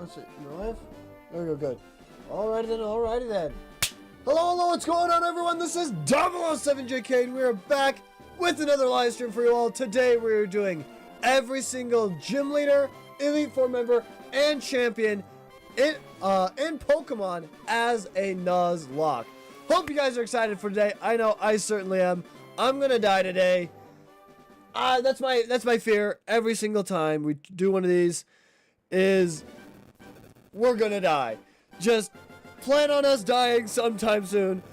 let's see. You live? There we go, good. Alrighty then. Hello, what's going on, everyone? This is 007JK, and we are back with another live stream for you all. Today, we're doing every single gym leader, Elite Four member, and champion in Pokemon as a nuzlock. Hope you guys are excited for today. I know I certainly am. I'm gonna die today. That's my fear. Every single time we do one of these, is we're gonna die. Just plan on us dying sometime soon.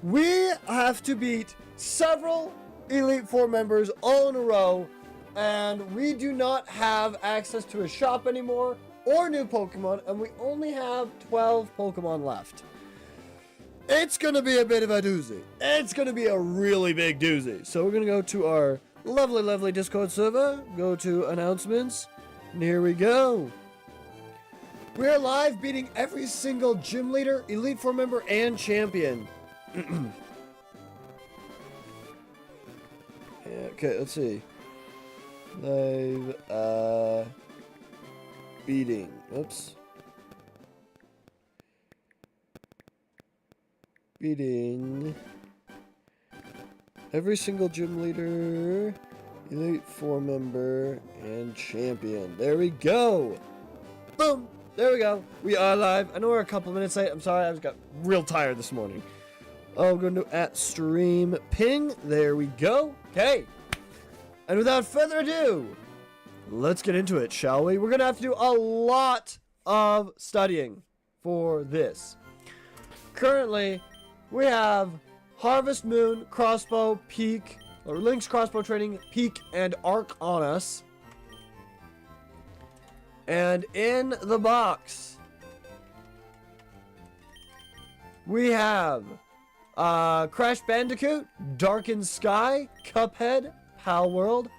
We have to beat several Elite Four members all in a row, and we do not have access to a shop anymore or new Pokemon, and we only have 12 Pokemon left. It's gonna be a bit of a doozy. It's gonna be a really big doozy. So we're gonna go to our lovely Discord server, go to announcements, and here we go. We're live beating every single gym leader, Elite Four member, and champion. Okay, let's see. Live, beating. Oops. Beating every single gym leader, Elite Four member, and champion. There we go. Boom. There we go. We are live. I know we're a couple minutes late. I'm sorry. I just got real tired this morning. I'm going to @stream ping. There we go. Okay. And without further ado, let's get into it, shall we? We're going to have to do a lot of studying for this. Currently, we have Harvest Moon, Crossbow, Peak, or Link's Crossbow Training, Peak, and Arc on us. And in the box, we have Crash Bandicoot, Darkened Sky, Cuphead, Pal World,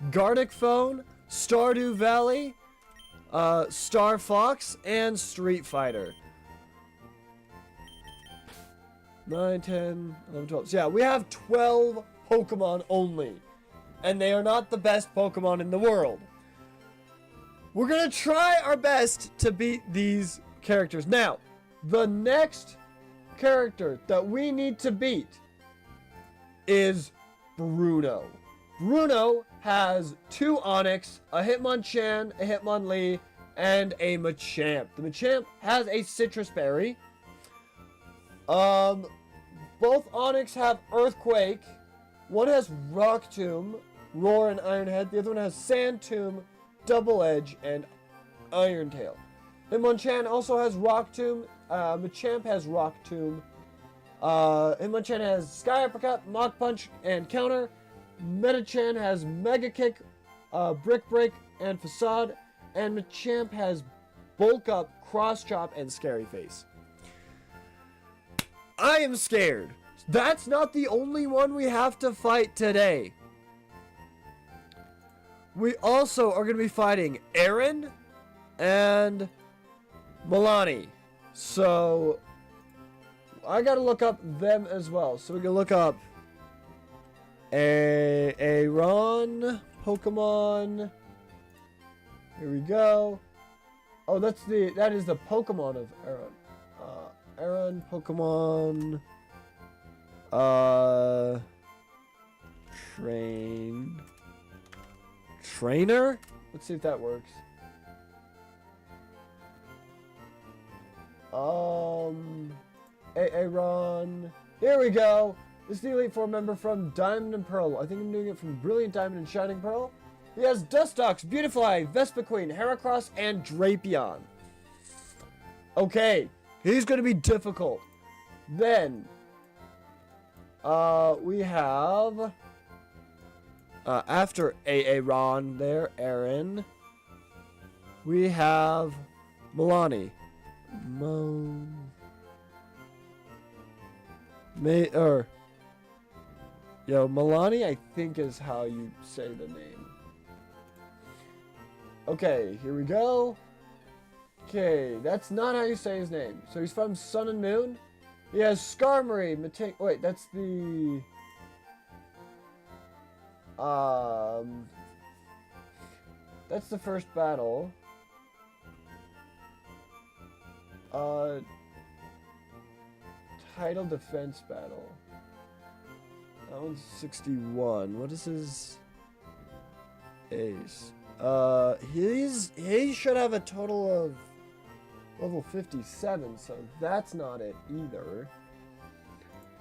Gartic Phone, Stardew Valley, Star Fox, and Street Fighter. 9, 10, 11, 12. So yeah, we have 12 Pokemon only. And they are not the best Pokemon in the world. We're going to try our best to beat these characters. Now, the next character that we need to beat is Bruno. Bruno has 2 Onix, a Hitmonchan, a Hitmonlee, and a Machamp. The Machamp has a Citrus Berry. Both Onix have Earthquake. One has Rock Tomb, Roar, and Iron Head. The other one has Sand Tomb, Double Edge, and Iron Tail. Hitmonchan also has Rock Tomb. Machamp has Rock Tomb. Hitmonchan has Sky Uppercut, Mach Punch, and Counter. Metachan has Mega Kick, Brick Break, and Facade. And Machamp has Bulk Up, Cross Chop, and Scary Face. I am scared. That's not the only one we have to fight today. We also are going to be fighting Aaron and Molayne. So, I got to look up them as well. So, we can look up Aaron Pokemon. Here we go. Oh, that is the Pokemon of Aaron. Aaron Pokemon. Trainer? Let's see if that works. Aaron. Here we go. This is the Elite Four member from Diamond and Pearl. I think I'm doing it from Brilliant Diamond and Shining Pearl. He has Dustox, Beautifly, Vespiquen, Heracross, and Drapion. Okay. He's going to be difficult. Then, we have, after Aaron there, Aaron, we have Molayne. Molayne, I think is how you say the name. Okay, here we go. Okay, that's not how you say his name. So he's from Sun and Moon. He has Skarmory, wait, that's the... That's the first battle. Title defense battle. That one's 61. What is his ace? He should have a total of level 57, so that's not it either.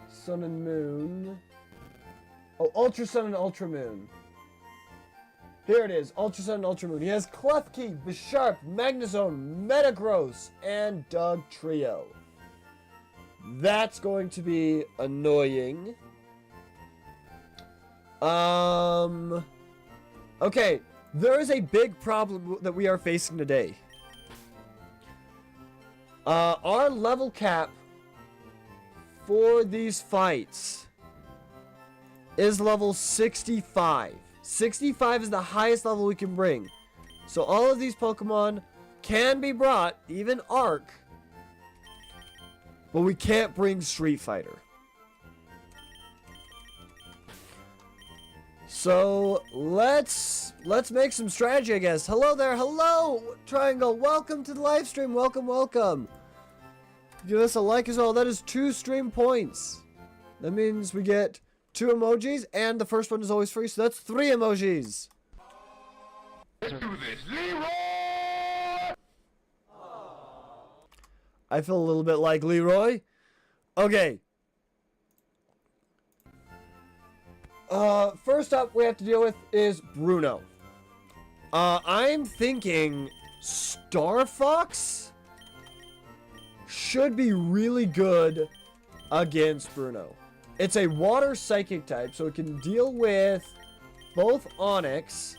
Sun and Moon. Oh, Ultra Sun and Ultra Moon. Here it is, Ultra Sun and Ultra Moon. He has Klefki, Bisharp, Magnezone, Metagross, and Doug Trio. That's going to be annoying. Okay, there is a big problem that we are facing today. Our level cap for these fights is level 65. 65 is the highest level we can bring. So all of these Pokemon can be brought, even Arc, but we can't bring Street Fighter. So let's make some strategy, I guess. Hello there, hello Triangle, welcome to the live stream. Welcome. Give us a like as well. That is 2 stream points. That means we get 2 emojis, and the first one is always free, so that's 3 emojis. Let's do this, Leroy! I feel a little bit like Leroy. Okay. First up we have to deal with is Bruno. I'm thinking Star Fox should be really good against Bruno. It's a water psychic type, so it can deal with both Onix,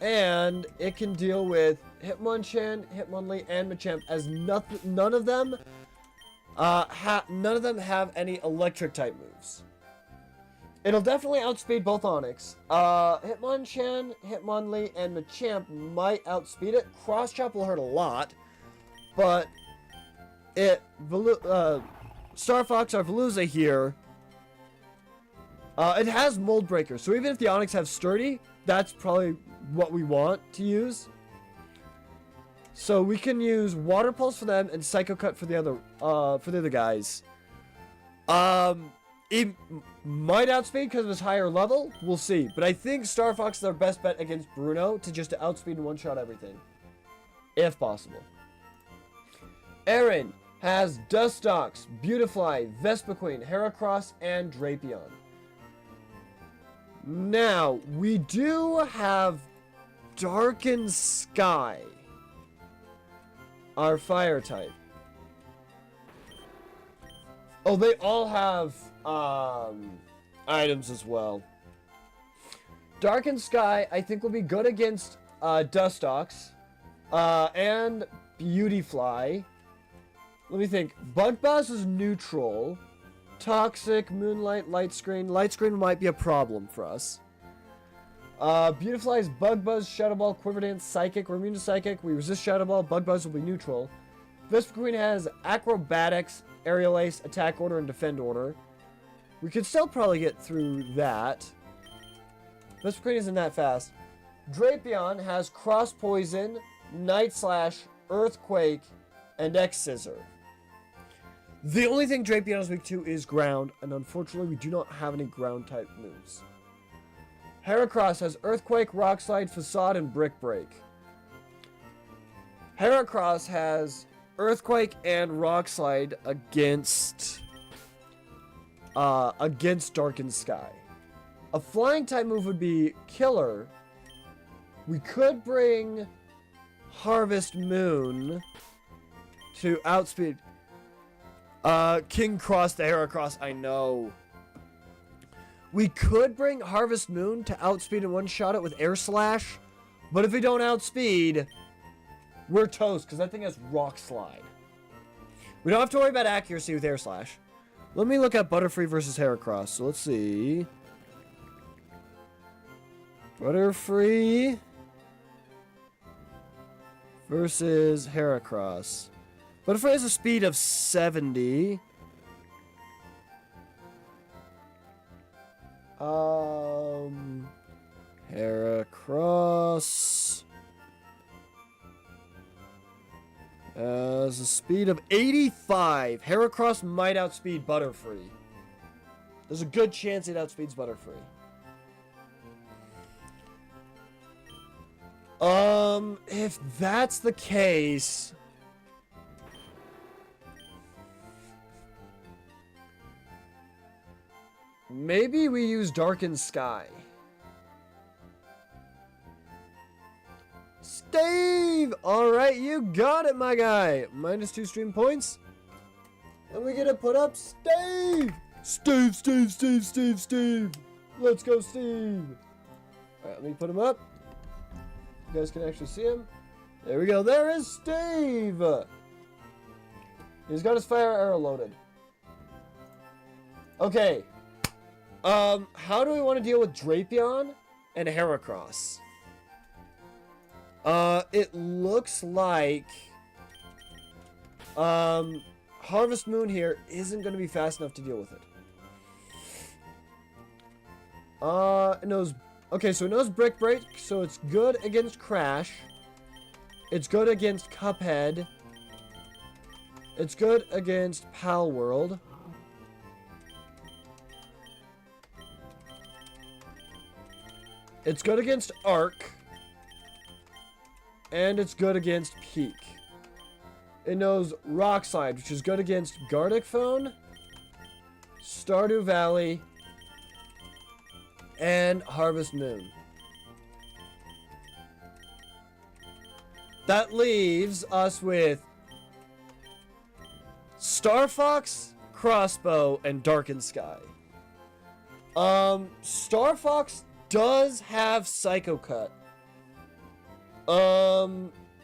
and it can deal with Hitmonchan, Hitmonlee, and Machamp, as none of them have any electric type moves. It'll definitely outspeed both Onix. Hitmonchan, Hitmonlee, and Machamp might outspeed it. Cross Chop will hurt a lot, but Star Fox, our Veluza here, it has Mold Breaker, so even if the Onix have Sturdy, that's probably what we want to use. So we can use Water Pulse for them and Psycho Cut for the other guys. It might outspeed because of his higher level. We'll see. But I think Star Fox is our best bet against Bruno to outspeed and one-shot everything, if possible. Aaron has Dustox, Beautifly, Vespiquen, Heracross, and Drapion. Now, we do have Darkened Sky, our fire type. Oh, they all have items as well. Darkened Sky, I think, will be good against Dustox and Beautifly. Let me think. Bug Buzz is neutral. Toxic, Moonlight, Light Screen. Light Screen might be a problem for us. Beautifly's Bug Buzz, Shadow Ball, Quiver Dance, Psychic. We're immune to Psychic. We resist Shadow Ball. Bug Buzz will be neutral. Vespiquen has Acrobatics, Aerial Ace, Attack Order, and Defend Order. We could still probably get through that. Vespiquen isn't that fast. Drapion has Cross Poison, Night Slash, Earthquake, and X-Scissor. The only thing Drapion is weak to is ground, and unfortunately we do not have any ground type moves. Heracross has Earthquake, Rock Slide, Facade, and Brick Break. Heracross has Earthquake and Rock Slide against Darkened Sky. A flying type move would be Killer. We could bring Harvest Moon to outspeed King Cross the Heracross, I know. We could bring Harvest Moon to outspeed and one-shot it with Air Slash, but if we don't outspeed, we're toast, because that thing has Rock Slide. We don't have to worry about accuracy with Air Slash. Let me look at Butterfree versus Heracross. So let's see. Butterfree versus Heracross. Butterfree has a speed of 70. Heracross. Has a speed of 85. Heracross might outspeed Butterfree. There's a good chance it outspeeds Butterfree. If that's the case... maybe we use Darkened Sky. Steve! Alright, you got it, my guy. -2 stream points. And we get to put up Steve! Steve, Steve, Steve, Steve, Steve! Let's go, Steve! Alright, let me put him up. You guys can actually see him. There we go. There is Steve! He's got his fire arrow loaded. Okay. How do we want to deal with Drapion and Heracross? It looks like Harvest Moon here isn't going to be fast enough to deal with it. It knows... okay, so it knows Brick Break, so it's good against Crash. It's good against Cuphead. It's good against Pal World. It's good against Arc. And it's good against Peak. It knows Rock Slide, which is good against Gartic Phone, Stardew Valley, and Harvest Moon. That leaves us with Star Fox, Crossbow, and Darkened Sky. Star Fox does have Psycho Cut.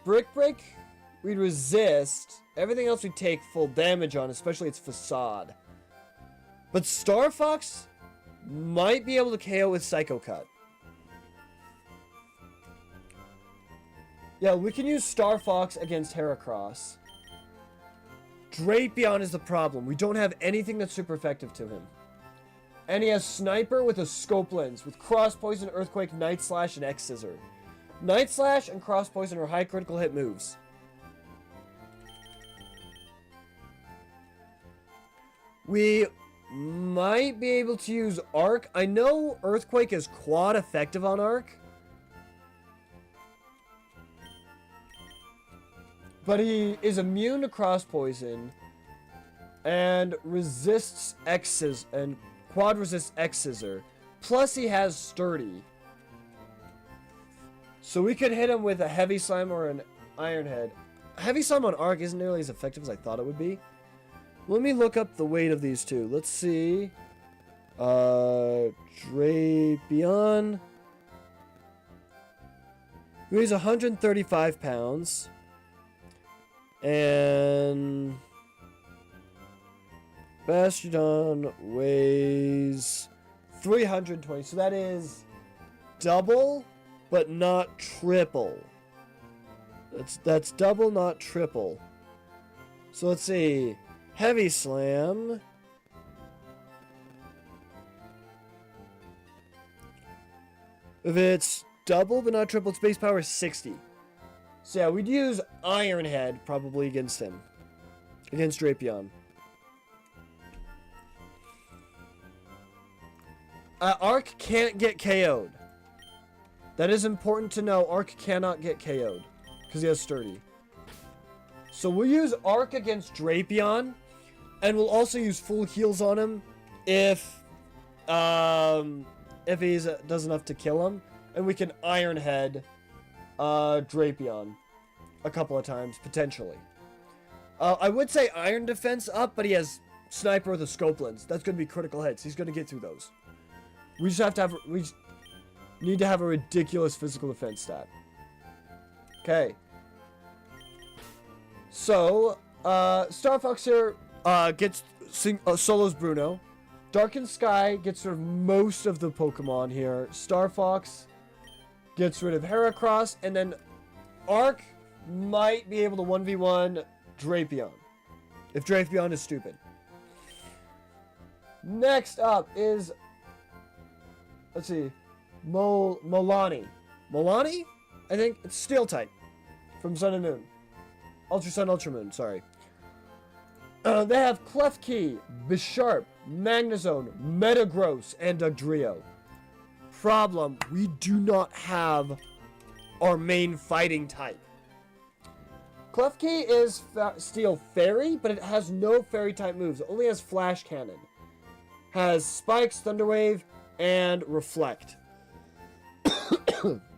Brick Break, we'd resist. Everything else we take full damage on, especially its Facade. But Star Fox might be able to KO with Psycho Cut. Yeah, we can use Star Fox against Heracross. Drapion is the problem. We don't have anything that's super effective to him. And he has Sniper with a Scope Lens, with Cross Poison, Earthquake, Night Slash, and X Scissor. Night Slash and Cross Poison are high critical hit moves. We might be able to use Arc. I know Earthquake is quad effective on Arc. But he is immune to Cross Poison and resists X's and quad resists X Scissor. Plus he has Sturdy. So we could hit him with a Heavy Slime or an Iron Head. Heavy Slime on Arc isn't nearly as effective as I thought it would be. Let me look up the weight of these two. Let's see. Drapion. He weighs 135 pounds. And Bastiodon weighs 320. So that is double, but not triple. That's double, not triple. So let's see. Heavy Slam. If it's double but not triple, its base power is 60. So yeah, we'd use Iron Head probably against him. Against Drapion. Arc can't get KO'd. That is important to know. Arc cannot get KO'd. Because he has Sturdy. So we'll use Arc against Drapion. And we'll also use full heals on him if he does enough to kill him. And we can Iron Head Drapion a couple of times, potentially. I would say Iron Defense up, but he has Sniper with a Scope Lens. That's going to be critical hits. He's going to get through those. We just have to have... we just need to have a ridiculous physical defense stat. Okay. So, Star Fox here gets solos Bruno. Darkened Sky gets rid of most of the Pokemon here. Star Fox gets rid of Heracross, and then Arc might be able to 1v1 Drapion. If Drapion is stupid. Next up is... let's see. Molayne. Molayne? I think it's Steel type. From Sun and Moon. Ultra Sun, Ultra Moon, sorry. They have Klefki, Bisharp, Magnezone, Metagross, and Dugtrio. Problem, we do not have our main fighting type. Klefki is Steel Fairy, but it has no Fairy type moves. It only has Flash Cannon. Has Spikes, Thunder Wave, and Reflect.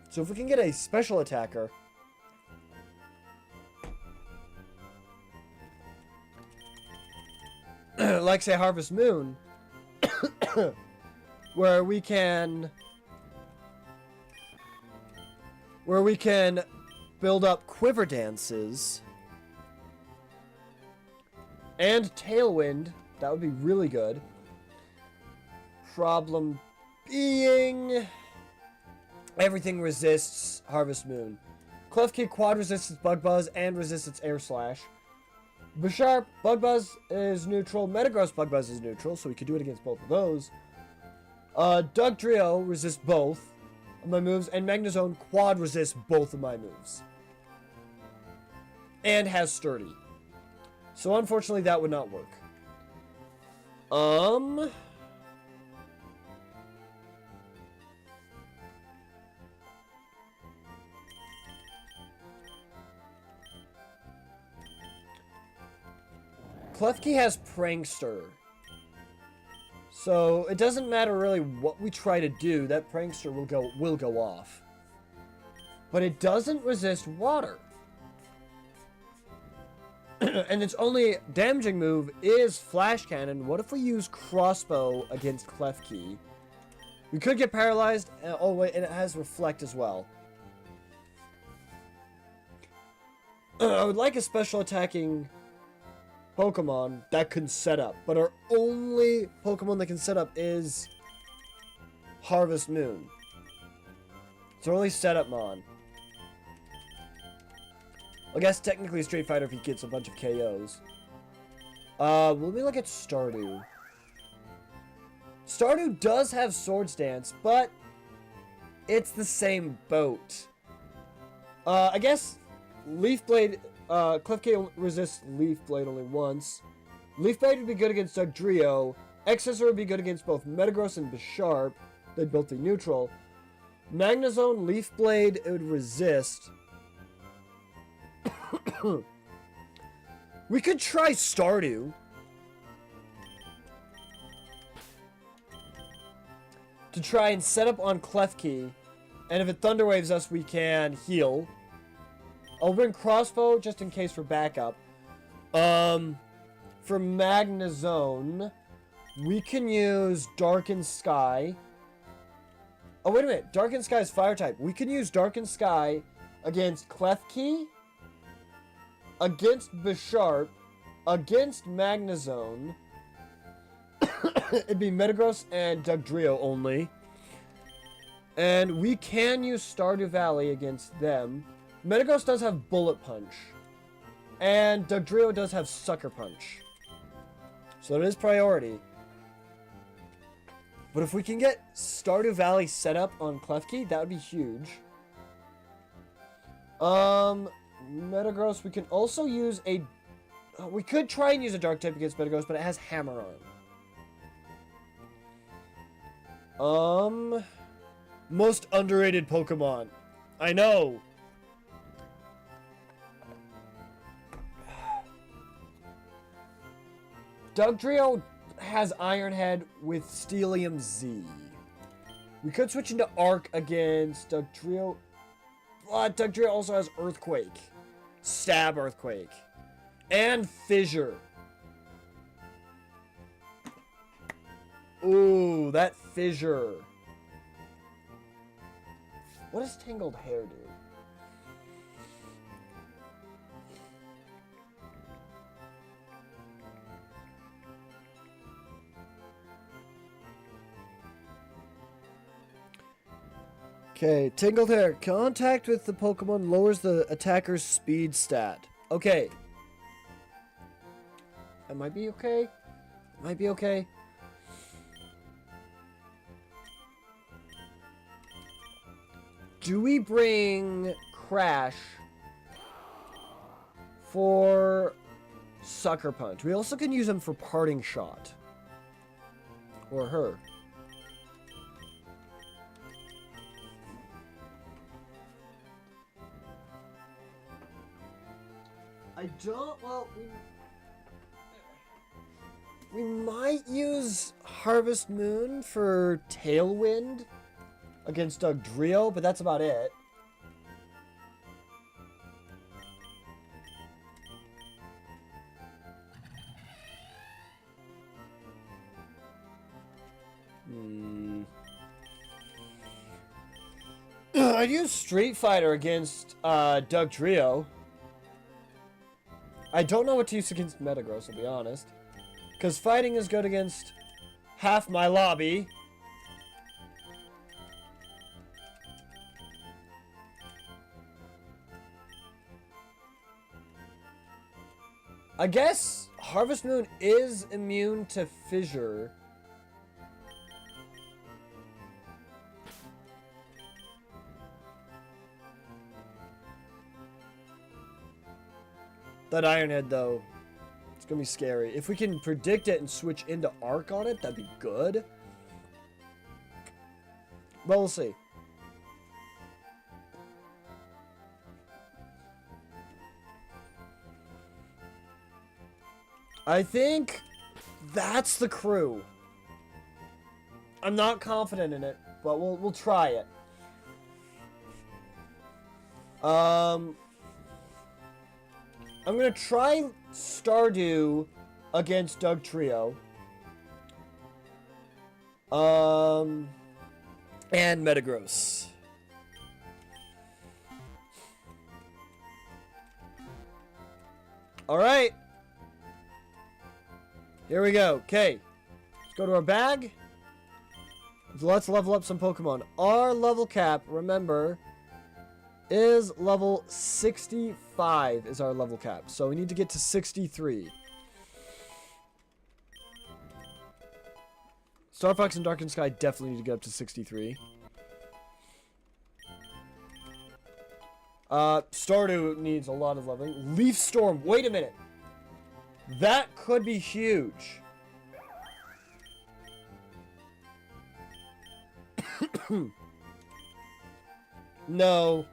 So if we can get a special attacker... like, say, Harvest Moon, where we can build up Quiver Dances and Tailwind. That would be really good. Problem being, everything resists Harvest Moon. Klefki Quad resists Bug Buzz and resists its Air Slash. Bisharp, Bug Buzz is neutral. Metagross, Bug Buzz is neutral, so we could do it against both of those. Dugtrio resists both of my moves, and Magnezone Quad resists both of my moves. And has Sturdy. So unfortunately, that would not work. Klefki has Prankster. So it doesn't matter really what we try to do, that Prankster will go off. But it doesn't resist water. And its only damaging move is Flash Cannon. What if we use Crossbow against Klefki? We could get paralyzed. Oh wait, and it has Reflect as well. I would like a special attacking Pokemon that can set up, but our only Pokemon that can set up is Harvest Moon. It's our only setup mon. I guess technically Street Fighter if he gets a bunch of KOs. Let me look at Stardew. Stardew does have Swords Dance, but it's the same boat. I guess Leaf Blade. Klefki resists Leaf Blade only once. Leaf Blade would be good against Dugtrio. Excessor would be good against both Metagross and Bisharp. They'd both be neutral. Magnezone, Leaf Blade, it would resist. We could try Stardew. To try and set up on Klefki. And if it Thunder Waves us, we can heal. I'll bring Crossbow just in case for backup. For Magnezone, we can use Darkened Sky. Oh, wait a minute. Darkened Sky is Fire type. We can use Darkened Sky against Klefki, against Bisharp, against Magnezone. It'd be Metagross and Dugtrio only. And we can use Stardew Valley against them. Metagross does have Bullet Punch. And Dugtrio does have Sucker Punch. So it is priority. But if we can get Stardew Valley set up on Klefki, that would be huge. Metagross, we can also use a... we could try and use a Dark type against Metagross, but it has Hammer on. Most underrated Pokemon. I know. Dugtrio has Iron Head with Steelium Z. We could switch into Arc against Dugtrio. But Dugtrio also has Earthquake. Stab Earthquake. And Fissure. Ooh, that Fissure. What does Tangled Hair do? Okay, Tangled Hair. Contact with the Pokemon lowers the attacker's speed stat. Okay. That might be okay. Might be okay. Do we bring Crash for Sucker Punch. We also can use him for Parting Shot. Or her. I don't, well, we might use Harvest Moon for Tailwind against Dugtrio, but that's about it. I'd use Street Fighter against Dugtrio. I don't know what to use against Metagross, to be honest. Because fighting is good against half my lobby. I guess Harvest Moon is immune to Fissure. That Iron Head, though, it's going to be scary. If we can predict it and switch into Arc on it, that'd be good. But we'll see. I think that's the crew. I'm not confident in it, but we'll try it. I'm gonna try Stardew against Dugtrio. And Metagross. Alright. Here we go. Okay. Let's go to our bag. Let's level up some Pokemon. Our level cap, remember, is level 65 is our level cap. So we need to get to 63. Star Fox and Darkened Sky definitely need to get up to 63. Stardew needs a lot of leveling. Leaf Storm, wait a minute. That could be huge. No.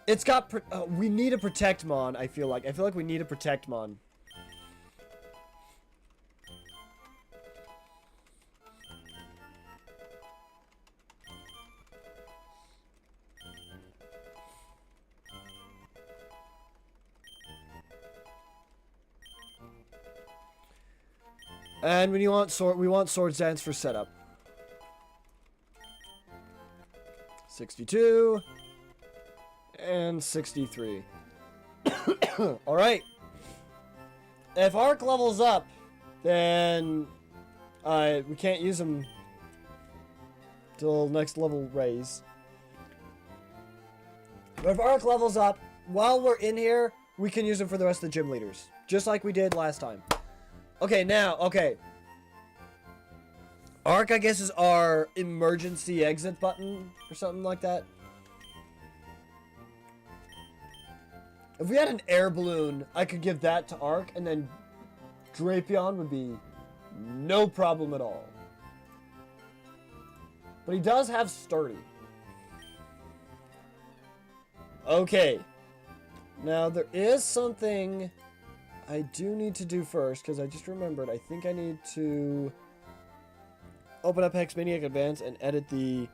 It's got... we need a Protectmon, I feel like. I feel like we need a Protectmon. And when you want we want Swords Dance for setup. 62 and 63. All right. If Arc levels up, then we can't use him till next level raise. But if Arc levels up while we're in here, we can use him for the rest of the gym leaders, just like we did last time. Okay, now, okay. Arc, I guess, is our emergency exit button or something like that. If we had an air balloon, I could give that to Arc, and then Drapion would be no problem at all. But he does have Sturdy. Okay. Now, there is something I do need to do first, because I just remembered. I think I need to open up Hexmaniac Advance and edit the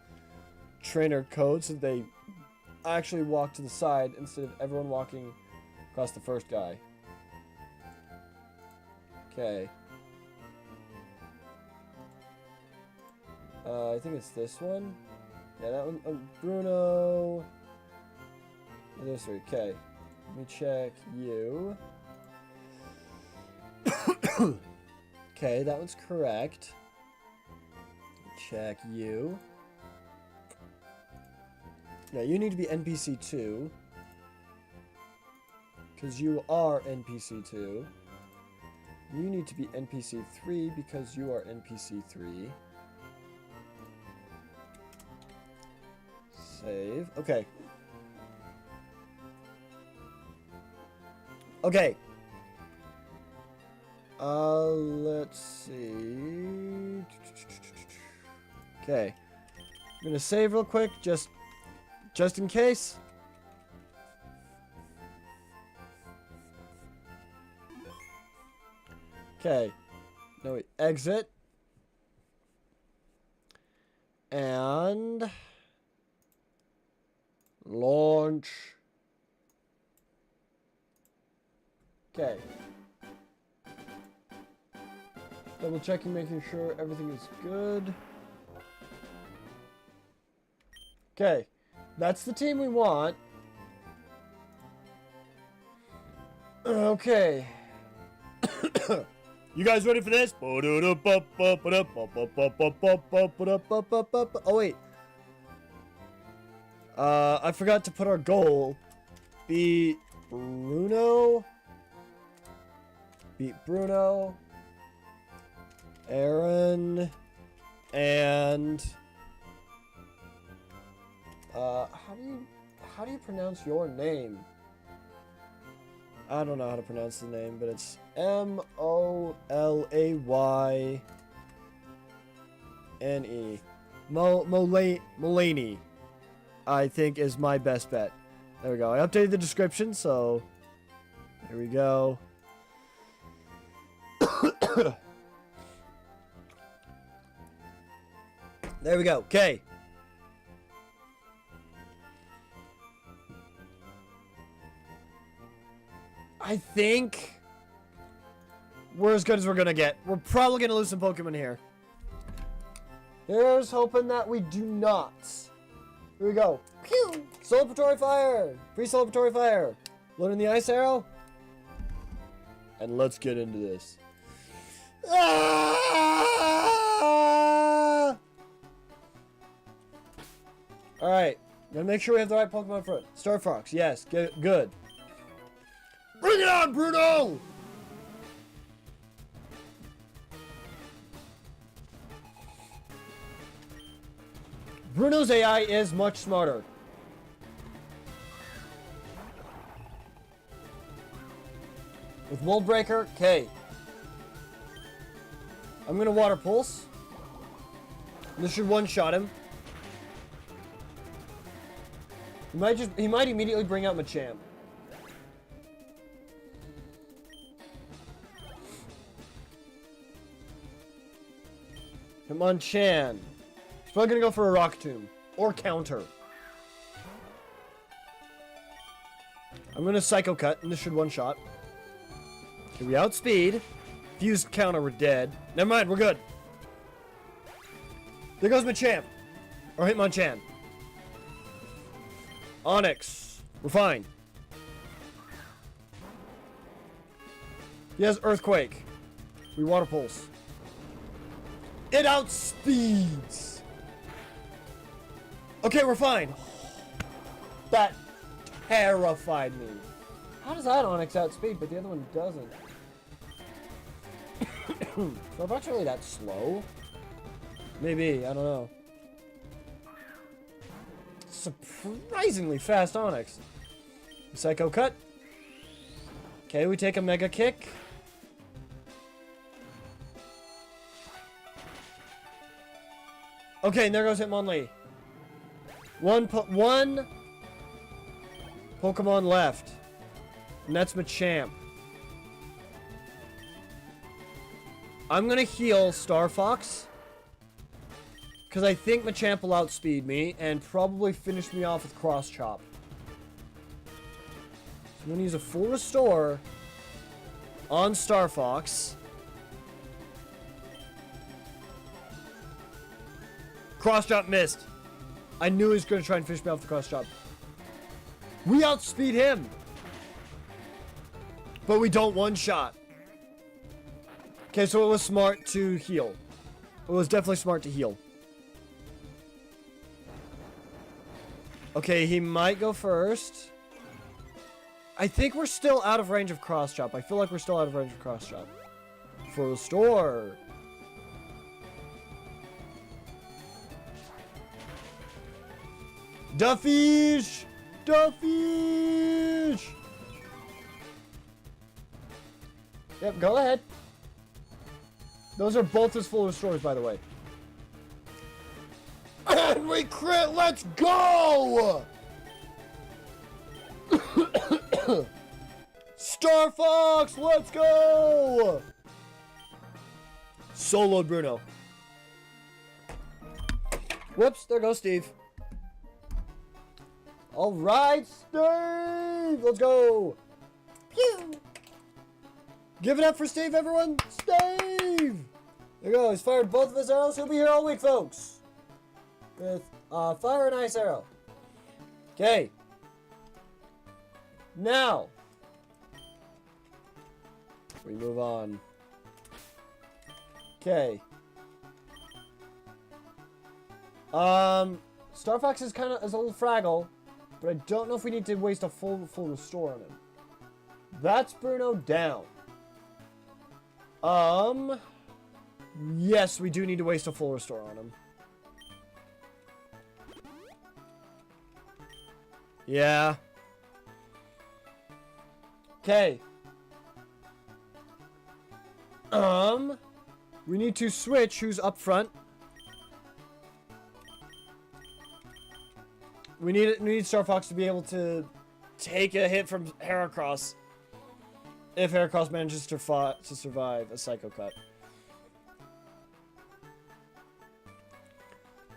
trainer code so they actually walk to the side instead of everyone walking across the first guy. Okay. I think it's this one. Yeah, that one. Oh, Bruno. Those three. Okay. Let me check you. Okay, that one's correct. Check you. Now you need to be NPC 2. Because you are NPC 2. You need to be NPC 3 because you are NPC 3. Save. Okay. Okay. Let's see. Okay. I'm gonna save real quick, just in case. Okay. Now we exit. And launch. Okay. Double checking, making sure everything is good. Okay. That's the team we want. Okay. You guys ready for this? Oh wait. I forgot to put our goal. Beat Bruno. Aaron. And how do you pronounce your name? I don't know how to pronounce the name, but it's Molayne. Molayne, I think, is my best bet. There we go. I updated the description, so there we go. There we go. Okay. I think we're as good as we're gonna get. We're probably gonna lose some Pokemon here. Here's hoping that we do not. Here we go. Pew! Celebratory fire! Free celebratory fire! Loading the ice arrow. And let's get into this. Ah! Alright. Gotta make sure we have the right Pokemon for it. Star Fox, yes. Good. Bring it on, Bruno! Bruno's AI is much smarter. With Mold Breaker, okay. I'm gonna Water Pulse. This should one-shot him. He might immediately bring out Machamp. Hitmonchan. He's probably gonna go for a Rock Tomb. Or counter. I'm gonna Psycho Cut, and this should one-shot. Okay, we outspeed. Fused counter, we're dead. Never mind, we're good. There goes Machamp. Or Hitmonchan. Onyx. We're fine. He has Earthquake. We Water Pulse. It outspeeds. Okay, we're fine. That terrified me. How does that Onyx outspeed, but the other one doesn't? So that's really that slow? Maybe, I don't know. Surprisingly fast Onyx. Psycho Cut. Okay, we take a Mega Kick. Okay, and there goes Hitmonlee. One Pokemon left. And that's Machamp. I'm gonna heal Star Fox. Because I think Machamp will outspeed me and probably finish me off with Cross Chop. So I'm gonna use a full restore on Star Fox. Cross Chop missed. I knew he was gonna try and finish me off with Cross Chop. We outspeed him. But we don't one-shot. Okay, so it was smart to heal. It was definitely smart to heal. Okay, he might go first. I think we're still out of range of Cross Chop. I feel like we're still out of range of Cross Chop. For the store. Duffish! Duffish! Yep, go ahead. Those are both as full restores, by the way. And we crit! Let's go! Star Fox, let's go! Soloed Bruno. Whoops, there goes Steve. Alright, Steve! Let's go! Pew! Give it up for Steve, everyone! Steve! There you go, he's fired both of his arrows. He'll be here all week, folks. With fire and ice arrow. Okay. Now. We move on. Okay. Star Fox is a little fragile, but I don't know if we need to waste a full restore on him. That's Bruno down. Yes, we do need to waste a full restore on him. Yeah. Okay. We need to switch who's up front. We need Star Fox to be able to take a hit from Heracross if Heracross manages to survive a Psycho Cut.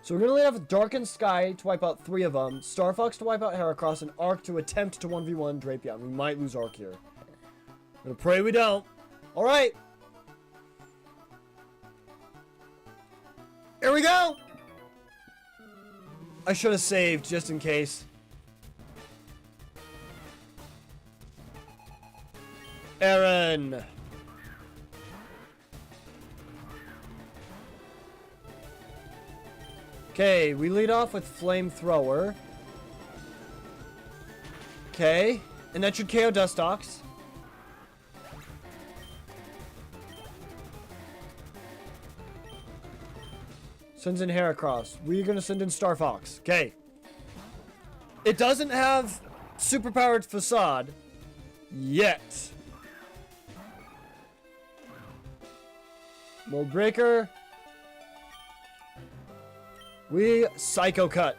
So we're going to lead off with Darkened Sky to wipe out 3 of them, Star Fox to wipe out Heracross, and Arc to attempt to 1v1 Drapion. We might lose Arc here. I'm going to pray we don't. Alright. Here we go! I should have saved just in case. Aaron. Okay, we lead off with Flamethrower. Okay, and that should KO Dustox. Sends in Heracross. We're gonna send in Star Fox. Okay. It doesn't have superpowered Facade yet. Mold Breaker. We Psycho Cut.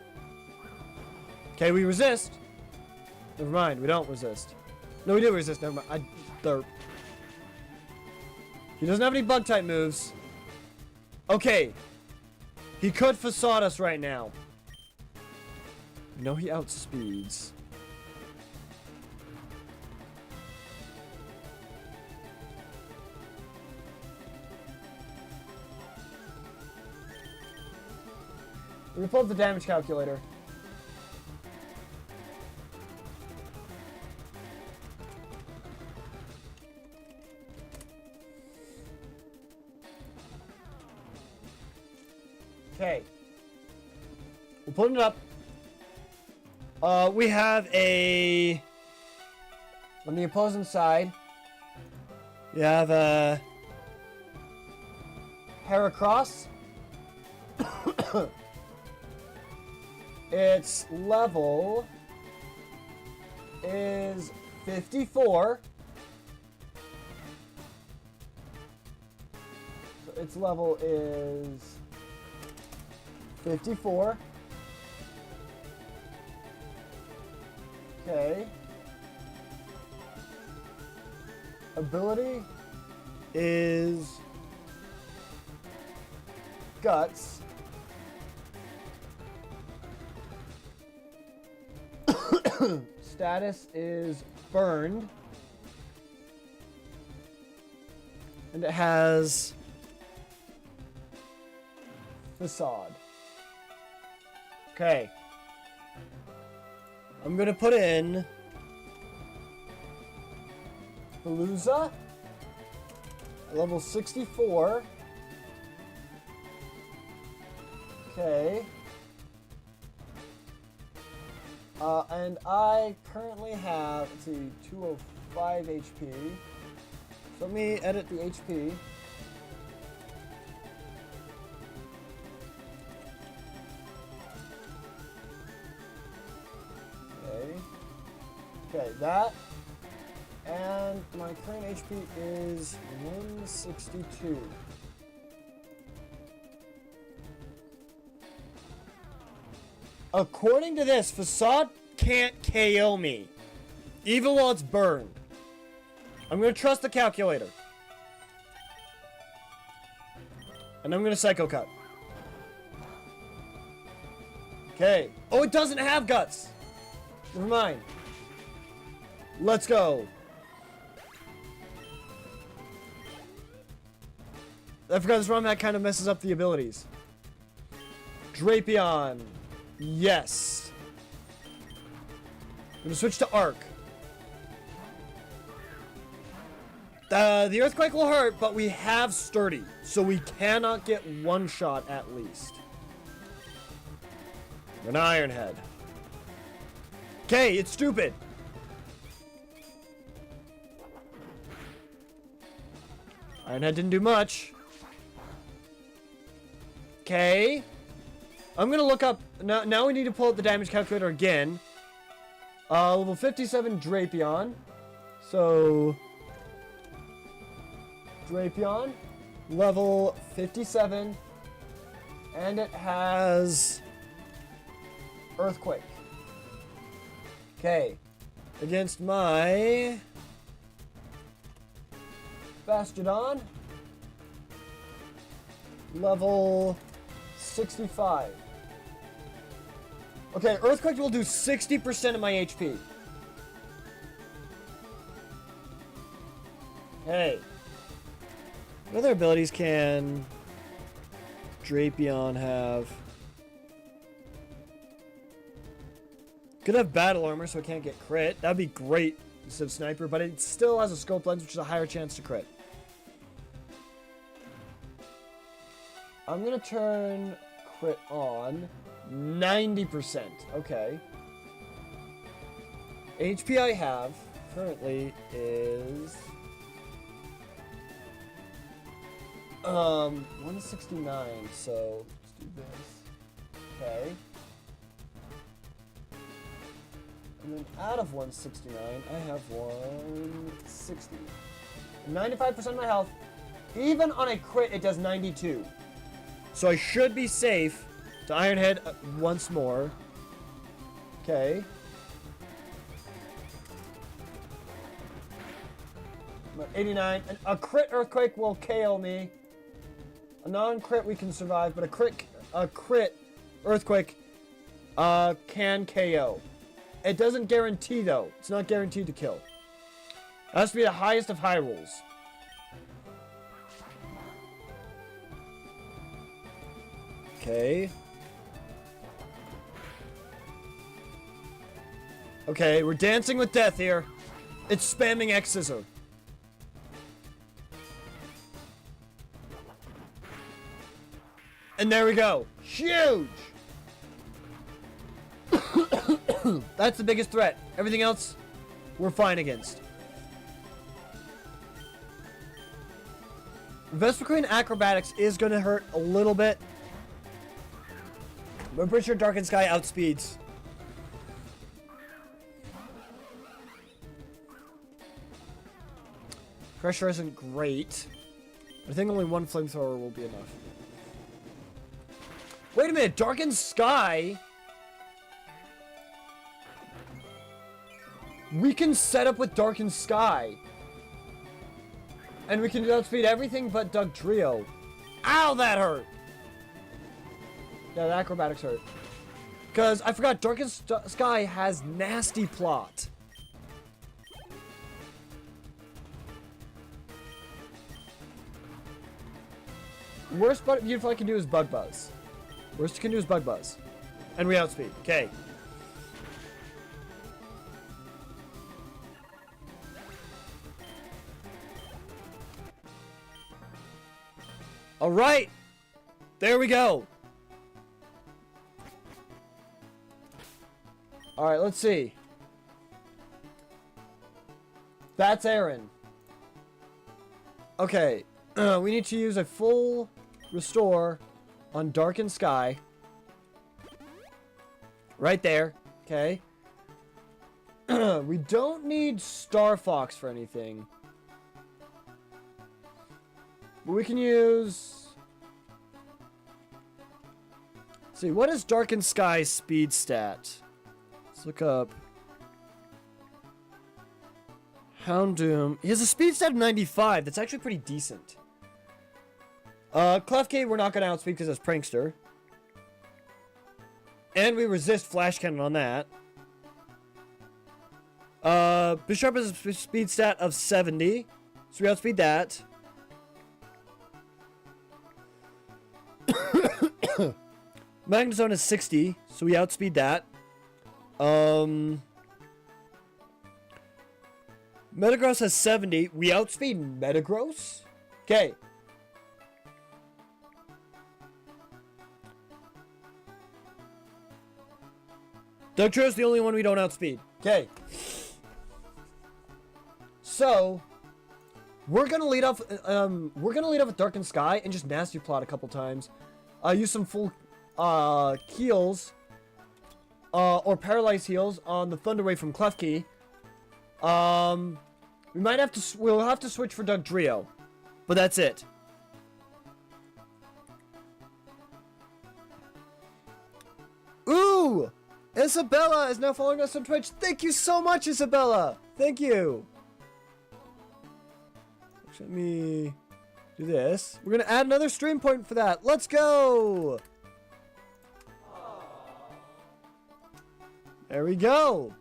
Okay, we resist. Never mind, we don't resist. No, we do resist. Never mind. He doesn't have any bug type moves. Okay. He could Facade us right now. No, he outspeeds. We're gonna pull up the damage calculator. Okay. We're putting it up. We have a... On the opposing side, we have a... Heracross. Its level is 54. So its level is 54. Okay. Ability is Guts. Status is Burned. And it has Facade. Okay. I'm gonna put in Palooza, level 64. Okay. And I currently have, let's see, 205 HP. So let me edit the HP. Okay, that. And my current HP is 162. According to this, Facade can't KO me, even while it's burned. I'm gonna trust the calculator. And I'm gonna Psycho Cut. Okay. Oh, it doesn't have guts! Never mind. Let's go. I forgot this ROM hack kind of messes up the abilities. Drapion. Yes. I'm gonna switch to Arc. The Earthquake will hurt, but we have Sturdy, so we cannot get one shot at least. An Iron Head. Okay, it's stupid. Iron Head didn't do much. Okay. I'm gonna look up. Now we need to pull up the damage calculator again. Level 57 Drapion. So. Drapion. Level 57. And it has. Earthquake. Okay. Against my. Bastardon. Level 65. Okay, Earthquake will do 60% of my HP. Hey. What other abilities can Drapion have? Could have battle armor so it can't get crit. That'd be great instead of sniper, but it still has a scope lens, which is a higher chance to crit. I'm gonna turn crit on 90%. Okay. HP I have currently is 169. So let's do this. Okay. And then out of 169, I have 160. 95% of my health. Even on a crit, it does 92. So I should be safe to Iron Head once more. Okay. 89. A crit Earthquake will KO me. A non-crit we can survive, but a crit Earthquake can KO. It doesn't guarantee though. It's not guaranteed to kill. It has to be the highest of high rolls. Okay. Okay, we're dancing with death here. It's spamming X Scissor. And there we go. Huge! That's the biggest threat. Everything else, we're fine against. Vesperqueen Acrobatics is going to hurt a little bit. But I'm pretty sure Darkened Sky outspeeds. Pressure isn't great. I think only one flamethrower will be enough. Wait a minute, Darkened Sky? We can set up with Darkened Sky. And we can outspeed everything but Dugtrio. Ow, that hurt! Yeah, the acrobatics hurt. Because I forgot, Darkened Sky has nasty plot. Worst but beautiful I can do is Bug Buzz. Worst I can do is Bug Buzz. And we outspeed. Okay. Alright! There we go! Alright, let's see. That's Aaron. Okay. We need to use a full restore on Darkened Sky. Right there. Okay. We don't need Star Fox for anything. But we can use... Let's see, what is Darkened Sky's speed stat? Let's look up. Houndoom. He has a speed stat of 95. That's actually pretty decent. Clefcade, we're not going to outspeed because it's Prankster. And we resist Flash Cannon on that. Bishop has a speed stat of 70. So we outspeed that. Magnezone is 60. So we outspeed that. Metagross has 70. We outspeed Metagross? Okay. Dugtrail's the only one we don't outspeed. Okay. So we're gonna lead off with Darkened Sky and just Nasty Plot a couple times. Use some full heals or paralyzed heals on the Thunder Wave from Klefki. We'll have to switch for Dugtrio, but that's it. Ooh! Isabella is now following us on Twitch. Thank you so much, Isabella. Thank you. Let me do this. We're going to add another stream point for that. Let's go. There we go.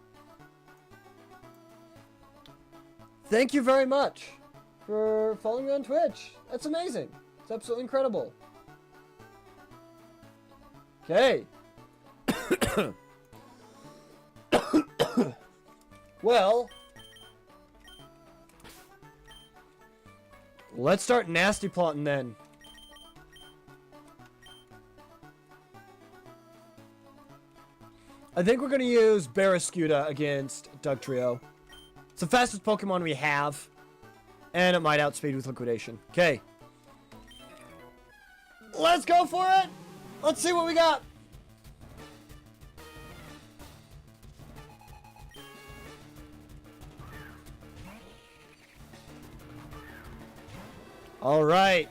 Thank you very much for following me on Twitch. That's amazing. It's absolutely incredible. Okay. Well, let's start nasty plotting then. I think we're going to use Barraskewda against Dugtrio. It's the fastest Pokemon we have, and it might outspeed with Liquidation. Okay. Let's go for it! Let's see what we got! Alright.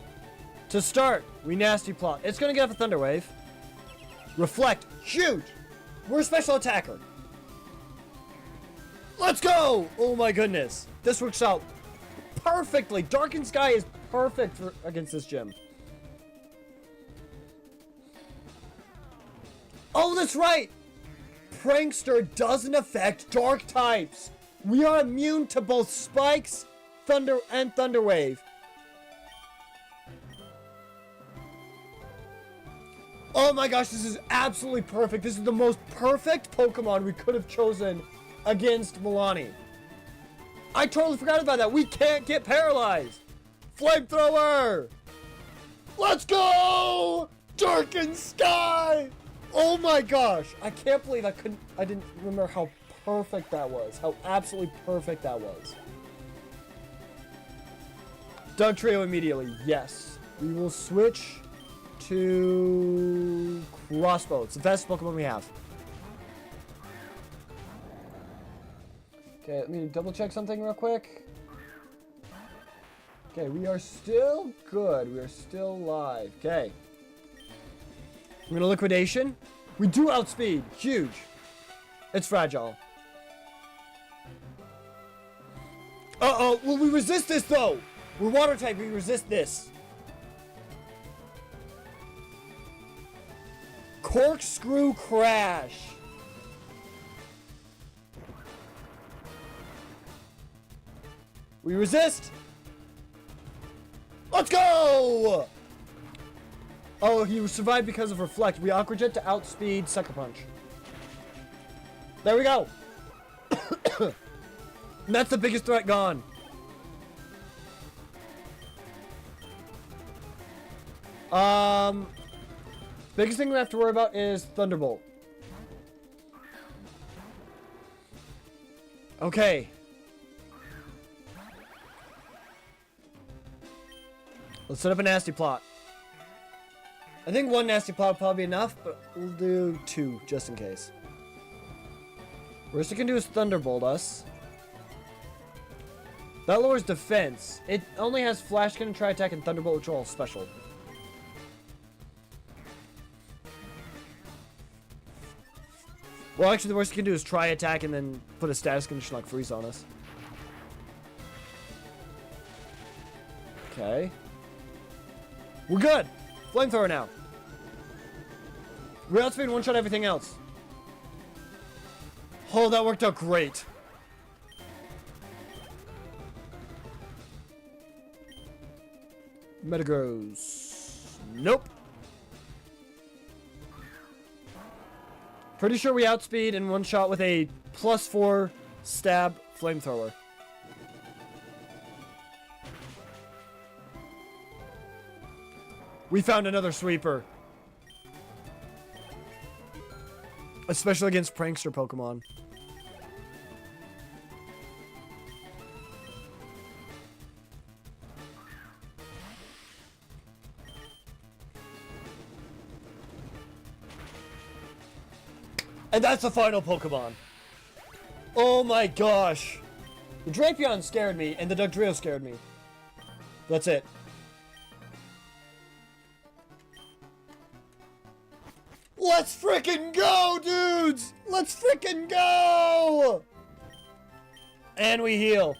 To start, we Nasty Plot. It's going to get off a Thunder Wave. Reflect. Huge! We're a special attacker. Let's go! Oh my goodness. This works out perfectly. Darkened Sky is perfect against this gym. Oh, that's right! Prankster doesn't affect dark types. We are immune to both Spikes, Thunder, and Thunder Wave. Oh my gosh, this is absolutely perfect. This is the most perfect Pokemon we could have chosen against Molayne. I totally forgot about that. We can't get paralyzed. Flamethrower! Let's go! Darkened Sky! Oh my gosh. I can't believe I didn't remember how perfect that was. How absolutely perfect that was. Dugtrio immediately. Yes. We will switch to Crossbow. It's the best Pokemon we have. Okay, let me double check something real quick. Okay, we are still good. We are still live. Okay. I'm gonna Liquidation. We do outspeed. Huge. It's fragile. Uh-oh. Well, we resist this, though. We're water type. We resist this. Corkscrew Crash. We resist. Let's go! Oh, he survived because of Reflect. We Aqua Jet to outspeed Sucker Punch. There we go. And that's the biggest threat gone. Biggest thing we have to worry about is Thunderbolt. Okay. Let's set up a Nasty Plot. I think one Nasty Plot will probably be enough, but we'll do two just in case. Worst it can do is Thunderbolt us. That lowers defense. It only has Flash Cannon, Tri Attack, and Thunderbolt, which are all special. Well, actually, the worst it can do is Tri Attack and then put a status condition like Freeze on us. Okay. We're good! Flamethrower now. We outspeed one-shot everything else. Oh, that worked out great. Metagross. Nope. Pretty sure we outspeed in one shot with a +4 stab flamethrower. We found another sweeper. Especially against prankster Pokemon. And that's the final Pokemon. Oh my gosh. The Drapion scared me, and the Dugtrio scared me. That's it. Let's frickin' go, dudes! Let's frickin' go! And we heal.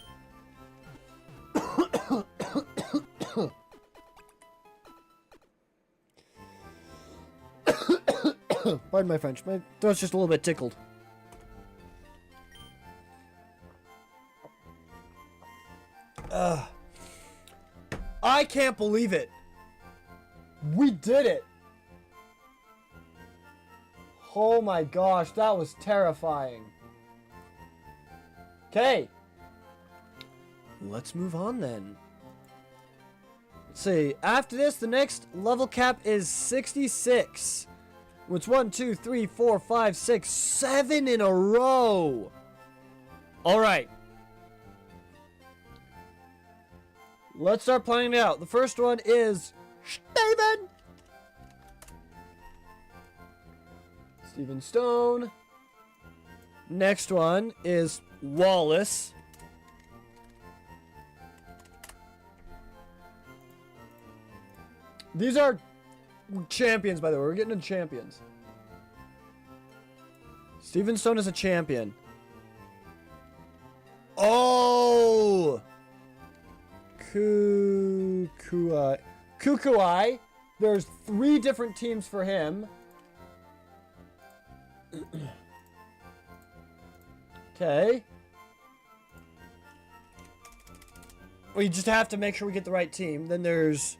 Pardon my French. My throat's just a little bit tickled. I can't believe it. We did it. Oh my gosh, that was terrifying. Okay. Let's move on then. Let's see. After this, the next level cap is 66. It's 1, 2, 3, 4, 5, 6, 7 in a row. Alright. Let's start playing it out. The first one is Steven. Steven Stone. Next one is Wallace. These are champions, by the way. We're getting into champions. Steven Stone is a champion. Oh! Kukui. There's 3 different teams for him. Okay. We just have to make sure we get the right team. Then there's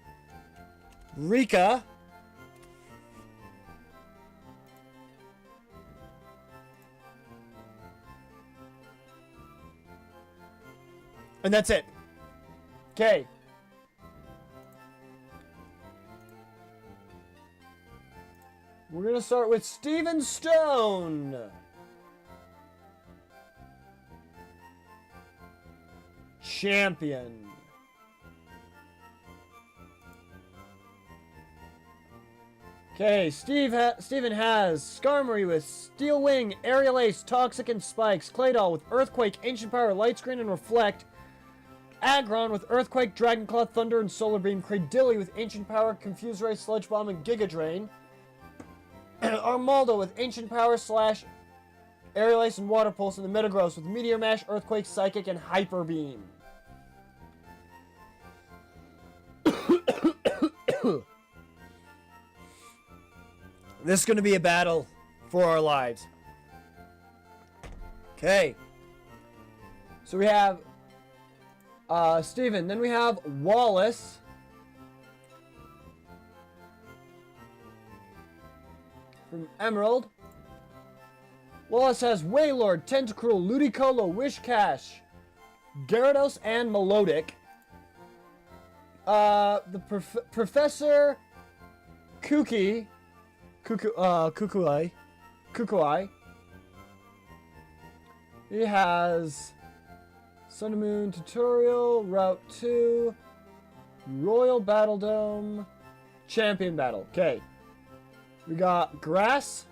Rika. And that's it. Okay. We're gonna start with Steven Stone. Champion. Okay, Steven has Skarmory with Steel Wing, Aerial Ace, Toxic and Spikes, Claydol with Earthquake, Ancient Power, Light Screen and Reflect, Aggron with Earthquake, Dragon Claw, Thunder and Solar Beam, Cradilly with Ancient Power, Confuse Ray, Sludge Bomb and Giga Drain, Armaldo with Ancient Power / Aerial Ace and Water Pulse, and the Metagross with Meteor Mash, Earthquake, Psychic and Hyper Beam. This is going to be a battle for our lives. Okay. So we have Steven. Then we have Wallace. From Emerald. Wallace has Wailord, Tentacruel, Ludicolo, Wishcash, Gyarados, and Melodic. Professor Kukui. He has Sun and Moon Tutorial, Route 2, Royal Battle Dome, Champion Battle. Okay. We got Grass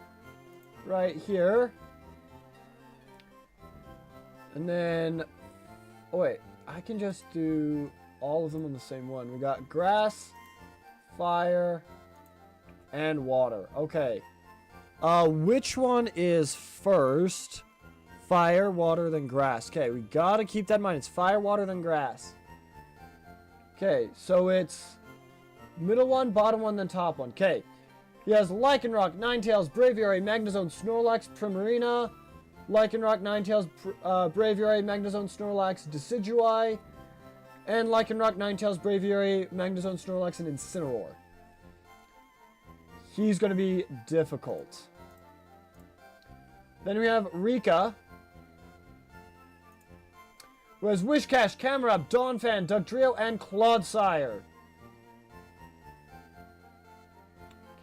right here. And then, oh wait, I can just do all of them on the same one. We got grass, fire, and water. Okay. Which one is first? Fire, water, then grass. Okay, we gotta keep that in mind. It's fire, water, then grass. Okay, so it's middle one, bottom one, then top one. Okay. He has Lycanroc, Ninetales, Braviary, Magnezone, Snorlax, Primarina, Lycanroc, Ninetales, Braviary, Magnezone, Snorlax, Decidueye, and Lycanroc, Ninetales, Braviary, Magnezone, Snorlax, and Incineroar. He's going to be difficult. Then we have Rika, who has Wishcash, Camerap, Donphan, Dugtrio, and Clodsire.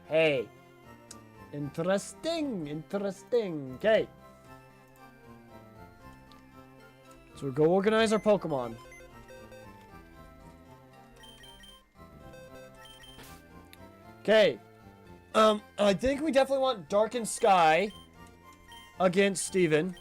Okay. Interesting. Interesting. Okay. So we'll go organize our Pokemon. Okay. I think we definitely want Darkened Sky against Steven.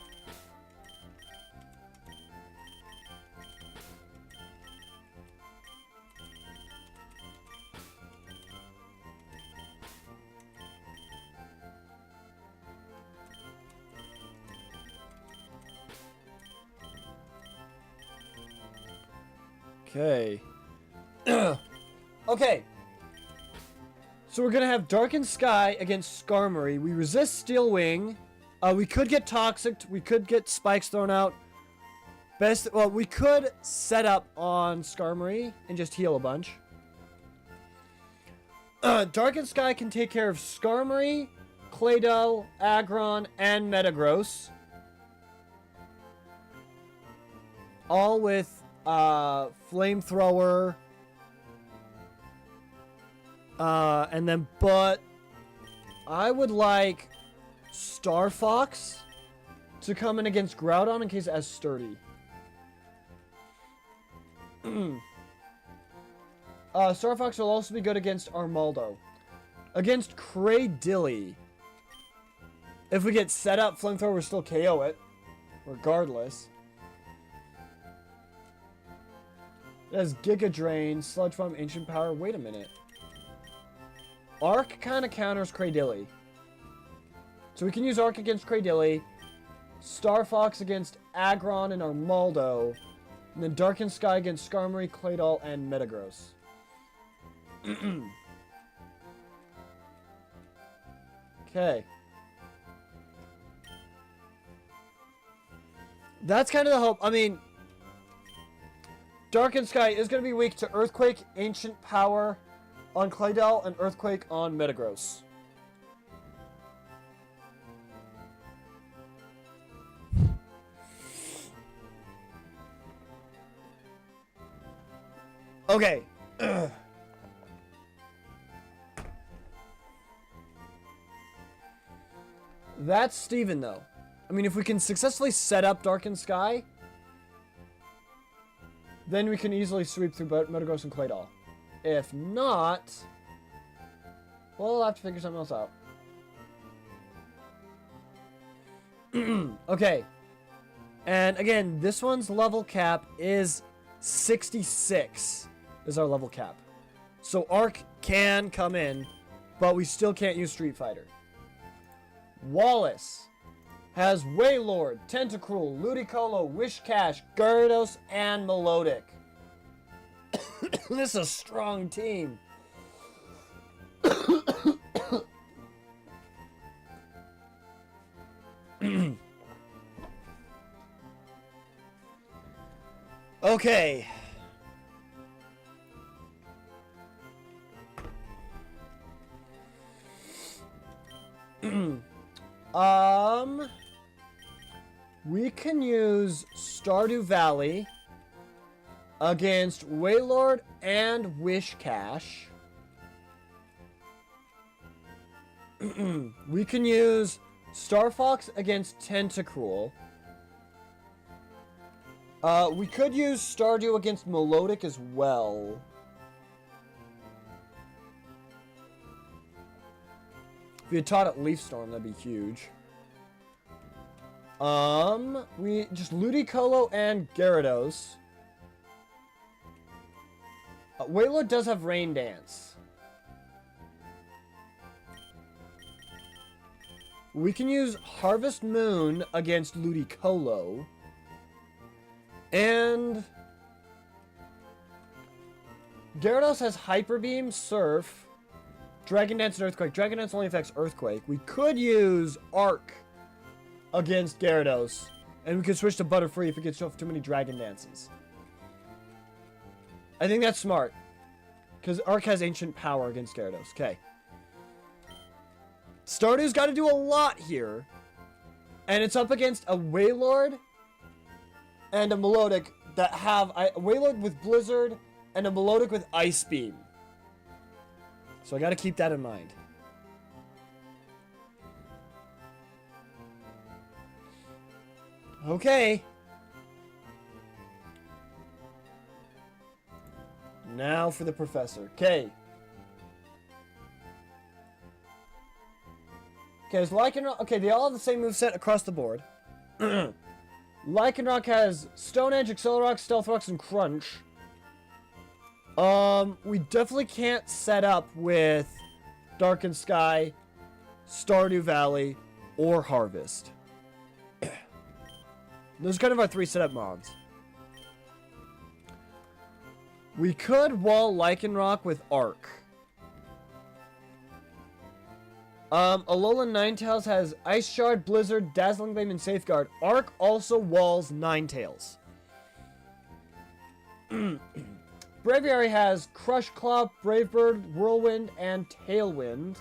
Okay. Okay. So we're going to have Darkened Sky against Skarmory. We resist Steel Wing. We could get Toxic. We could get Spikes thrown out. Well, we could set up on Skarmory and just heal a bunch. Darkened Sky can take care of Skarmory, Claydol, Aggron, and Metagross. All with Flamethrower. And then, but I would like Star Fox to come in against Groudon in case it has Sturdy. Star Fox will also be good against Armaldo. Against Cradilly, if we get set up, Flamethrower will still KO it, regardless. It has Giga Drain, Sludge Bomb, Ancient Power. Wait a minute. Arc kind of counters Cradilly. So we can use Arc against Cradilly, Star Fox against Aggron and Armaldo, and then Darkened Sky against Skarmory, Claydol, and Metagross. Okay. That's kind of the hope. I mean, Darkened Sky is going to be weak to Earthquake, Ancient Power on Claydol, and Earthquake on Metagross. Okay. That's Steven, though. I mean, if we can successfully set up Darkened Sky, then we can easily sweep through Metagross and Claydol. If not, well, we'll have to figure something else out. Okay. And again, this one's level cap is 66 is our level cap. So Arc can come in, but we still can't use Street Fighter. Wallace has Wailord, Tentacruel, Ludicolo, Wishcash, Gyarados, and Melodic. This is a strong team. Okay. We can use Stardew Valley against Wailord and Wishcash. We can use Star Fox against Tentacruel. We could use Stardew against Melodic as well. If we had taught it Leaf Storm, that'd be huge. We just Ludicolo and Gyarados. Wailord does have Rain Dance. We can use Harvest Moon against Ludicolo. And Gyarados has Hyper Beam, Surf, Dragon Dance, and Earthquake. Dragon Dance only affects Earthquake. We could use Arc against Gyarados. And we could switch to Butterfree if it gets off too many Dragon Dances. I think that's smart. Because Arc has Ancient Power against Gyarados. Okay. Stardew's got to do a lot here. And it's up against a Wailord and a Melodic that have a Wailord with Blizzard and a Melodic with Ice Beam. So I got to keep that in mind. Okay. Now for the professor. Okay. Okay, is Lycanroc... Okay, they all have the same moveset across the board. Lycanroc has Stone Edge, Accelerock, Stealth Rocks, and Crunch. We definitely can't set up with Darkened Sky, Stardew Valley, or Harvest. Those are kind of our 3 setup mobs. We could wall Lycanroc with Arc. Alolan Ninetales has Ice Shard, Blizzard, Dazzling Gleam, and Safeguard. Arc also walls Ninetales. Braviary has Crush Claw, Brave Bird, Whirlwind, and Tailwind.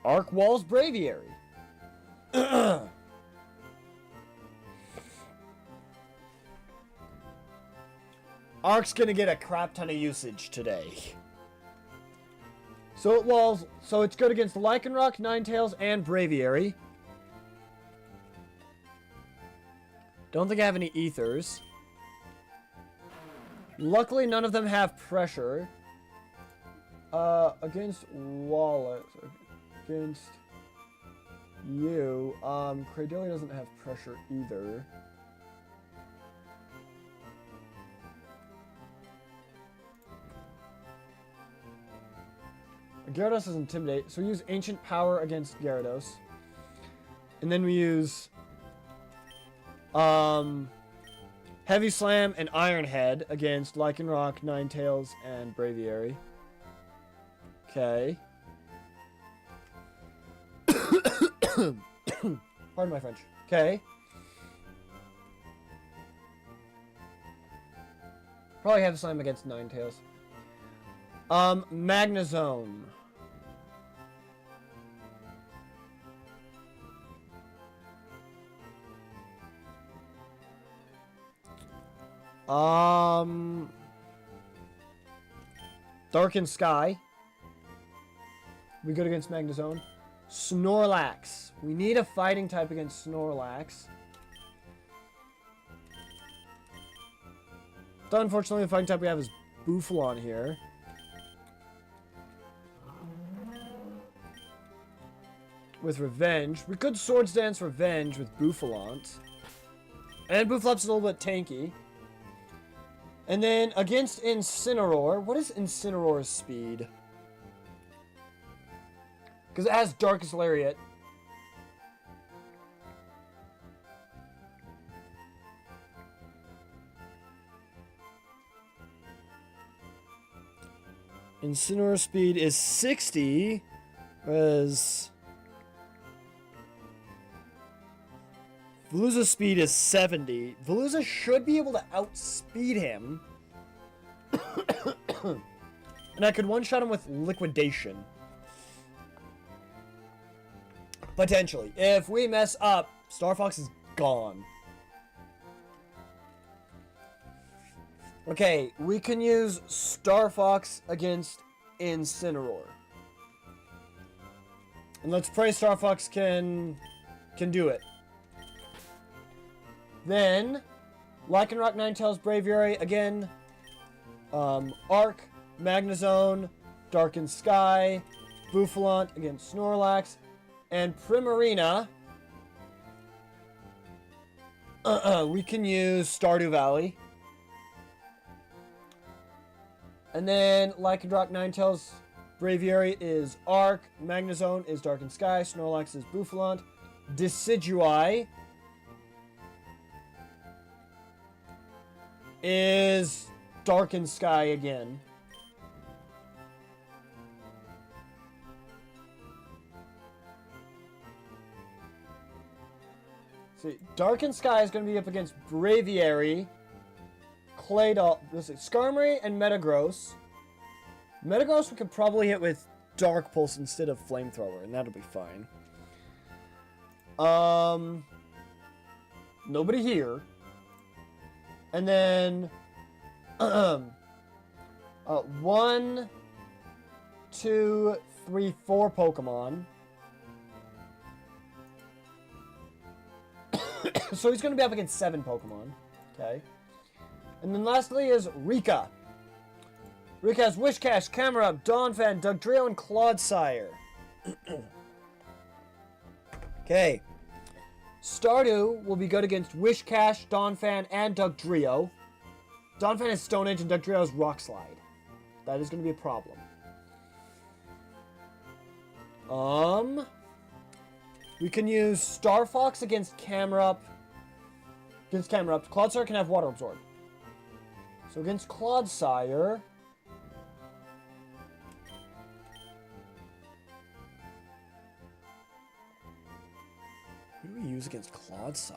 Arc walls Braviary. Arc's gonna get a crap ton of usage today. So it's good against Lycanroc, Ninetales, and Braviary. Don't think I have any Ethers. Luckily, none of them have pressure. Against Wallace, against you, Cradillia doesn't have pressure either. Gyarados is Intimidate, so we use Ancient Power against Gyarados. And then we use Heavy Slam and Iron Head against Lycanroc, Ninetales, and Braviary. Okay. Pardon my French. Okay. Probably Heavy Slam against Ninetales. Magnezone. Darkened Sky. We good against Magnezone. Snorlax. We need a fighting type against Snorlax. So unfortunately, the fighting type we have is Bouffalant here. With Revenge. We could Swords Dance Revenge with Bouffalant. And Bouffalant's a little bit tanky. And then against Incineroar. What is Incineroar's speed? Because it has Darkest Lariat. Incineroar's speed is 60. Whereas Veluza's speed is 70. Veluza should be able to outspeed him. And I could one-shot him with Liquidation. Potentially. If we mess up, Star Fox is gone. Okay, we can use Star Fox against Incineroar. And let's pray Star Fox can do it. Then, Lycanroc, Ninetales, Braviary, again, Arc, Magnezone, Darkened Sky, Bouffalant against Snorlax, and Primarina We can use Stardew Valley. And then Lycanroc Ninetales Braviary is Arc. Magnezone is Darkened Sky. Snorlax is Bouffalant. Decidueye is Darkened Sky again. See, Darkened Sky is going to be up against Braviary, Claydol, Skarmory, and Metagross. Metagross we could probably hit with Dark Pulse instead of Flamethrower, and that'll be fine. Nobody here. And then 1, 2, 3, 4 Pokemon. So he's going to be up against 7 Pokemon. Okay. And then lastly is Rika. Rika has Wishcash, Camerupt, Donphan, Dugtrio, and Clodsire. Okay. Stardew will be good against Wishcash, Donphan, and Dugtrio. Donphan is Stone Edge and Dugtrio is Rock Slide. That is going to be a problem. We can use Star Fox against Camerupt. Clodsire can have Water Absorb. So against Clodsire, who do we use against Clodsire?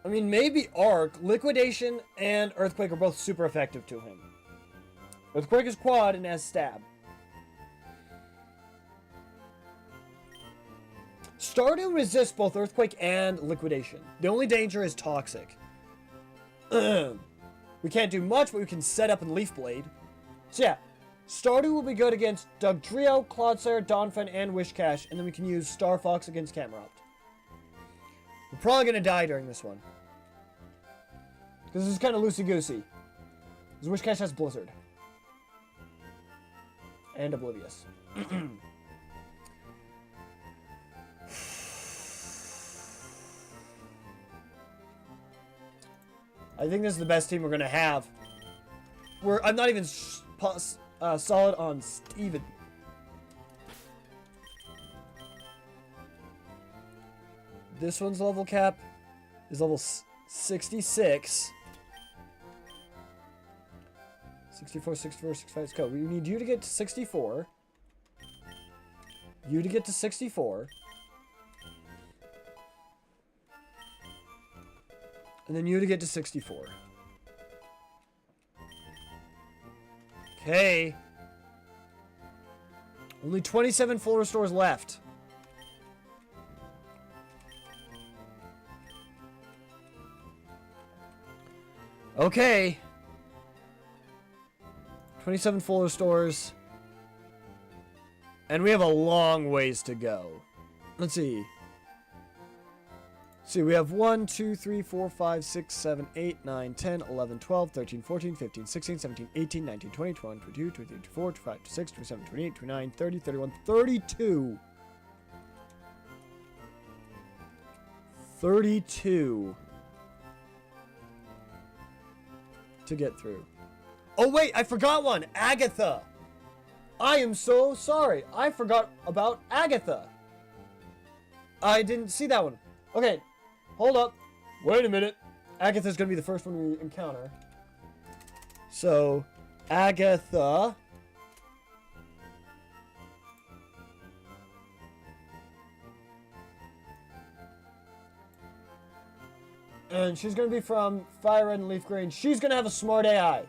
I mean, maybe Arc. Liquidation and Earthquake are both super effective to him. Earthquake is quad and has stab. Stardew resists both Earthquake and Liquidation. The only danger is Toxic. We can't do much, but we can set up and Leaf Blade. So yeah, Stardew will be good against Dugtrio, Clodsire, Donphan, and Wishcash, and then we can use Star Fox against Camerupt. We're probably going to die during this one. Because this is kind of loosey-goosey. Because Wishcash has Blizzard. And Oblivious. I think this is the best team we're going to have. I'm not even solid on Steven. This one's level cap is level 66. 64, 64, 65. Let's go. We need you to get to 64. You to get to 64. And then you to get to 64. Okay. Only 27 full restores left. Okay. 27 full restores. And we have a long ways to go. Let's see. See, we have 1, 2, 3, 4, 5, 6, 7, 8, 9, 10, 11, 12, 13, 14, 15, 16, 17, 18, 19, 20, 21, 22, 23, 24, 25, 26, 27, 28, 29, 30, 31, 32. 32. To get through. Oh, wait, I forgot one. Agatha. I am so sorry. I forgot about Agatha. I didn't see that one. Okay. Hold up. Wait a minute. Agatha's going to be the first one we encounter. So, Agatha. And she's going to be from Fire Red and Leaf Green. She's going to have a smart AI.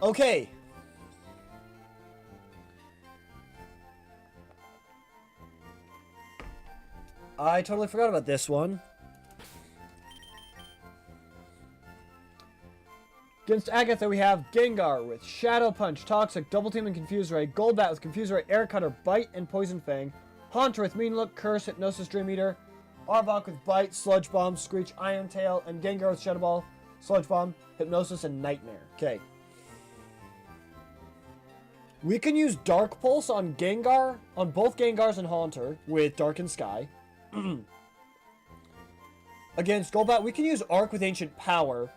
Okay. I totally forgot about this one. Against Agatha, we have Gengar with Shadow Punch, Toxic, Double Team, and Confuse Ray. Golbat with Confuse Ray, Air Cutter, Bite, and Poison Fang. Haunter with Mean Look, Curse, Hypnosis, Dream Eater. Arbok with Bite, Sludge Bomb, Screech, Iron Tail, and Gengar with Shadow Ball, Sludge Bomb, Hypnosis, and Nightmare. Okay. We can use Dark Pulse on Gengar, on both Gengars and Haunter with Darkened Sky. Against Golbat, we can use Arc with Ancient Power.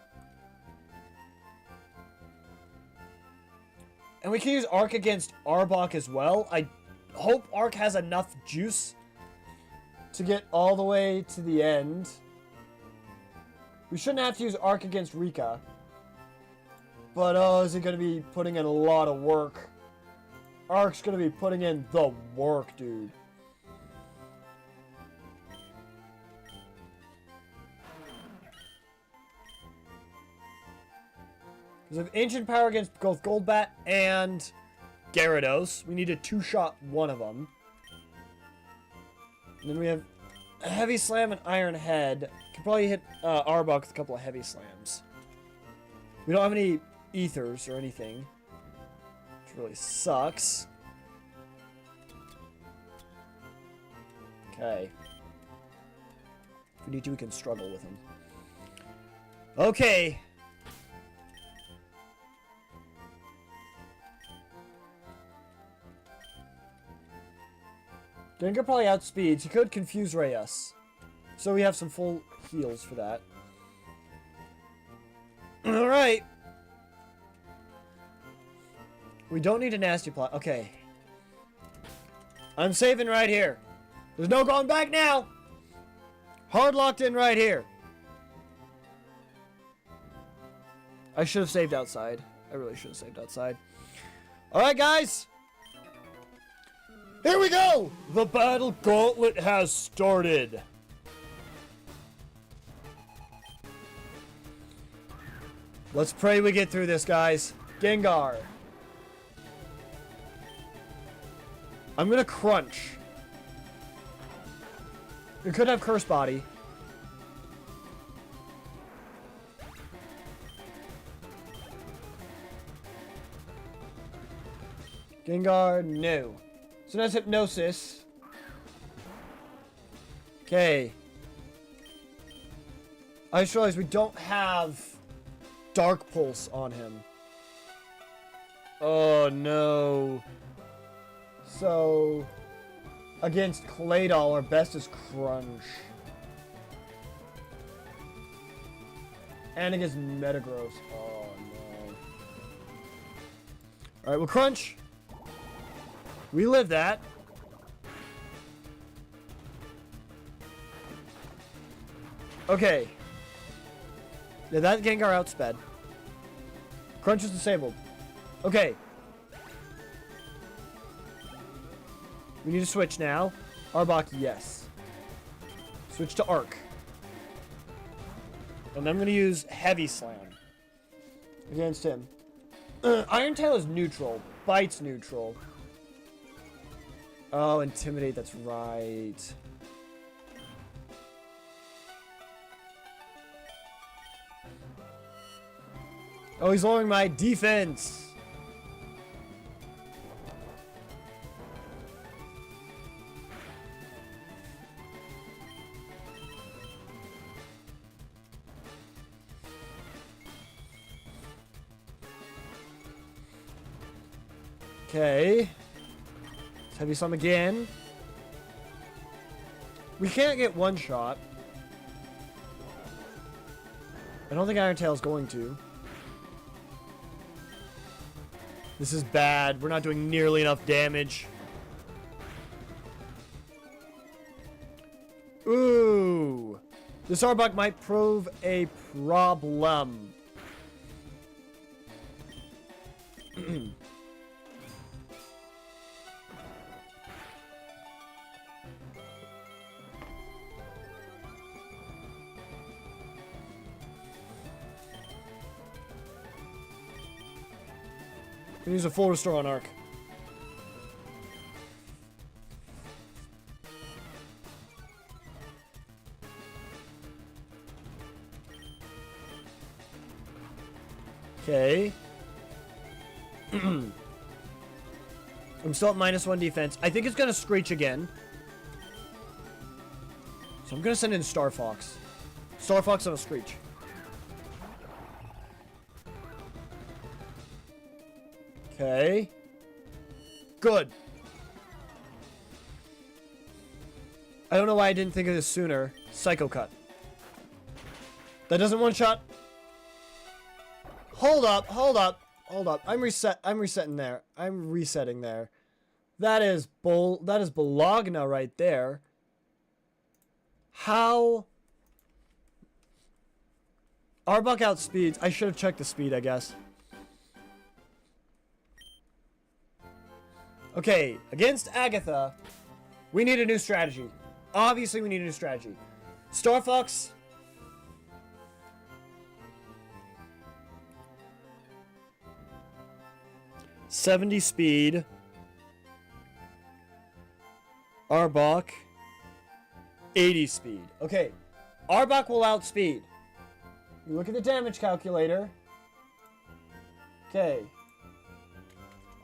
And we can use Arc against Arbok as well. I hope Arc has enough juice to get all the way to the end. We shouldn't have to use Arc against Rika. But, oh, is it going to be putting in a lot of work? Arc's going to be putting in the work, dude. Because of Ancient Power against both Golbat and Gyarados, we need to two-shot one of them. And then we have a Heavy Slam and Iron Head. Can probably hit Arbok with a couple of Heavy Slams. We don't have any Ethers or anything, which really sucks. Okay. If we need to, we can struggle with him. Okay. Gengar probably outspeeds. He could Confuse Ray us. So we have some full heals for that. Alright. We don't need a Nasty Plot. Okay. I'm saving right here. There's no going back now. Hard locked in right here. I should have saved outside. I really should have saved outside. Alright, guys. Here we go! The battle gauntlet has started. Let's pray we get through this, guys. Gengar. I'm gonna crunch. We could have Curse Body. Gengar, no. So that's Hypnosis. Okay. I just realized we don't have Dark Pulse on him. Oh no. So against Claydol, our best is Crunch. And against Metagross. Oh no. Alright, we'll Crunch. We live that. Okay. Yeah, that Gengar outsped. Crunch is disabled. Okay. We need to switch now. Arbok, yes. Switch to Arc. And I'm going to use Heavy Slam against him. Iron Tail is neutral. Bite's neutral. Oh, Intimidate, that's right. Oh, he's lowering my defense. Okay. Let's Heavy Slam again. We can't get one shot. I don't think Iron Tail's going to. This is bad. We're not doing nearly enough damage. Ooh. This Arbok might prove a problem. We use a full restore on Arc. Okay. I'm still at -1 defense. I think it's gonna Screech again. So I'm gonna send in Star Fox. Star Fox on a Screech. Okay. Good. I don't know why I didn't think of this sooner. Psycho Cut. That doesn't one-shot. Hold up, hold up, hold up. I'm resetting there. I'm resetting there. That is Bologna right there. How? Arbok outspeeds. I should have checked the speed, I guess. Okay, against Agatha, we need a new strategy. Obviously, we need a new strategy. Star Fox. .70 speed. Arbok. 80 speed. Okay. Arbok will outspeed. You look at the damage calculator. Okay.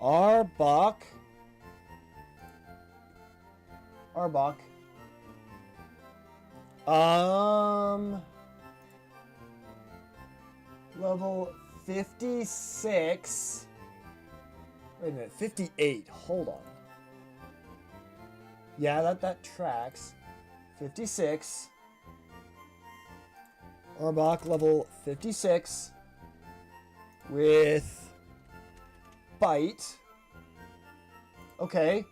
Arbok. Level 56. Wait a minute, 58. Hold on. Yeah, that tracks. 56. Arbok level 56 with bite. Okay.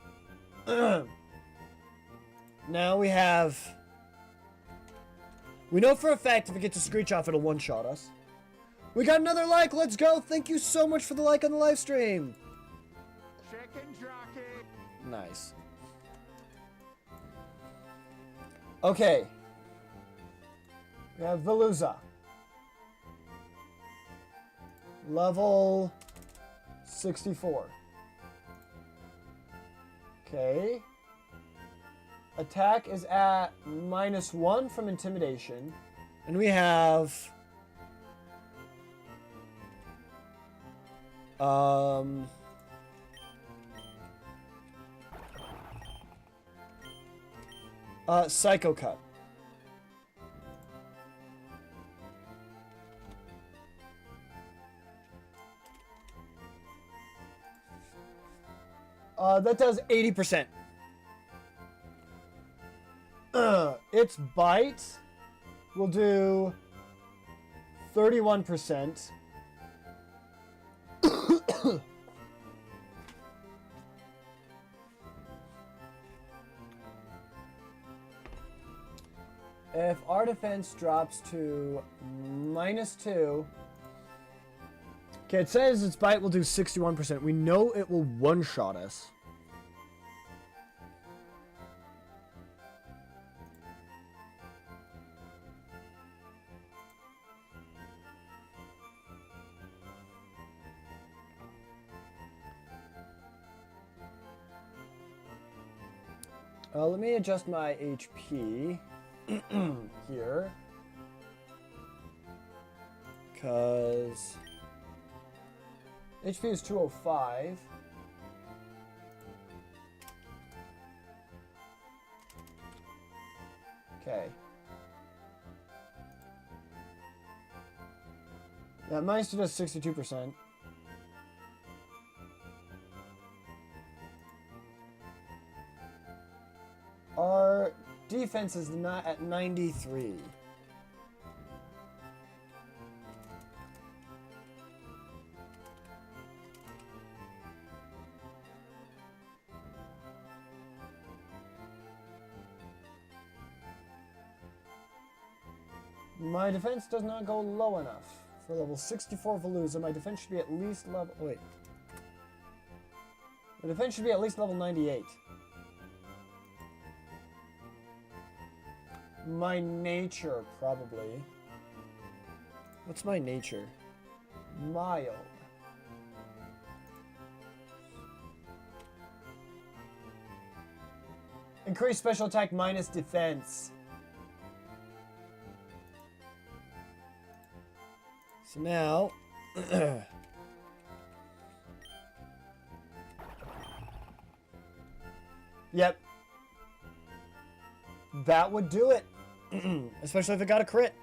Now we have... We know for a fact if it gets a screech off, it'll one-shot us. We got another like. Let's go. Thank you so much for the like on the live stream. Chicken jockey. Nice. Okay. We have Veluza. Level 64. Okay. Attack is at -1 from intimidation. And we have... Psycho Cut. That does 80%. Its bite will do 31%. If our defense drops to -2... Okay, it says its bite will do 61%. We know it will one-shot us. Let me adjust my HP here. Because HP is 205. Okay. Yeah, mine still does 62%. Our defense is not at 93. My defense does not go low enough. For level 64 Veluza, my defense should be at least level... Wait. My defense should be at least level 98. My nature, probably. What's my nature? Mild. Increase special attack minus defense. So now... Yep. That would do it. Especially if it got a crit.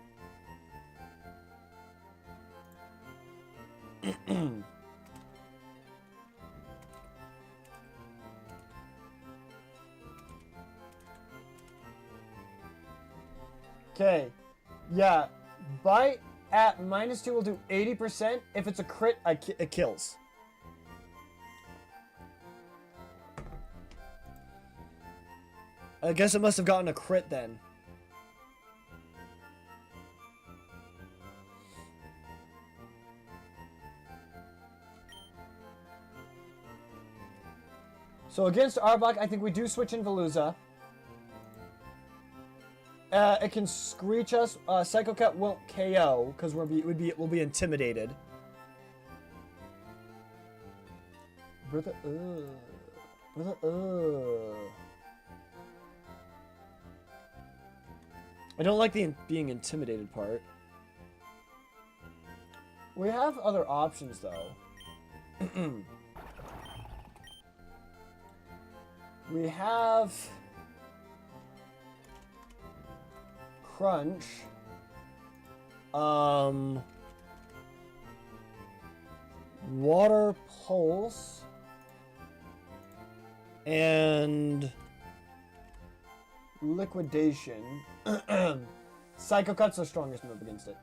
Okay. Yeah. Bite at -2 will do 80%. If it's a crit, it kills. I guess it must have gotten a crit then. So against Arbok, I think we do switch in Veluza. It can screech us. Psycho Cut won't KO because we'll be intimidated. Brother, I don't like the being intimidated part. We have other options though. We have Crunch. Water Pulse. And Liquidation. Psycho Cut's the strongest move against it.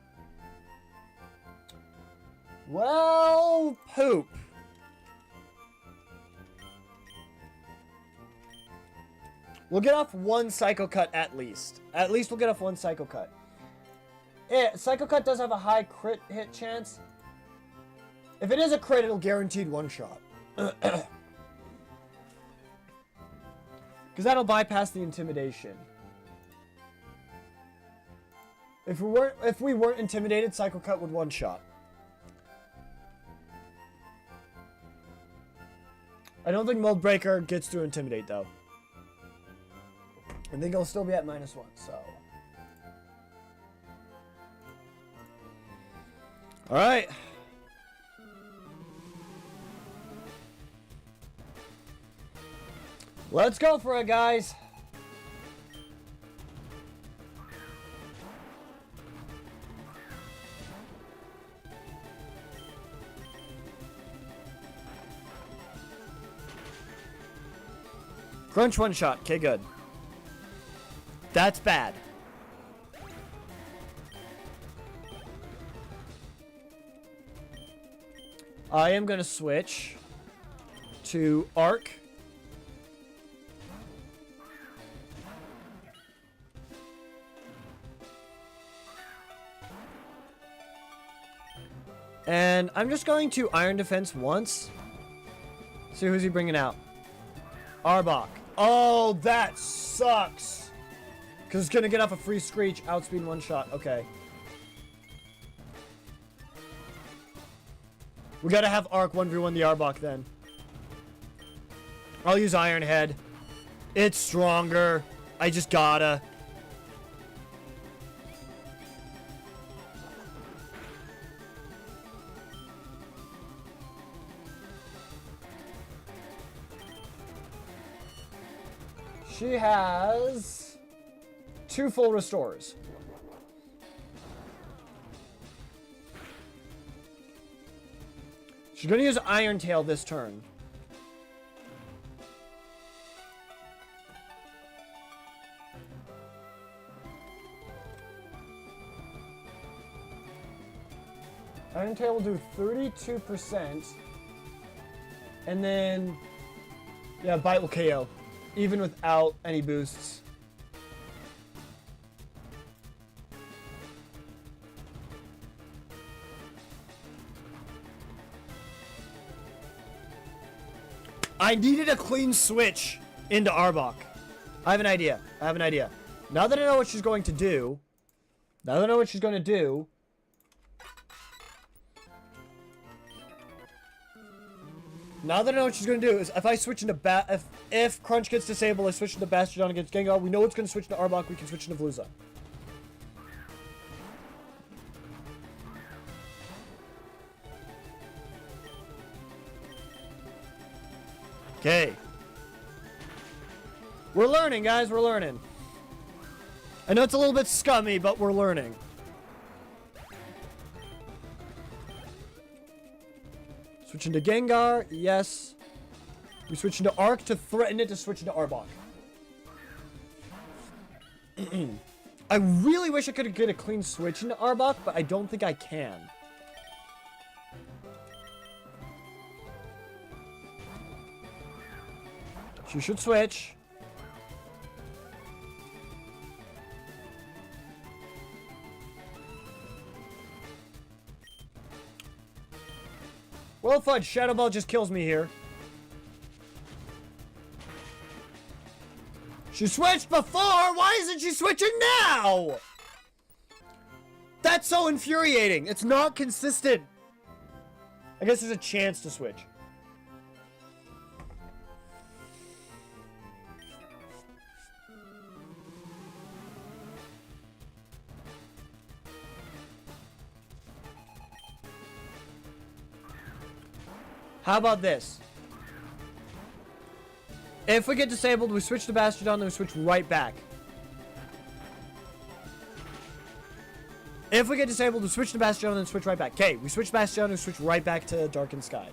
Well, poop. We'll get off one Psycho Cut at least. At least we'll get off one Psycho Cut. Psycho Cut does have a high crit hit chance. If it is a crit, it'll guaranteed one shot. Because that'll bypass the intimidation. If we weren't intimidated, Psycho Cut would one shot. I don't think Mold Breaker gets to intimidate though. I think it'll still be at -1, so. Alright. Let's go for it, guys. Crunch one shot. Okay, good. That's bad. I am going to switch to Arc. And I'm just going to Iron Defense once. See who's he bringing out. Arbok. Oh, that sucks. Because it's going to get off a free Screech, outspeed one shot. Okay. We got to have Arc 1v1 the Arbok then. I'll use Iron Head. It's stronger. I just gotta. She has 2 full restores. She's going to use Iron Tail this turn. Iron Tail will do 32%. And then, yeah, Bite will KO. Even without any boosts. I needed a clean switch into Arbok. I have an idea. Now that I know what she's going to do. Now that I know what she's going to do. Is if I switch into if Crunch gets disabled, I switch into Bastardon against Gengar. We know it's going to switch to Arbok. We can switch into Veluza. Okay. We're learning, guys. We're learning. I know it's a little bit scummy, but we're learning. Switch into Gengar. Yes. We switch into Arc to threaten it to switch into Arbok. I really wish I could get a clean switch into Arbok, but I don't think I can. She should switch. Well, fudge, Shadow Ball just kills me here. She switched before! Why isn't she switching now? That's so infuriating. It's not consistent. I guess there's a chance to switch. How about this? If we get disabled, we switch to Bastiodon, then we switch right back. If we get disabled, we switch to Bastiodon, then switch right back. Okay, we switch Bastiodon, and switch right back to Darkened Sky.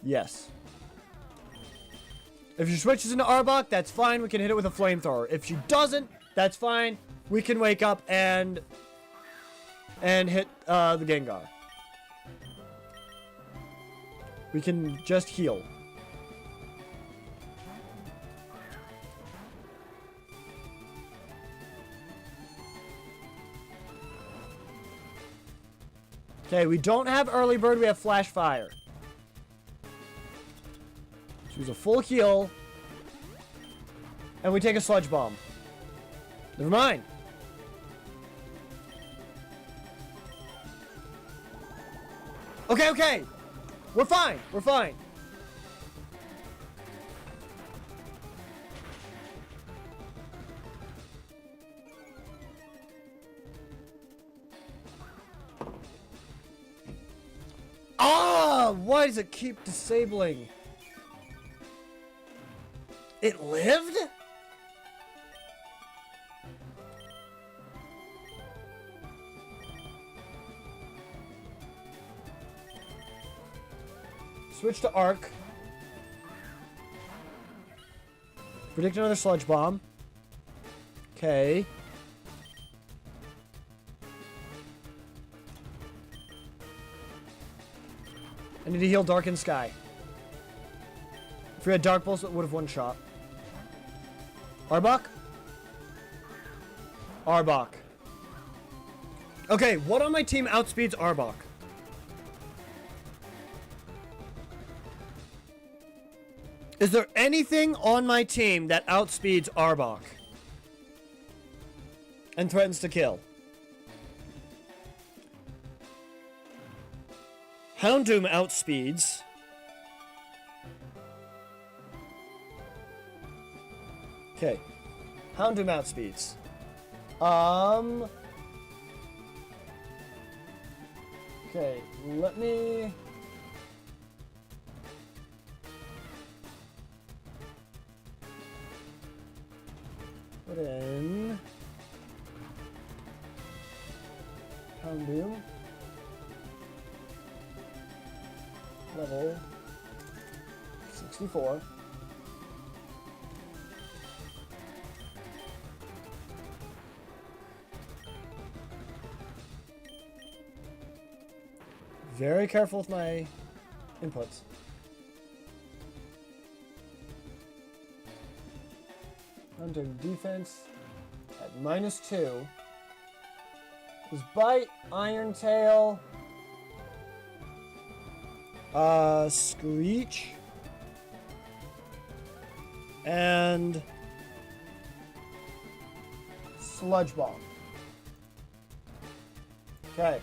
Yes. If she switches into Arbok, that's fine. We can hit it with a flamethrower. If she doesn't, that's fine. We can wake up and hit the Gengar. We can just heal. Okay, we don't have Early Bird, we have Flash Fire. Choose a full heal. And we take a Sludge Bomb. Never mind. Okay, okay. We're fine. We're fine. Ah! Why does it keep disabling? It lived? Switch to Arc. Predict another Sludge Bomb. Okay. I need to heal Darkened Sky. If we had Dark Pulse, it would have one shot. Arbok? Arbok. Okay, what on my team outspeeds Arbok? Is there anything on my team that outspeeds Arbok? And threatens to kill? Houndoom outspeeds. Okay. Houndoom outspeeds. Okay, let me... put in... Houndoom. Level 64. Very careful with my inputs. Under defense at -2. Is Bite, Iron Tail, Screech, and Sludge Bomb. Okay.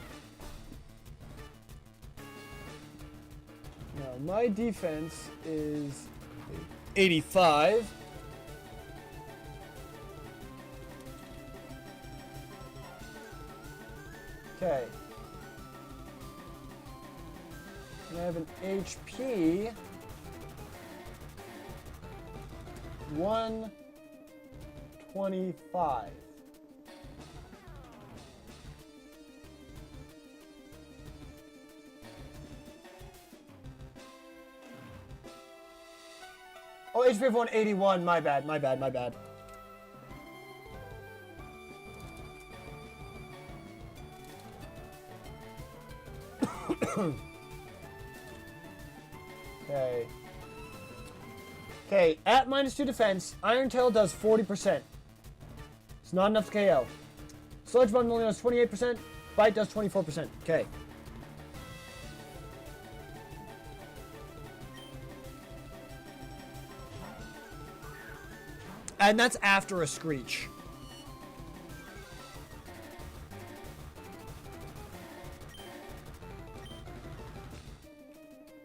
Now my defense is 85. Okay. And I have an HP 125. Oh, HP of 181. My bad. Okay. Okay, at -2 defense, Iron Tail does 40%. It's not enough to KO. Sludge Bomb only does 28%. Bite does 24%. Okay. And that's after a Screech.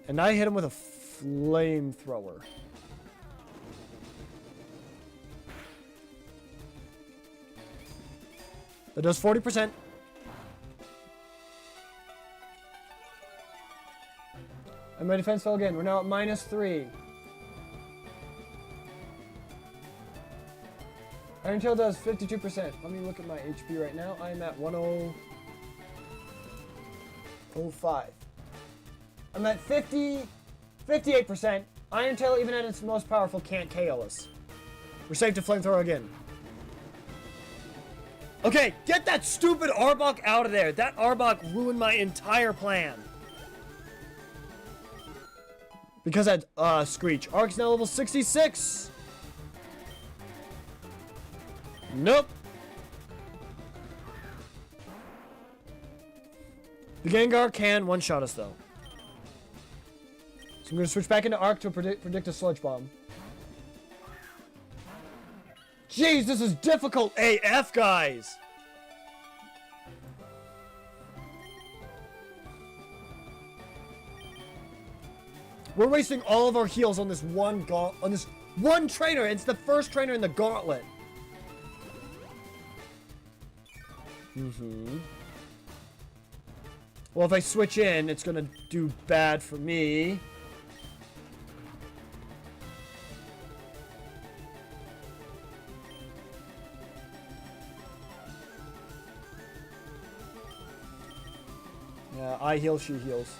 And I hit him with a flamethrower. That does 40%. And my defense fell again. We're now at -3. Iron Tail does 52%. Let me look at my HP right now. I am at 1005. I'm at 58%. Iron Tail, even at its most powerful, can't KO us. We're safe to flamethrower again. Okay, get that stupid Arbok out of there. That Arbok ruined my entire plan. Because that Screech. Ark's now level 66. Nope. The Gengar can one-shot us, though. So I'm going to switch back into Arc to predict a Sludge Bomb. Jeez, this is difficult AF, guys! We're wasting all of our heals on this one trainer. It's the first trainer in the gauntlet. Well, if I switch in, it's gonna do bad for me. Yeah, I heal, she heals.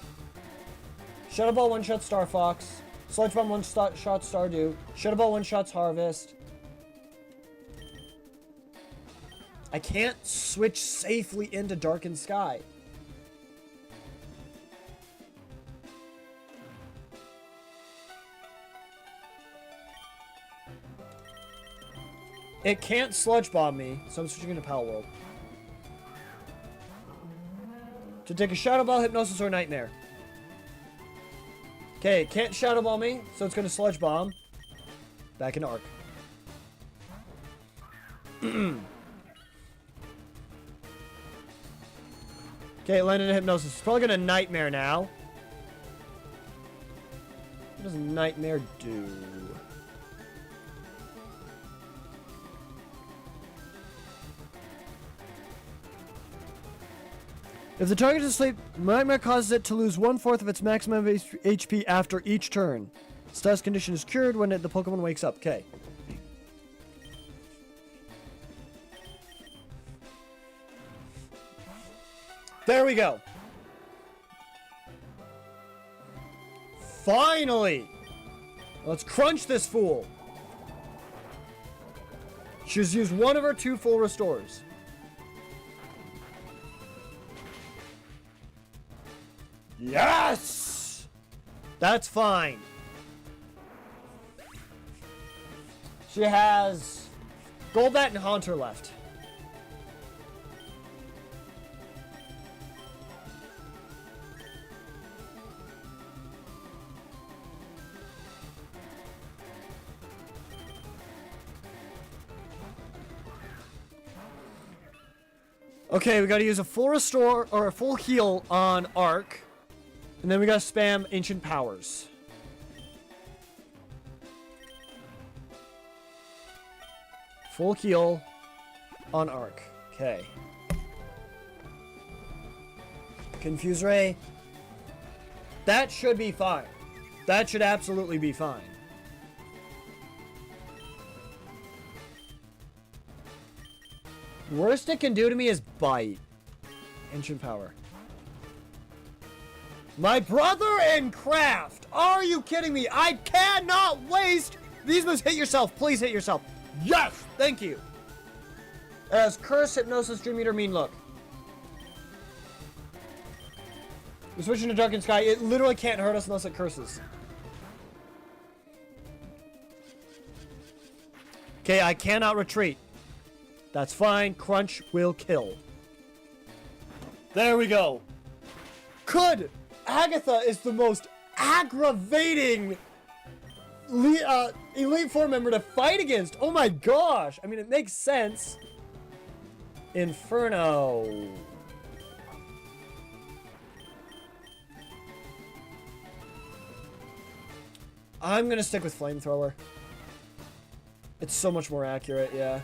Shadow Ball one-shot Star Fox. Sludge Bomb one-shot Stardew. Shadow Ball one-shots Harvest. I can't switch safely into Darkened Sky. It can't Sludge Bomb me, so I'm switching into Pal World. To take a Shadow Ball, Hypnosis, or Nightmare. Okay, it can't Shadow Ball me, so it's going to Sludge Bomb. Back into Arc. Okay, it landed in Hypnosis. It's probably going to Nightmare now. What does Nightmare do? If the target is asleep, Nightmare causes it to lose 1/4 of its maximum HP after each turn. Status condition is cured when the Pokemon wakes up. Okay. There we go. Finally! Let's crunch this fool. She's used one of her 2 full restores. Yes! That's fine. She has Golbat and Haunter left. Okay, we gotta use a full restore or a full heal on Arc. And then we gotta spam Ancient Powers. Full heal on Arc. Okay. Confuse Ray. That should be fine. That should absolutely be fine. Worst it can do to me is Bite. Ancient Power. My brother in craft! Are you kidding me? I cannot waste These moves, hit yourself. Please hit yourself. Yes! Thank you. As Curse, Hypnosis, Dream Eater, Mean Look. We're switching to Darkened Sky. It literally can't hurt us unless it curses. Okay, I cannot retreat. That's fine. Crunch will kill. There we go. Could. Agatha is the most aggravating Elite Four member to fight against. Oh my gosh. I mean, it makes sense. Inferno. I'm going to stick with Flamethrower. It's so much more accurate, yeah.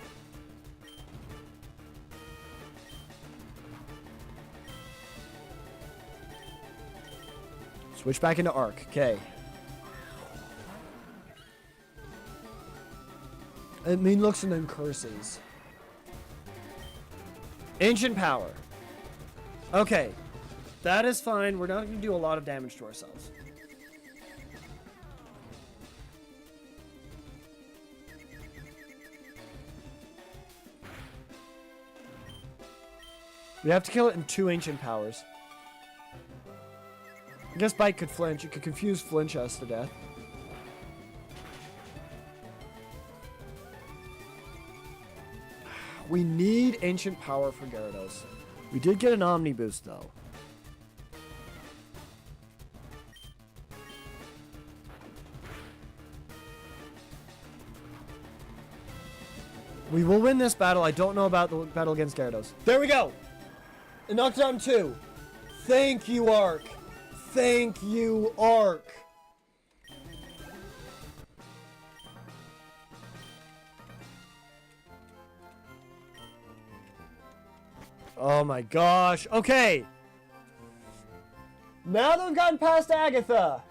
Switch back into Arc. Okay. It mean looks and then curses. Ancient Power. Okay. That is fine. We're not going to do a lot of damage to ourselves. We have to kill it in 2 Ancient Powers. I guess Bite could flinch. It could confuse flinch us to death. We need Ancient Power for Gyarados. We did get an Omni boost, though. We will win this battle. I don't know about the battle against Gyarados. There we go! It knocked down 2. Thank you, Arc. Thank you, Arc. Oh my gosh. Okay. Now that we've gotten past Agatha,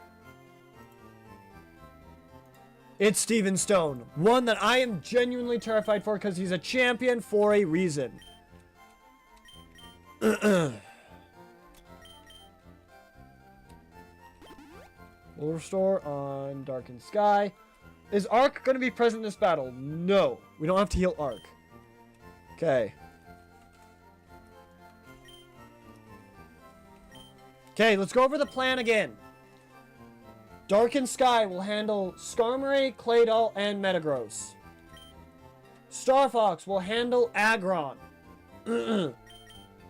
it's Steven Stone. One that I am genuinely terrified for because he's a champion for a reason. We'll restore on Darkened Sky. Is Arc going to be present in this battle? No. We don't have to heal Arc. Okay. Okay, let's go over the plan again. Darkened Sky will handle Skarmory, Claydol, and Metagross. Star Fox will handle Aggron.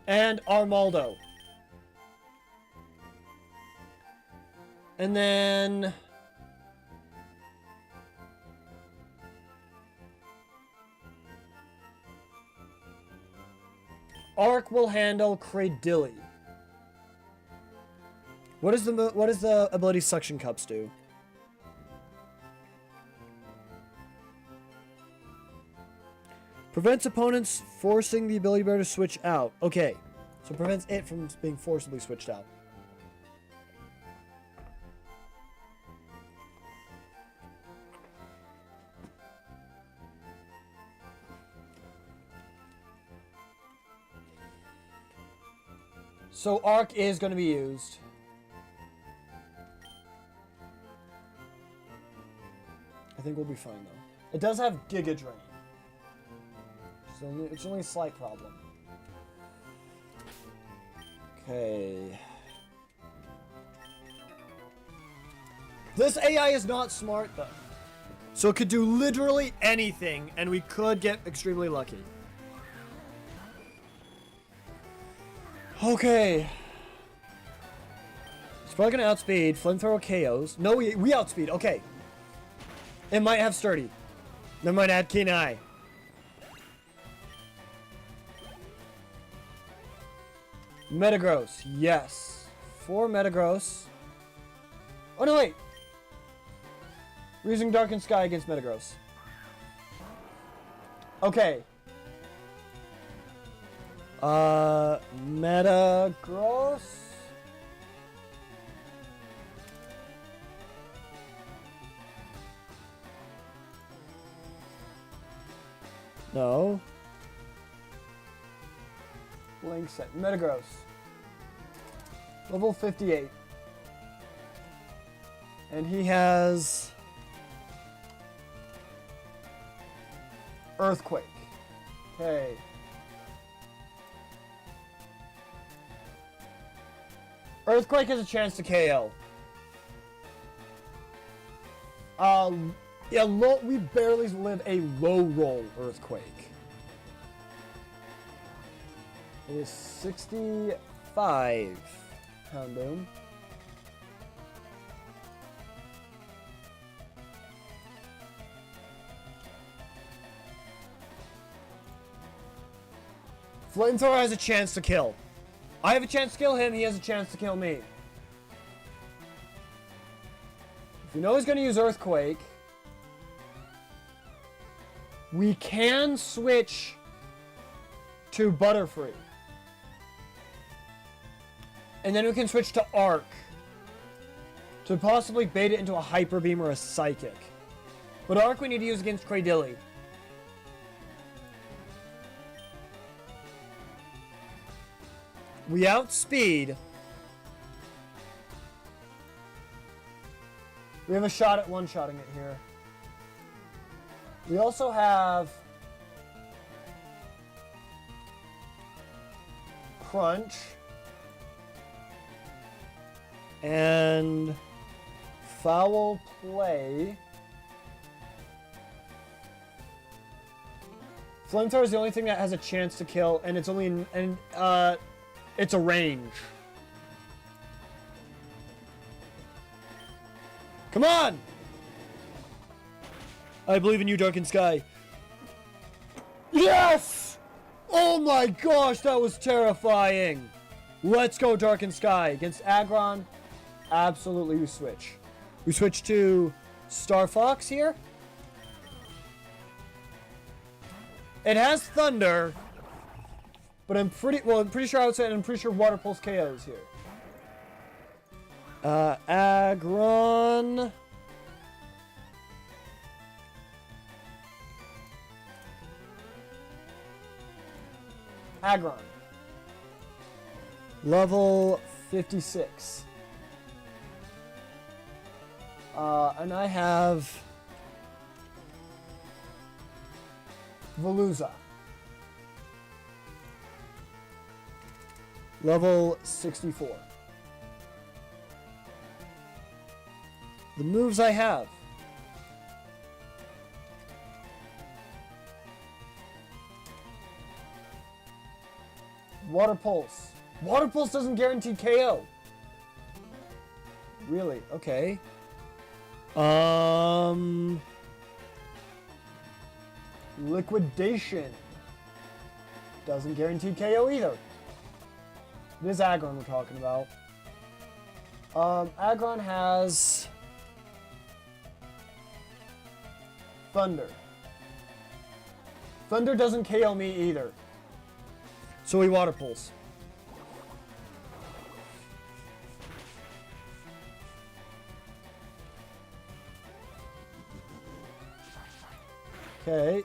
And Armaldo. And then Arc will handle Cradilly. What does the ability Suction Cups do? Prevents opponents forcing the ability bearer to switch out. Okay. So prevents it from being forcibly switched out. So Arc is going to be used. I think we'll be fine though. It does have Giga Drain. It's only a slight problem. Okay. This AI is not smart though. So it could do literally anything and we could get extremely lucky. Okay. It's probably gonna outspeed. Flamethrower KOs. No, we outspeed. Okay. It might have Sturdy. That might add Keen Eye. Metagross. Yes. 4 Metagross. Oh, no, wait. We're using Darkened Sky against Metagross. Okay. Metagross. No. Link set. Metagross. Level 58. And he has Earthquake. Okay. Earthquake has a chance to KO. Yeah, we barely live a low roll Earthquake. It is 65 pound boom. Flamethrower has a chance to kill. I have a chance to kill him, he has a chance to kill me. If we know he's going to use Earthquake, we can switch to Butterfree. And then we can switch to Arc to possibly bait it into a Hyper Beam or a Psychic. But Arc we need to use against Cradilly. We outspeed. We have a shot at one-shotting it here. We also have Crunch and Foul Play. Flamethrower is the only thing that has a chance to kill, and it's only it's a range. Come on! I believe in you, Darkened Sky. Yes! Oh my gosh, that was terrifying. Let's go, Darkened Sky. Against Aggron, absolutely we switch. We switch to Star Fox here. It has Thunder, but I'm pretty sure I would say, and I'm pretty sure Water Pulse KOs here. Aggron. Aggron. Level 56. And I have Veluza. Level 64. The moves I have. Water Pulse. Water Pulse doesn't guarantee KO. Really? Okay. Liquidation. Doesn't guarantee KO either. It is Aggron we're talking about. Aggron has Thunder. Thunder doesn't KO me either. So we Water Pulse. Okay.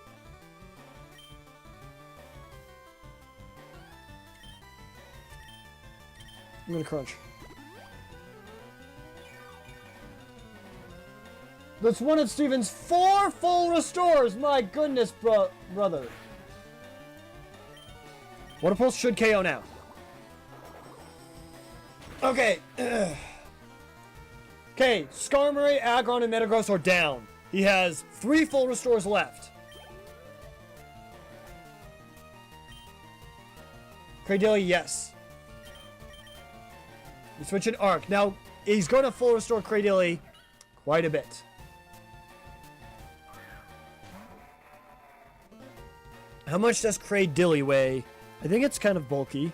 I'm gonna crunch. That's one of Steven's 4 full restores! My goodness, brother. Water Pulse should KO now. Okay. Okay, Skarmory, Aggron, and Metagross are down. He has 3 full restores left. Cradilly, yes. We switch an Arc. Now, he's going to full restore Cradilly quite a bit. How much does Cradilly weigh? I think it's kind of bulky.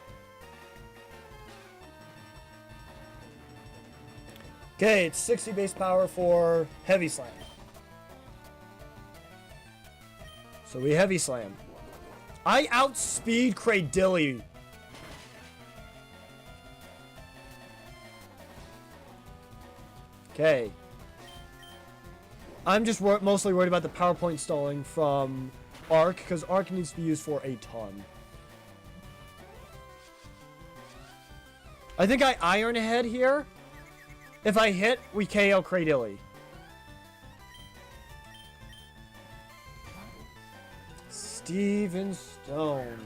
Okay, it's 60 base power for Heavy Slam. So we Heavy Slam. I outspeed Cradilly. Okay. I'm just mostly worried about the PowerPoint stalling from Arc, because Arc needs to be used for a ton. I think I Iron Head here. If I hit, we KO Cradilly. Steven Stone.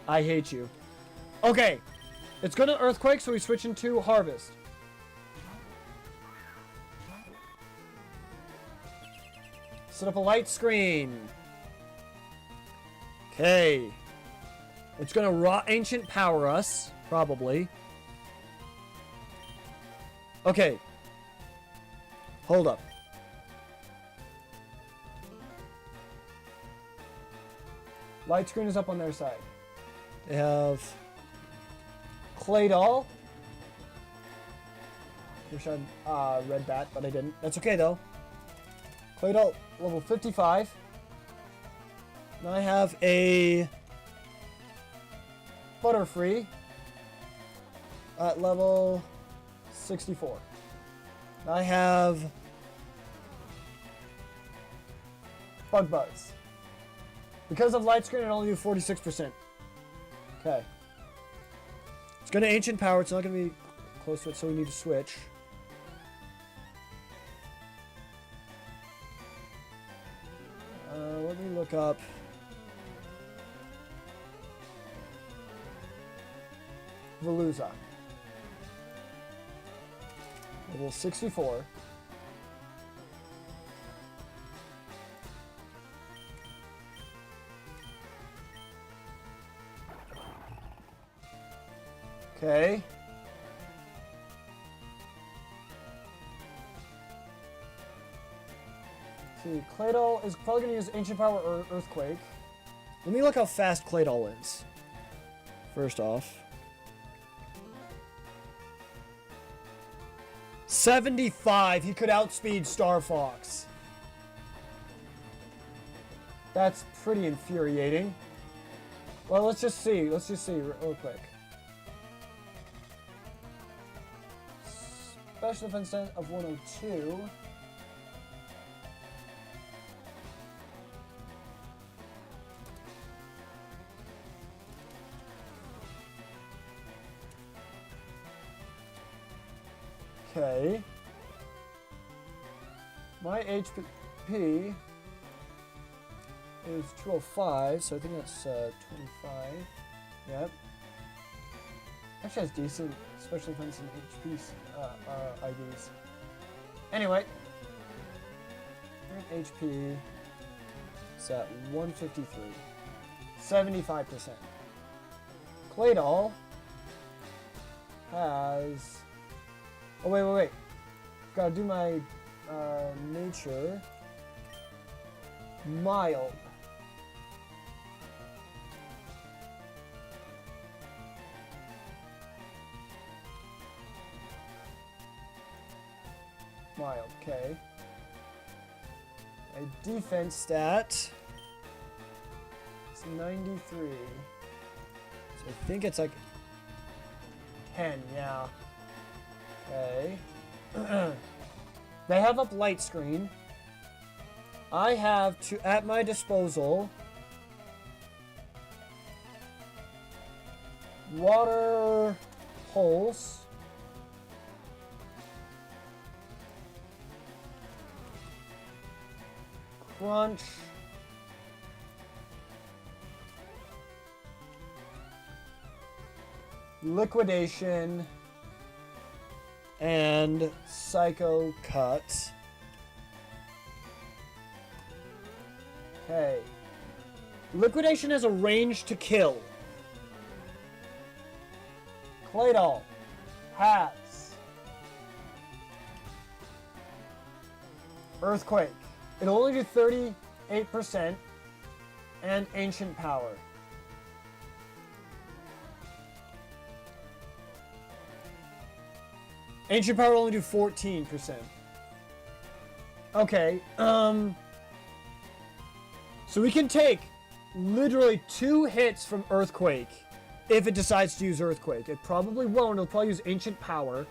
I hate you. Okay. It's gonna earthquake, so we switch into harvest. Set up a light screen. Okay. It's gonna ancient power us, probably. Okay. Hold up. Light screen is up on their side. They have Clay Doll. Wish I'd read that, but I didn't. That's okay though. Clay Doll, level 55. And I have a Butterfree at level 64. And I have Bug Buzz. Because of light screen, it only do 46%. Okay. It's going to ancient power. It's not going to be close to it, so we need to switch. Let me look up. Veluza. Level 64. Okay. See, Claydol is probably going to use Ancient Power or Earthquake. Let me look how fast Claydol is. First off. 75. He could outspeed Star Fox. That's pretty infuriating. Well, let's just see. Let's just see real quick. Special defense of 102. Okay. My HP is 205, so I think that's 25. Yep. Actually has decent special defense and HP IDs. Anyway. HP is at 153. 75%. Claydol has... Oh, wait. Gotta do my nature. Mild. Mild, okay. My defense stat is 93. So I think it's like 10, yeah. Okay. They have up light screen. I have at my disposal water pulse. Crunch. Liquidation. And Psycho Cut. Okay. Liquidation has a range to kill. Claydol has Earthquake. It'll only do 38% and Ancient Power. Ancient Power will only do 14%. Okay, so we can take literally 2 hits from Earthquake if it decides to use Earthquake. It probably won't. It'll probably use Ancient Power.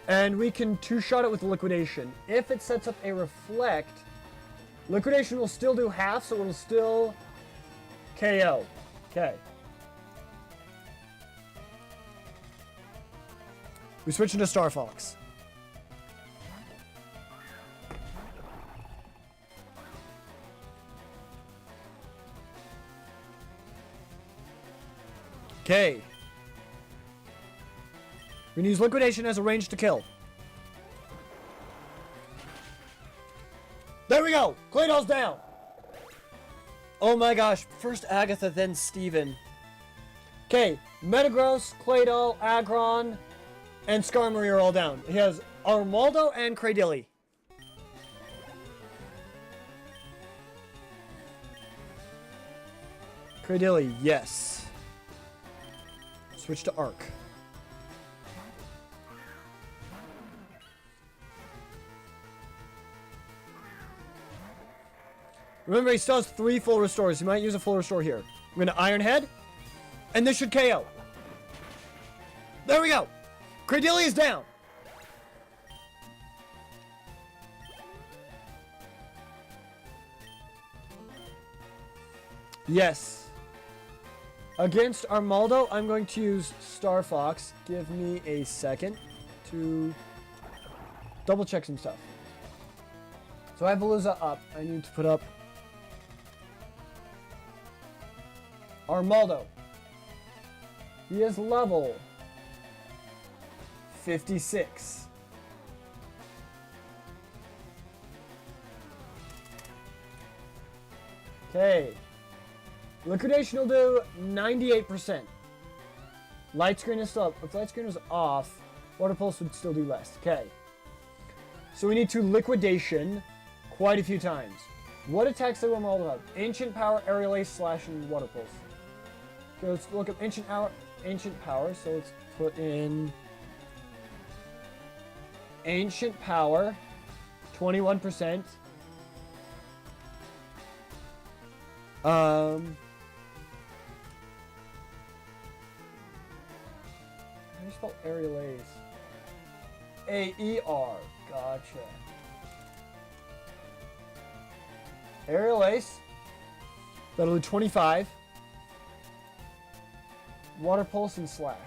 And we can 2-shot it with Liquidation. If it sets up a Reflect, Liquidation will still do half, so it'll still KO. Okay. We switch into Star Fox. Okay. We're gonna use Liquidation as a range to kill. There we go! Claydoll's down! Oh my gosh. First Agatha, then Steven. Okay. Metagross, Claydol, Aggron, and Skarmory are all down. He has Armaldo and Cradily. Cradily, yes. Switch to Arc. Remember, he still has 3 full restores. He might use a full restore here. We're going to Iron Head, and this should KO. There we go. Cradily is down. Yes. Against Armaldo, I'm going to use Star Fox. Give me a second to double check some stuff. So I have Veluza up. I need to put up Armaldo. He is level 56. Okay. Liquidation will do 98%. Light screen is still up. If light screen was off, Water Pulse would still do less. Okay. So we need to Liquidation quite a few times. What attacks do Armaldo have? Ancient Power, Aerial Ace, Slash, and Water Pulse. Okay, let's look up Ancient Power. So let's put in Ancient Power, 21%. How do you spell Aerial Ace? A-E-R. Gotcha. Aerial Ace. That'll do 25. Water Pulse and Slash.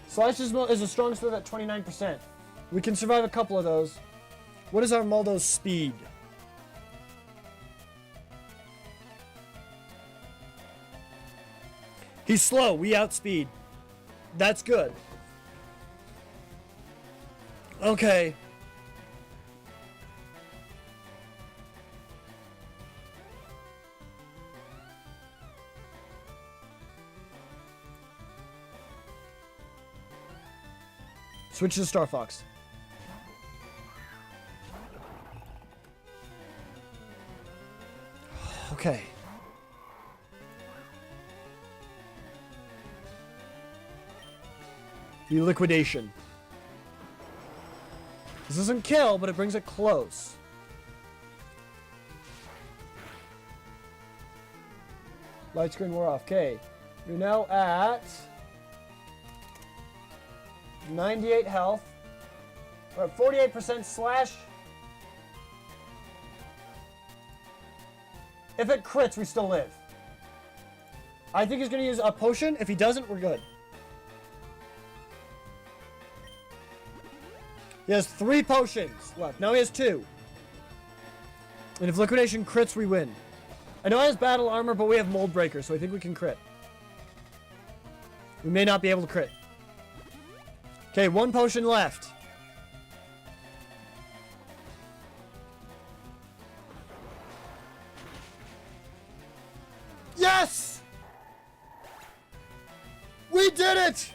Slash is the strongest move at 29%. We can survive a couple of those. What is Armaldo's speed? He's slow. We outspeed. That's good. Okay. Switch to Star Fox. Okay. The Liquidation. This doesn't kill, but it brings it close. Light screen wore off. Okay. You're now at 98 health. We're at 48% Slash. If it crits, we still live. I think he's going to use a potion. If he doesn't, we're good. He has 3 potions left. Now he has 2. And if Liquidation crits, we win. I know he has Battle Armor, but we have Mold Breaker, so I think we can crit. We may not be able to crit. Okay, 1 potion left. Yes! We did it!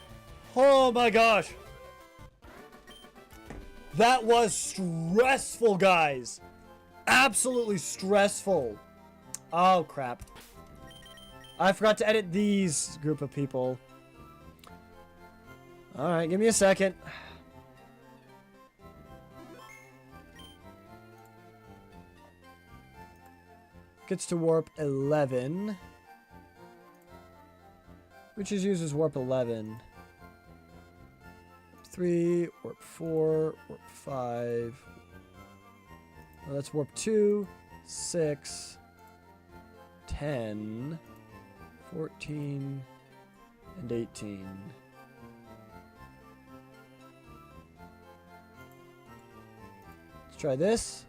Oh my gosh. That was stressful, guys. Absolutely stressful. Oh, crap. I forgot to edit these group of people. Alright, give me a second. Gets to Warp 11. Which is uses Warp 11. 3, Warp 4, Warp 5. Well, that's warp 2, 6, 10, 14, and 18. Let's try this.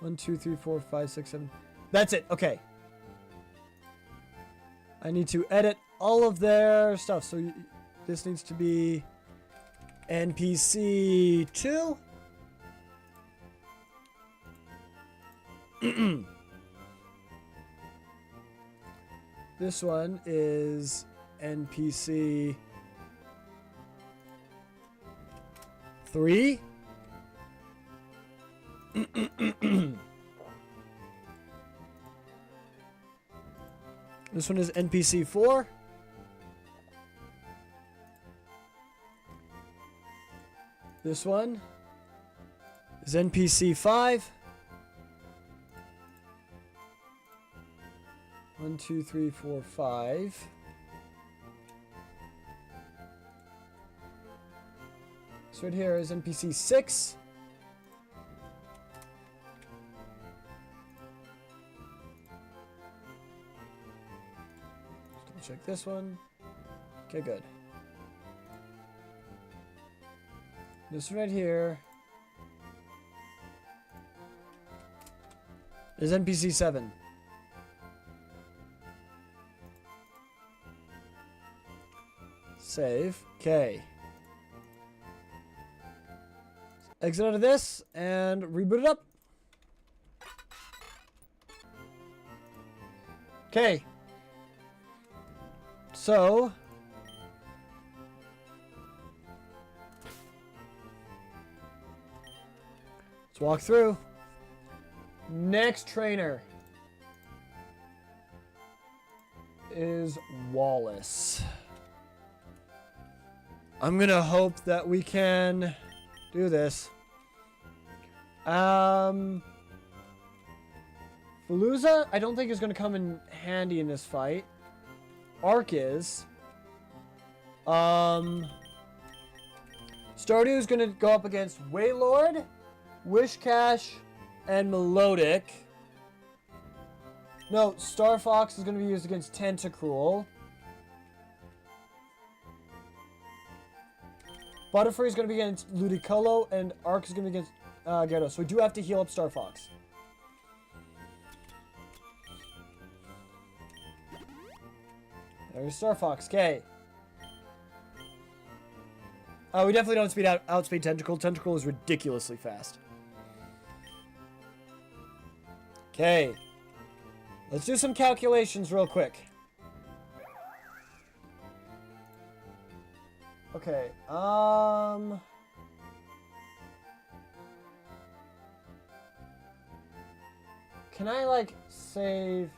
1, 2, 3, 4, 5, 6, 7. That's it. Okay. I need to edit all of their stuff. So this needs to be NPC 2. This one is NPC 3. This one is NPC 4. This one is NPC 5. 1, 2, 3, 4, 5. This right here is NPC 6. Let's check this one. Okay, good. This right here is NPC 7. Save. Okay. Exit out of this and reboot it up. Okay. So let's walk through. Next trainer is Wallace. I'm gonna hope that we can do this. Fallujah, I don't think is gonna come in handy in this fight. Arc is. Stardew is gonna go up against Waylord, Wishcash, and Melodic. No, Star Fox is gonna be used against Tentacruel. Butterfree is going to be against Ludicolo, and Arc is going to be against Gyarados. So we do have to heal up Star Fox. There's Star Fox. Okay. We definitely don't outspeed Tentacle. Tentacle is ridiculously fast. Okay. Let's do some calculations real quick. Okay, can I, like, save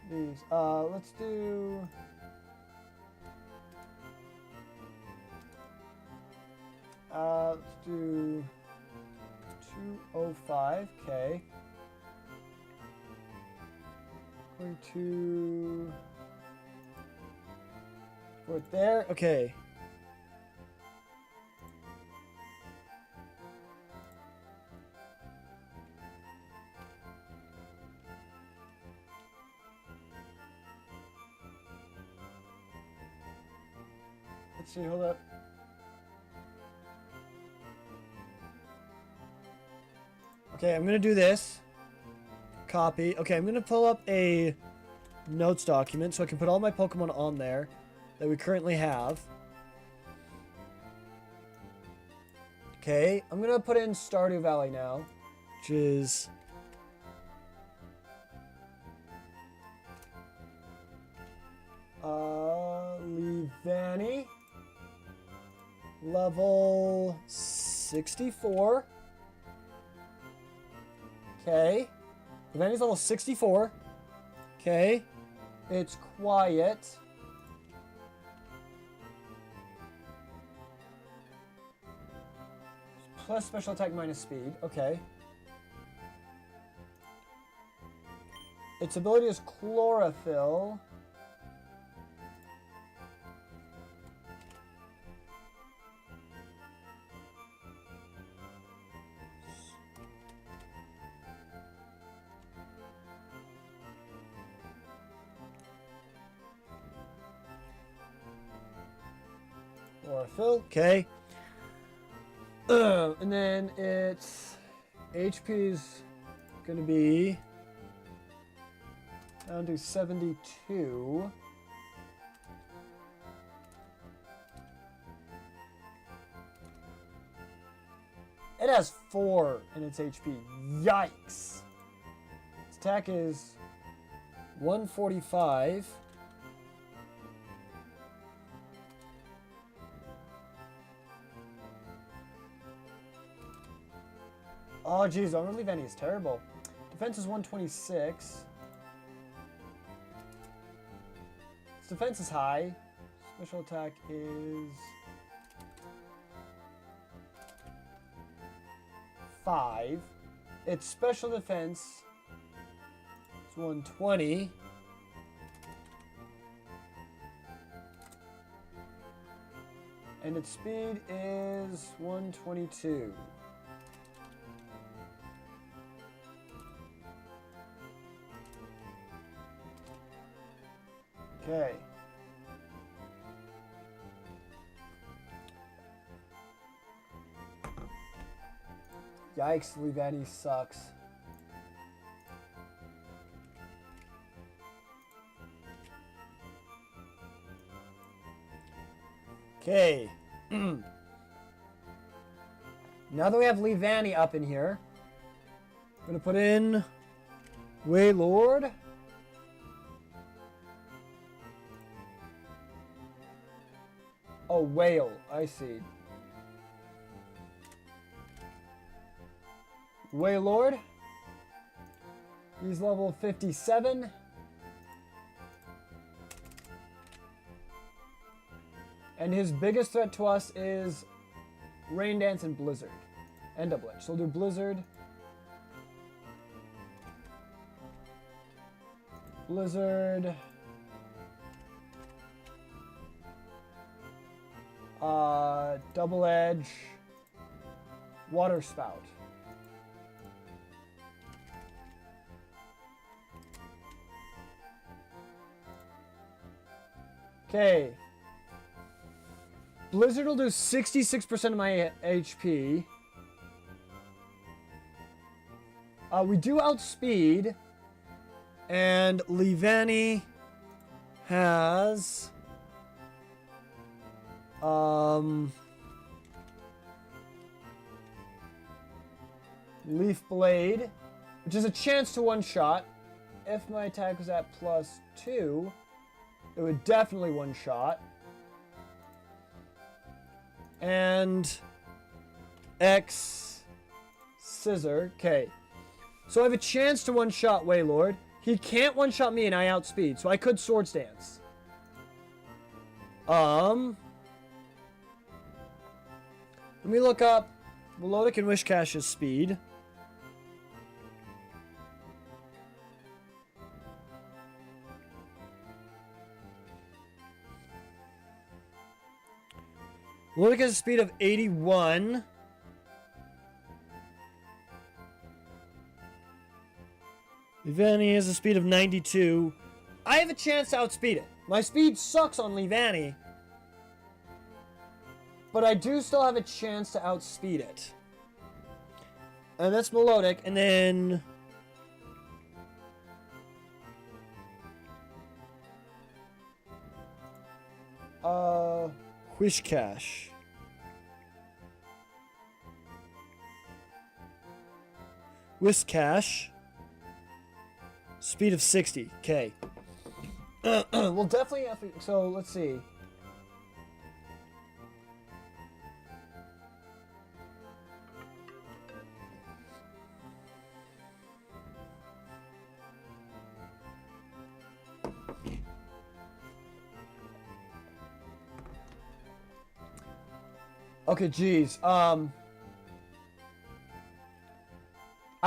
these? Let's do... let's do 205, okay. Going to... Right there, okay. Let's see, hold up. Okay, I'm gonna do this. Copy. Okay, I'm gonna pull up a notes document so I can put all my Pokemon on there that we currently have. Okay, I'm gonna put in Stardew Valley now, which is Levani, level 64. Okay, Levani's level 64. Okay, it's quiet. Plus special attack minus speed. Okay. Its ability is Chlorophyll. or a fill. Okay. And then its HP is going to be down to 72. It has 4 in its HP. Yikes. Its attack is 145. Oh, geez. I'm going to leave any. It's terrible. Defense is 126. Its defense is high. Special attack is 5. Its special defense is 120. And its speed is 122. Okay. Yikes, Livani sucks. Okay. Now that we have Livani up in here, I'm going to put in Waylord. Oh, whale. I see. Waylord. He's level 57. And his biggest threat to us is Rain Dance and Blizzard. And Double Edge. So we'll do Blizzard. Blizzard. Double Edge. Water Spout. Okay. Blizzard will do 66% of my HP. We do outspeed. And Livani has... Leaf Blade, which is a chance to one-shot. If my attack was at +2, it would definitely one-shot. And X Scissor. Okay. So I have a chance to one-shot Waylord. He can't one-shot me and I outspeed, so I could Swords Dance. Let me look up Melodic and Wishcash's speed. Melodic has a speed of 81. Livani has a speed of 92. I have a chance to outspeed it. My speed sucks on Livani. But I do still have a chance to outspeed it. And that's Melodic. And then... Wishcash. Wishcash. Speed of 60. Okay. We'll definitely have to... So, let's see. Okay, geez. I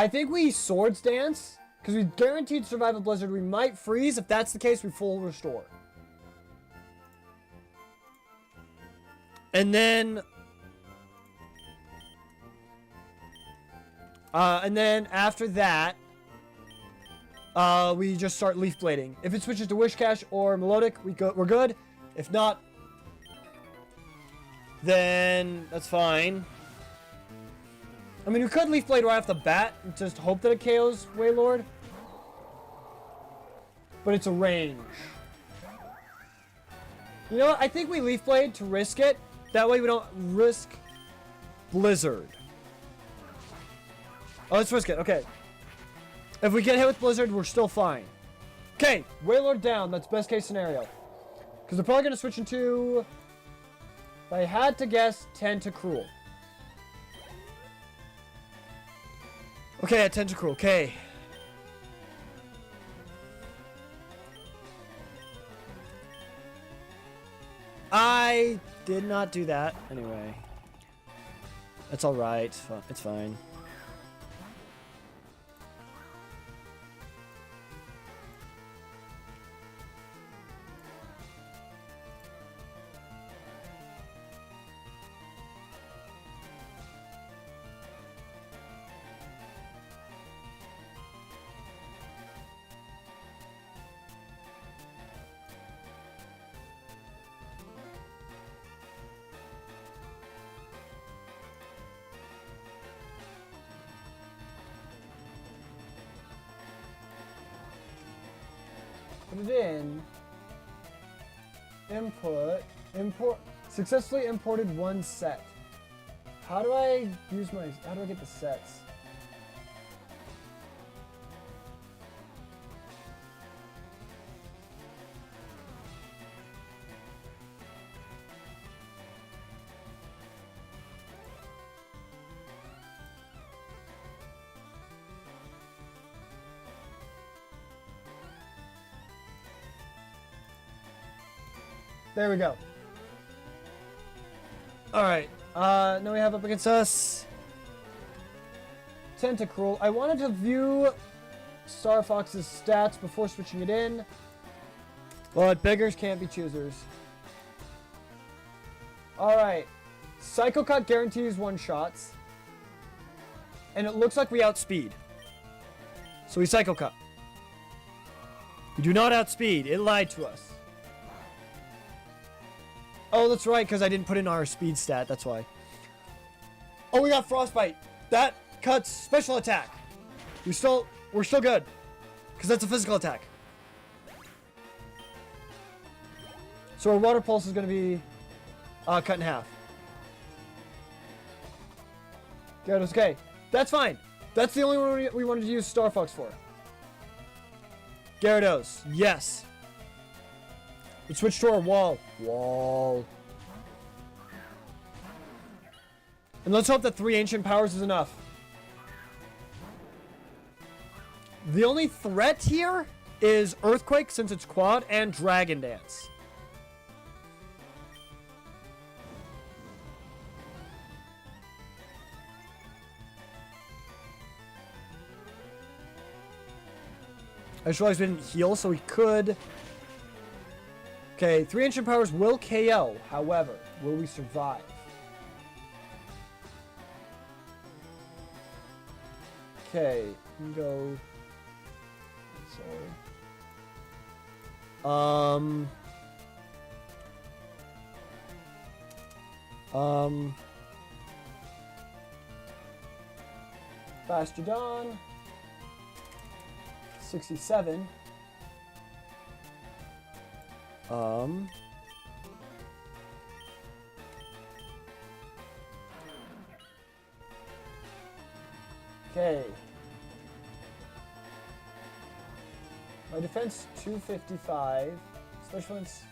think we Swords Dance, because we guaranteed survive a blizzard. We might freeze. If that's the case, we full restore. And then... after that, we just start Leaf Blading. If it switches to Wishcash or Melodic, we're good. If not... then that's fine. I mean, we could Leaf Blade right off the bat and just hope that it KOs Wailord. But it's a range. You know what? I think we Leaf Blade to risk it. That way we don't risk Blizzard. Oh, let's risk it. Okay. If we get hit with Blizzard, we're still fine. Okay, Wailord down. That's best case scenario. Because they're probably going to switch into... If I had to guess, Tentacruel. Okay, at Tentacruel. Okay. I did not do that. Anyway. That's alright. It's fine. Put it in. Input. Import. Successfully imported one set. How do I use my... How do I get the sets? There we go. Alright. Now we have up against us Tentacruel. I wanted to view Star Fox's stats before switching it in. But beggars can't be choosers. Alright. Psycho Cut guarantees one-shots. And it looks like we outspeed. So we Psycho Cut. We do not outspeed. It lied to us. Oh, that's right, because I didn't put in our speed stat. That's why. Oh, we got Frostbite. That cuts special attack. We're still good. Because that's a physical attack. So our Water Pulse is going to be cut in half. Gyarados, okay. That's fine. That's the only one we wanted to use Star Fox for. Gyarados, yes. Let's switch to our wall. And let's hope that 3 Ancient Powers is enough. The only threat here is Earthquake, since it's quad, and Dragon Dance. I just realized we didn't heal, so we could... Okay, 3 Ancient Powers will KO. However, will we survive? Okay, we can go... Fastodon. 67. Okay. My defense 255. Special defense.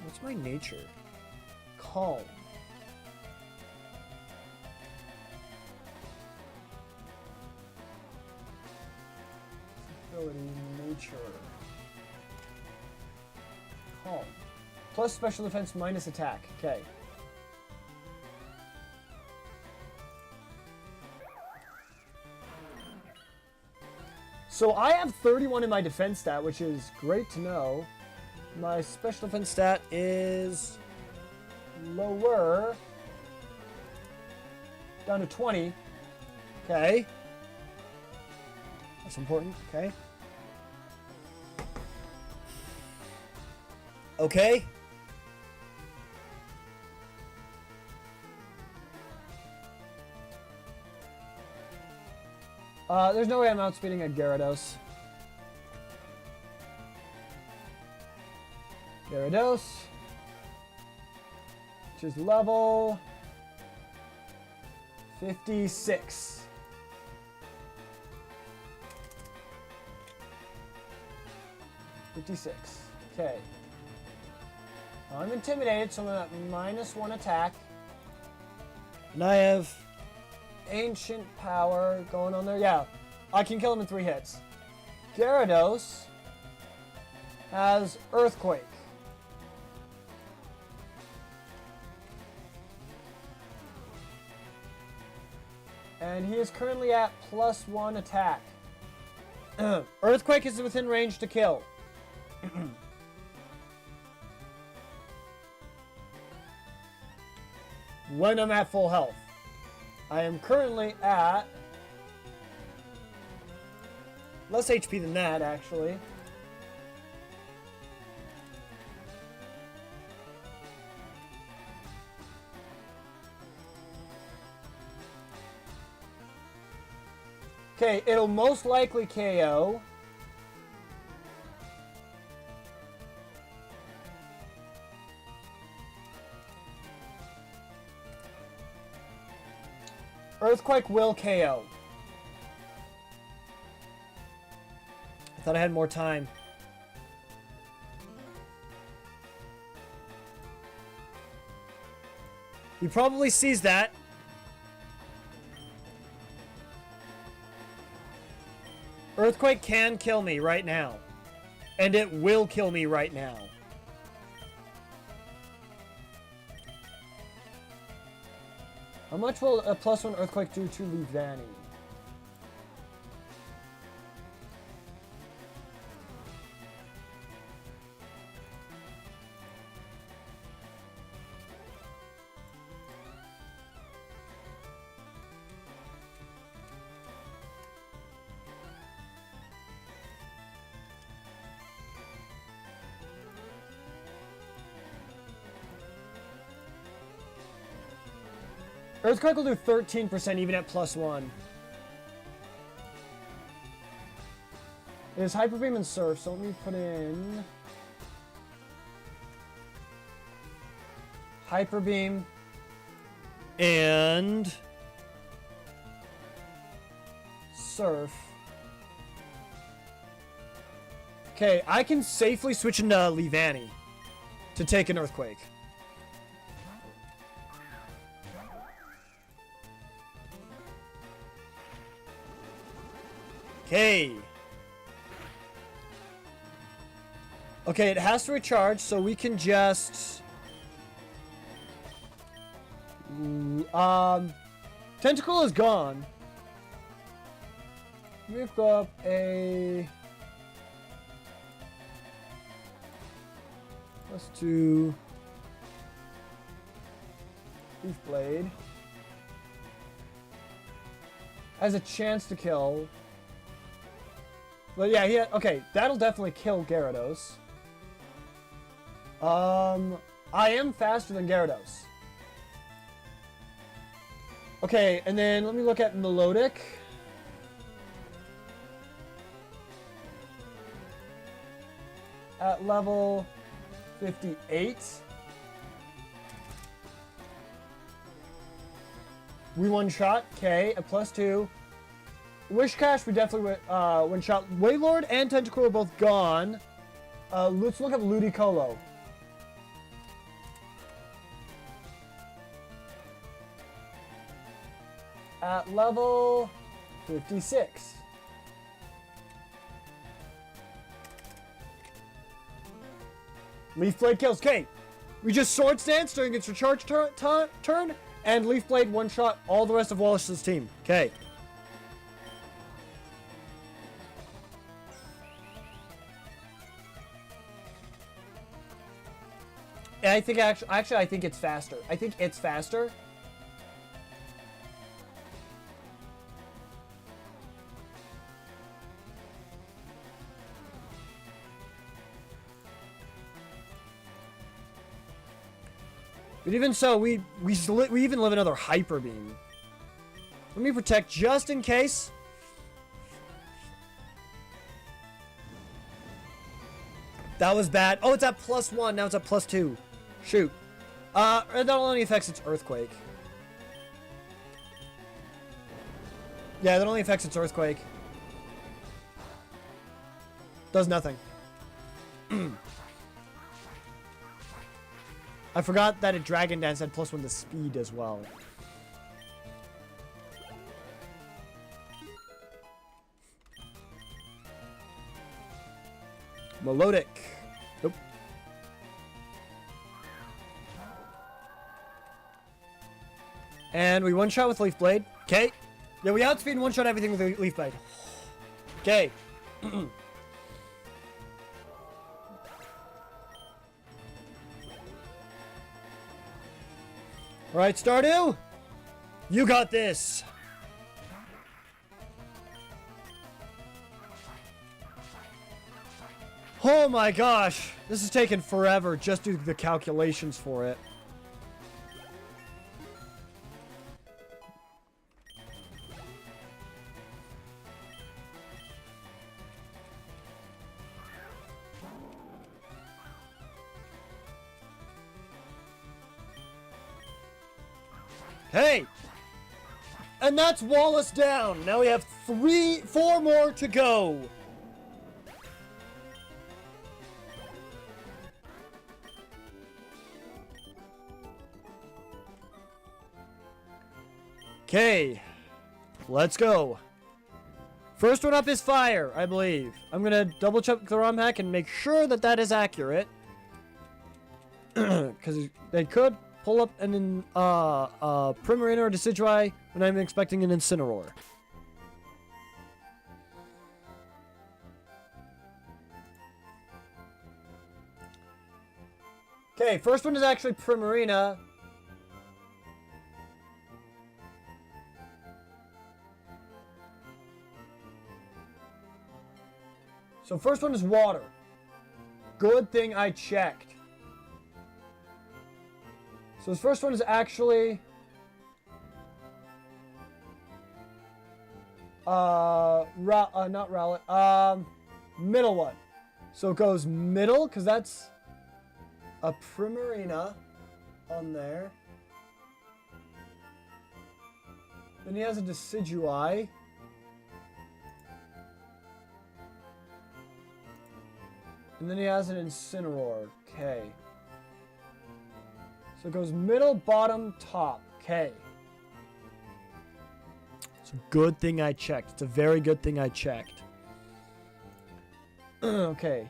What's my nature? Calm. Ability, nature. Calm. Plus special defense minus attack. Okay. So I have 31 in my defense stat, which is great to know. My special defense stat is lower. Down to 20. Okay. That's important. Okay. Okay. There's no way I'm outspeeding a Gyarados. Gyarados. Which is level 56. Okay. I'm intimidated, so I'm at -1 attack. And I have ancient power going on there. Yeah, I can kill him in 3 hits. Gyarados has earthquake. And he is currently at +1 attack. Earthquake is within range to kill. When I'm at full health. I am currently at less HP than that, actually. Okay, it'll most likely KO. Earthquake will KO. I thought I had more time. He probably sees that. Earthquake can kill me right now. And it will kill me right now. How much will a +1 earthquake do to Livani? Earthquake will do 13% even at +1. It is Hyper Beam and Surf, so let me put in Hyper Beam and Surf. Okay, I can safely switch into Livani to take an Earthquake. Okay. Okay, it has to recharge, so we can just... Tentacle is gone. We've got a... +2... Leaf Blade. Has a chance to kill. But yeah, okay, that'll definitely kill Gyarados. I am faster than Gyarados. Okay, and then let me look at Melodic. At level 58. We one-shot, okay, a +2. Wish Cash, we definitely one-shot. Wailord and Tentacruel are both gone. Let's look at Ludicolo. At level 56. Leaf Blade kills. Okay, we just Sword Stance during its recharge turn, and Leaf Blade one-shot all the rest of Wallace's team. Okay. I think actually I think it's faster. I think it's faster. But even so, we even live another Hyper Beam. Let me protect just in case. That was bad. Oh, it's at +1. Now it's at +2. Shoot. That only affects its earthquake. Yeah, that only affects its earthquake. Does nothing. I forgot that a Dragon Dance had +1 to speed as well. Melodic. Nope. And we one-shot with Leaf Blade. Okay. Yeah, we outspeed and one-shot everything with the Leaf Blade. Okay. Alright, Stardew. You got this. Oh my gosh. This is taking forever just to do the calculations for it. Hey! And that's Wallace down. Now we have 4 more to go. Okay. Let's go. First one up is fire, I believe. I'm gonna double check the ROM hack and make sure that that is accurate. Because they could pull up an Primarina or Decidueye when I'm expecting an Incineroar. Okay, first one is actually Primarina. So first one is water. Good thing I checked. So this first one is actually not Rowlet, middle one. So it goes middle because that's a Primarina on there. Then he has a Decidueye. And then he has an Incineroar. Okay. So it goes middle, bottom, top. Okay. It's a good thing I checked. It's a very good thing I checked. Okay.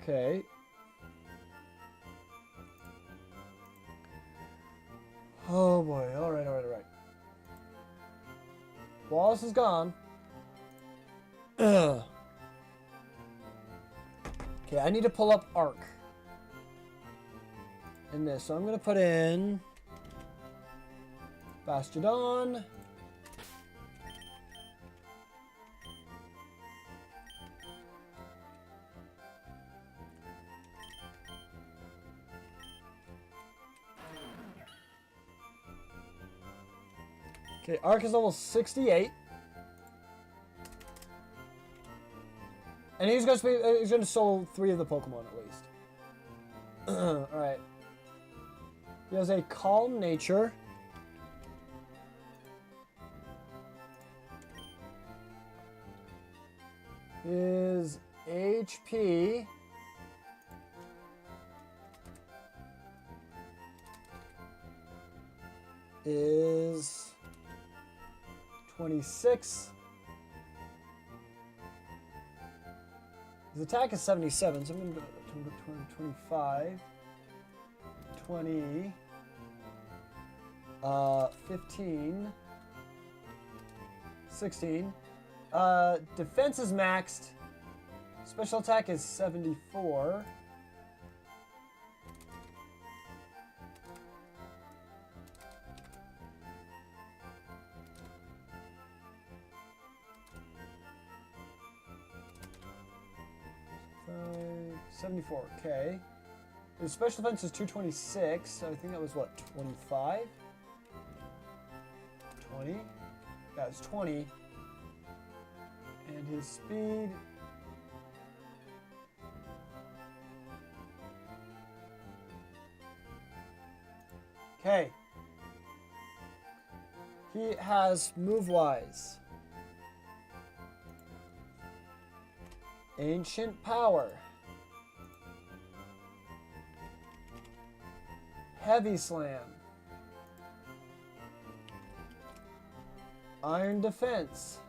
Okay. Oh boy. Alright. Wallace is gone. Okay, I need to pull up Arc in this. So I'm going to put in Bastardon. Okay, Arc is level 68. And he's going to solo 3 of the Pokemon at least. Alright. He has a Calm Nature. His HP is 26. His attack is 77, so I'm going to go 25, 20, 15, 16. Defense is maxed. Special attack is 74. Okay. His special defense is 226, so I think that was what, 25? 20. Yeah, it's 20. And his speed... Okay. He has move-wise. Ancient Power. Heavy Slam. Iron Defense.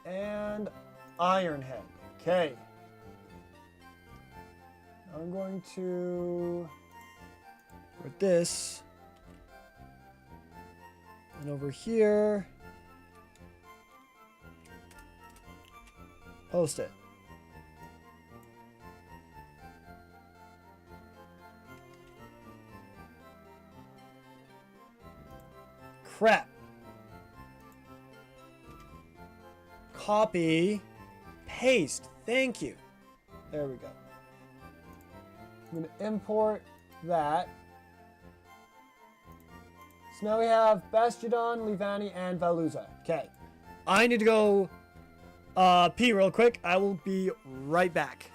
And Iron Head. Okay. I'm going to put this. And over here, post it. Crap. Copy, paste. Thank you. There we go. I'm going to import that. So now we have Bastiodon, Livani, and Valuza. Okay. I need to go pee real quick. I will be right back.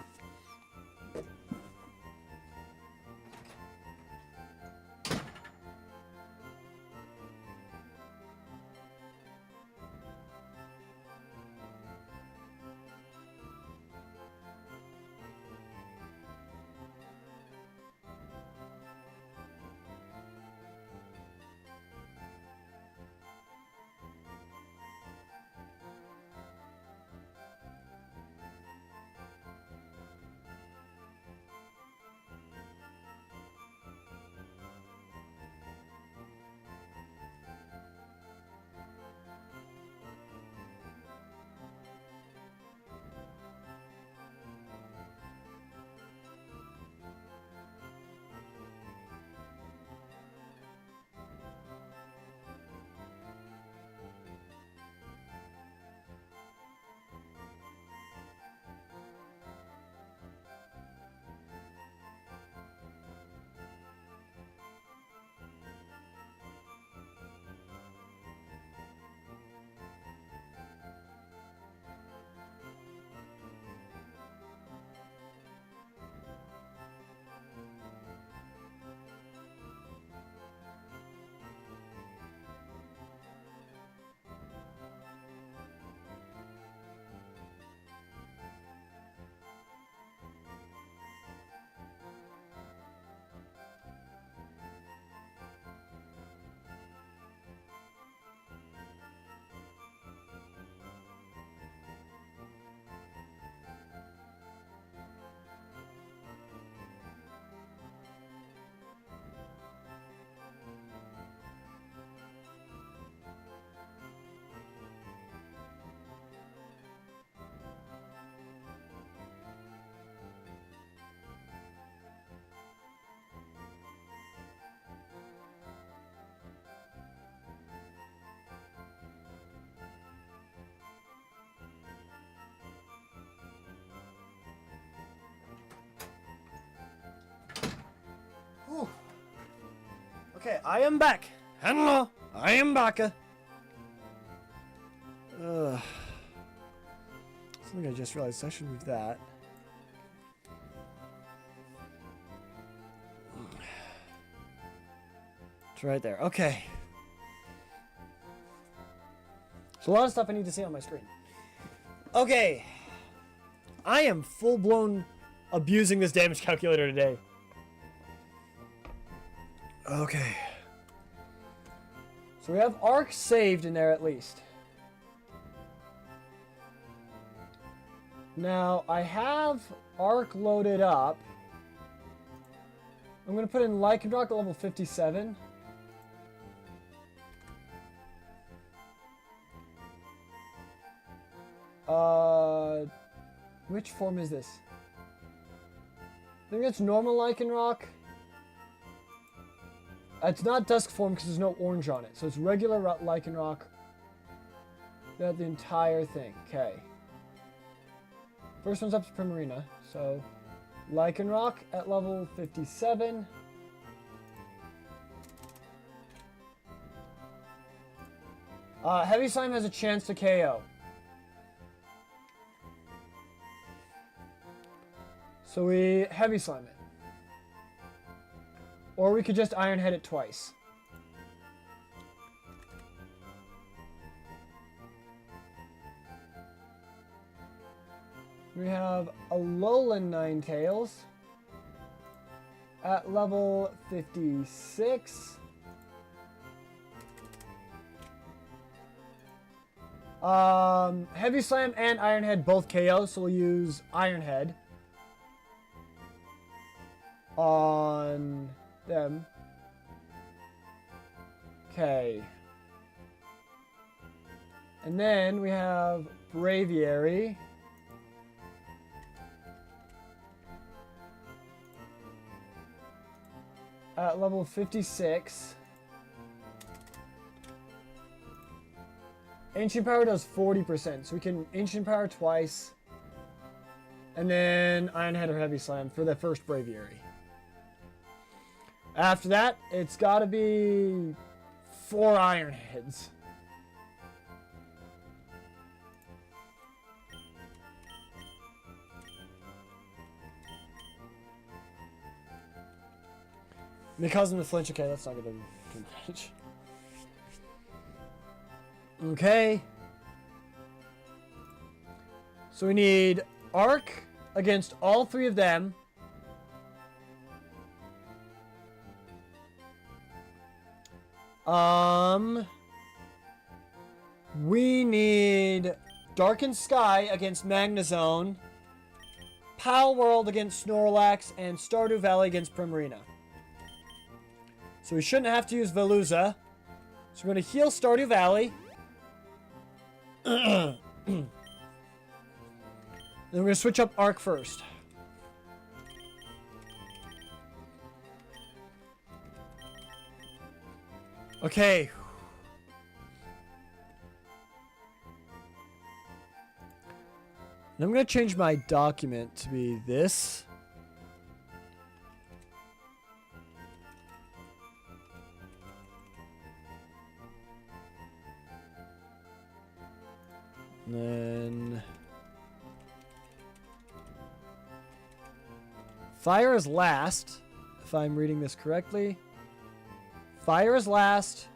Whew. Okay, I am back. Hello, I am back. Something I just realized I should move that. It's right there. Okay. There's a lot of stuff I need to see on my screen. Okay. I am full-blown abusing this damage calculator today. Okay. So we have Arc saved in there at least. Now, I have Arc loaded up. I'm going to put in Lycanroc at level 57. Which form is this? I think it's normal Lycanroc. It's not Dusk form because there's no orange on it. So it's regular Lycanroc. Got the entire thing. Okay. First one's up to Primarina. So Lycanroc at level 57. Heavy Slime has a chance to KO. So we Heavy Slime it. Or we could just Iron Head it twice. We have Alolan Ninetales at level 56. Heavy Slam and Iron Head both KO, so we'll use Iron Head on them. Okay. And then we have Braviary. At level 56. Ancient Power does 40%, so we can Ancient Power twice. And then Iron Head or Heavy Slam for the first Braviary. After that, it's gotta be 4 Iron Heads. Because of the flinch, okay, that's not gonna do too much. Okay. So we need Arc against all 3 of them. We need Darkened Sky against Magnezone, Pal World against Snorlax, and Stardew Valley against Primarina. So we shouldn't have to use Veluza. So we're going to heal Stardew Valley. Then we're going to switch up Arc first. Okay. And I'm going to change my document to be this. And then Fire is last, if I'm reading this correctly. Fire is last.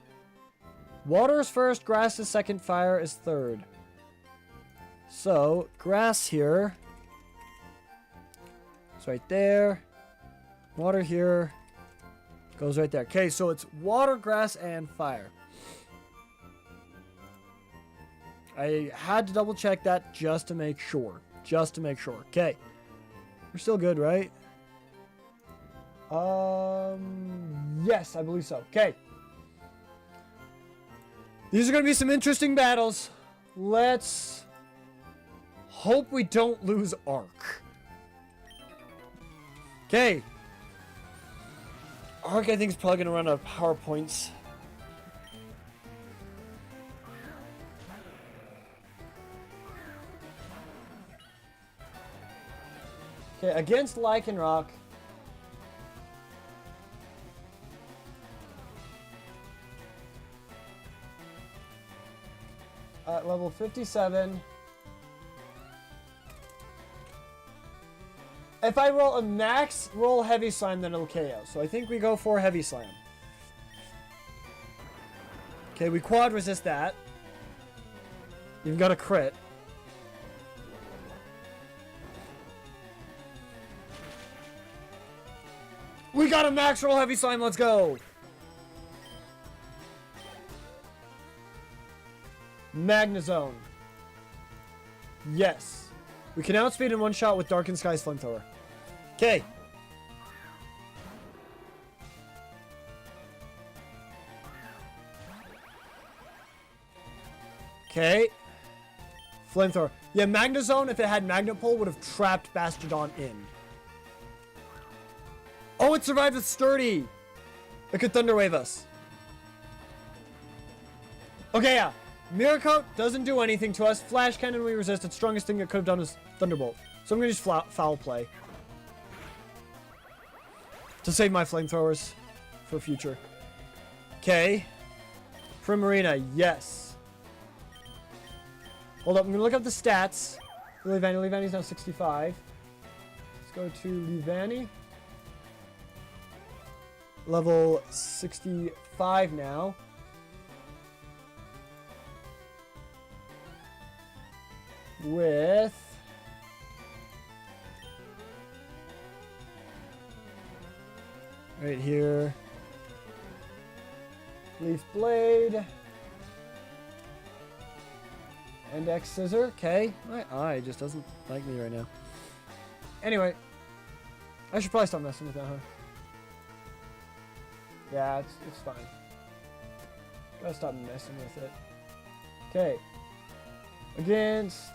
Water is first, grass is second, fire is third. So, grass here. It's right there. Water here. Goes right there. Okay, so it's water, grass, and fire. I had to double check that just to make sure. Just to make sure. Okay. We're still good, right? Yes, I believe so. Okay. These are going to be some interesting battles. Let's hope we don't lose Arc. Okay. Arc, I think, is probably going to run out of power points. Okay, against Lycanroc. At level 57. If I roll a max, roll Heavy Slime, then it'll KO. So I think we go for Heavy Slam. Okay, we quad resist that. You've got a crit. We got a max roll Heavy Slime, let's go! Magnezone. Yes. We can outspeed in one shot with Darkened Sky's Flamethrower. Okay. Okay. Flamethrower. Yeah, Magnezone, if it had Magnet Pull, would have trapped Bastardon in. Oh, it survived with Sturdy! It could Thunder Wave us. Okay, yeah. Mirror Coat doesn't do anything to us. Flash Cannon we resist. Its strongest thing it could have done is Thunderbolt. So I'm going to just foul play. To save my flamethrowers for future. Okay. Primarina, yes. Hold up, I'm gonna look up the stats. Livani, Livani's now 65. Let's go to Livani. Level 65 now. With right here, Leaf Blade, and X Scissor. Okay, my eye just doesn't like me right now. Anyway, I should probably stop messing with that, huh? Yeah, it's fine. Gotta stop messing with it. Okay. Against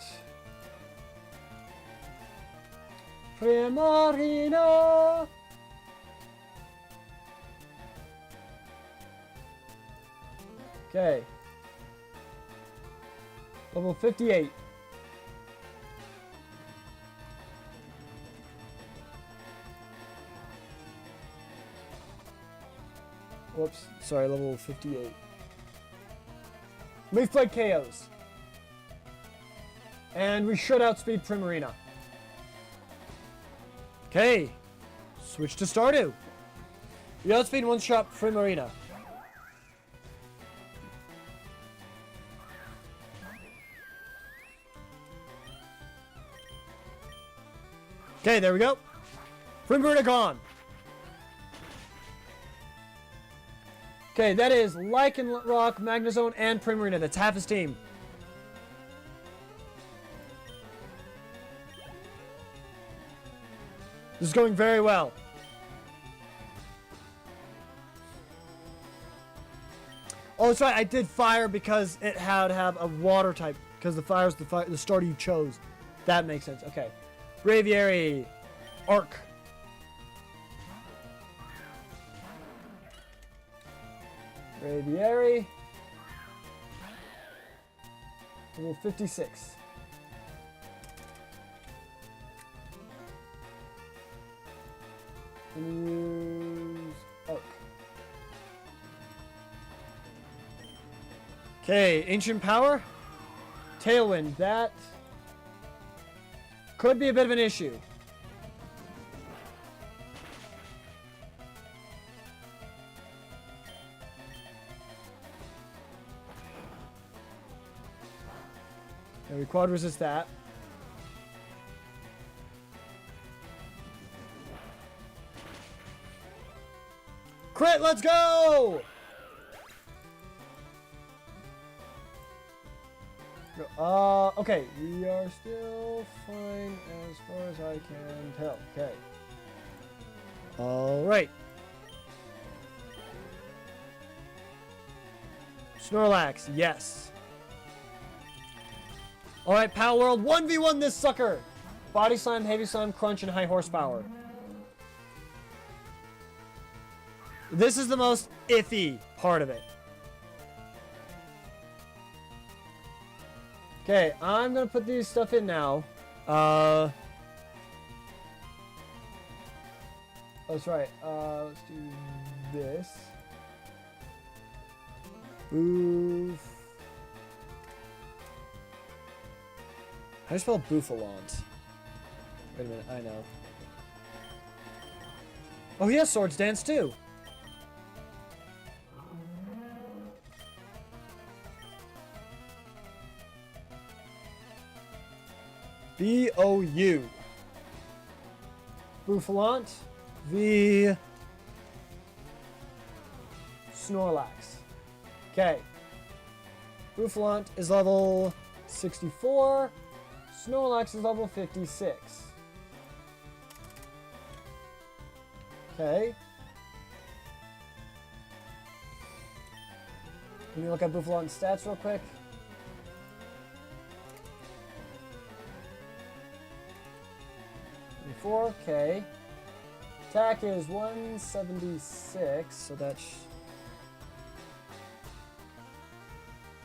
Primarina. Okay. Level 58. Whoops. Sorry, level 58. Leaf Blade KOs. And we should outspeed Primarina. Okay. Switch to Stardew. We outspeed one-shot Primarina. Okay, there we go. Primarina gone. Okay, that is Lichen Rock, Magnezone, and Primarina. That's half his team. This is going very well. Oh, that's right. I did fire because it had to have a water type. Because the fire is the starter you chose. That makes sense. Okay. Braviary. Arc. Braviary. Level 56. Use Arc. Okay, Ancient Power. Tailwind. That could be a bit of an issue. And we quad resist that. Crit, let's go! Okay, we are still fine as far as I can tell. Okay. Alright. Snorlax, yes. Alright, Pal World, 1v1 this sucker! Body Slam, Heavy Slam, Crunch, and High Horsepower. This is the most iffy part of it. Okay, I'm gonna put these stuff in now. That's right. Let's do this. Boof. How do you spell Bouffalont? Wait a minute, I know. Oh, he has Swords Dance too. B-O-U. Bouffalont v. Snorlax. Okay. Bouffalont is level 64. Snorlax is level 56. Okay. Let me look at Bouffalont's stats real quick. Okay. Attack is 176, so that's...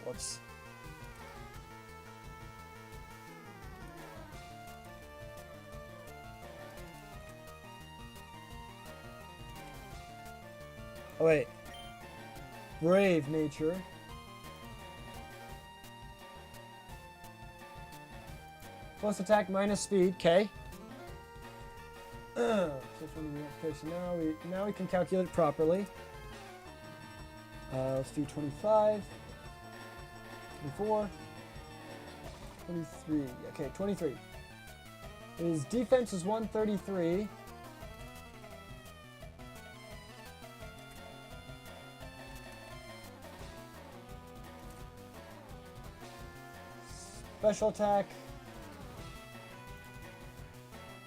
Whoops. Oh, wait. Brave nature. Plus attack minus speed. Okay. Okay, so now we can calculate it properly. Let's do 25, 24, 23. Okay, 23. His defense is 133. Special attack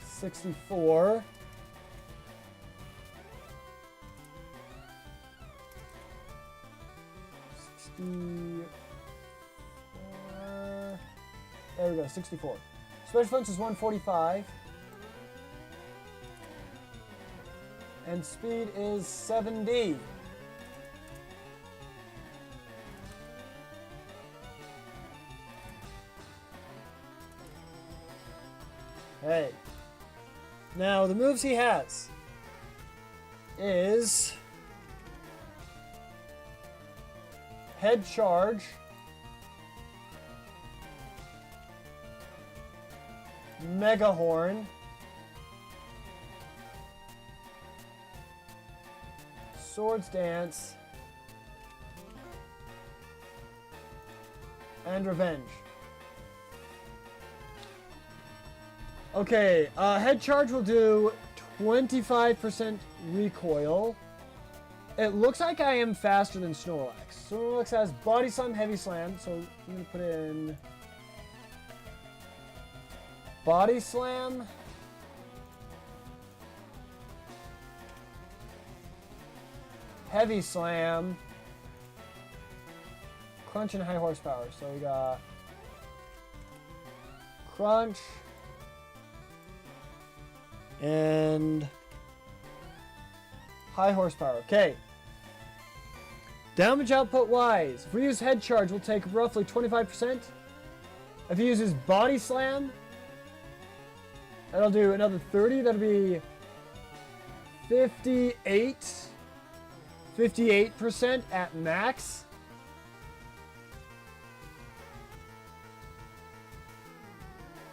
64. There we go, 64. Special defense is 145. And speed is 70. Hey. Now, the moves he has is Head Charge, Mega Horn, Swords Dance, and Revenge. Okay, Head Charge will do 25% recoil. It looks like I am faster than Snorlax. Snorlax has Body Slam, Heavy Slam, so I'm going to put in Body Slam, Heavy Slam, Crunch, and High Horsepower. So we got Crunch and High Horsepower. Okay. Damage output wise, if we use Head Charge, we'll take roughly 25%. If he uses Body Slam, that'll do another 30. That'll be 58% at max.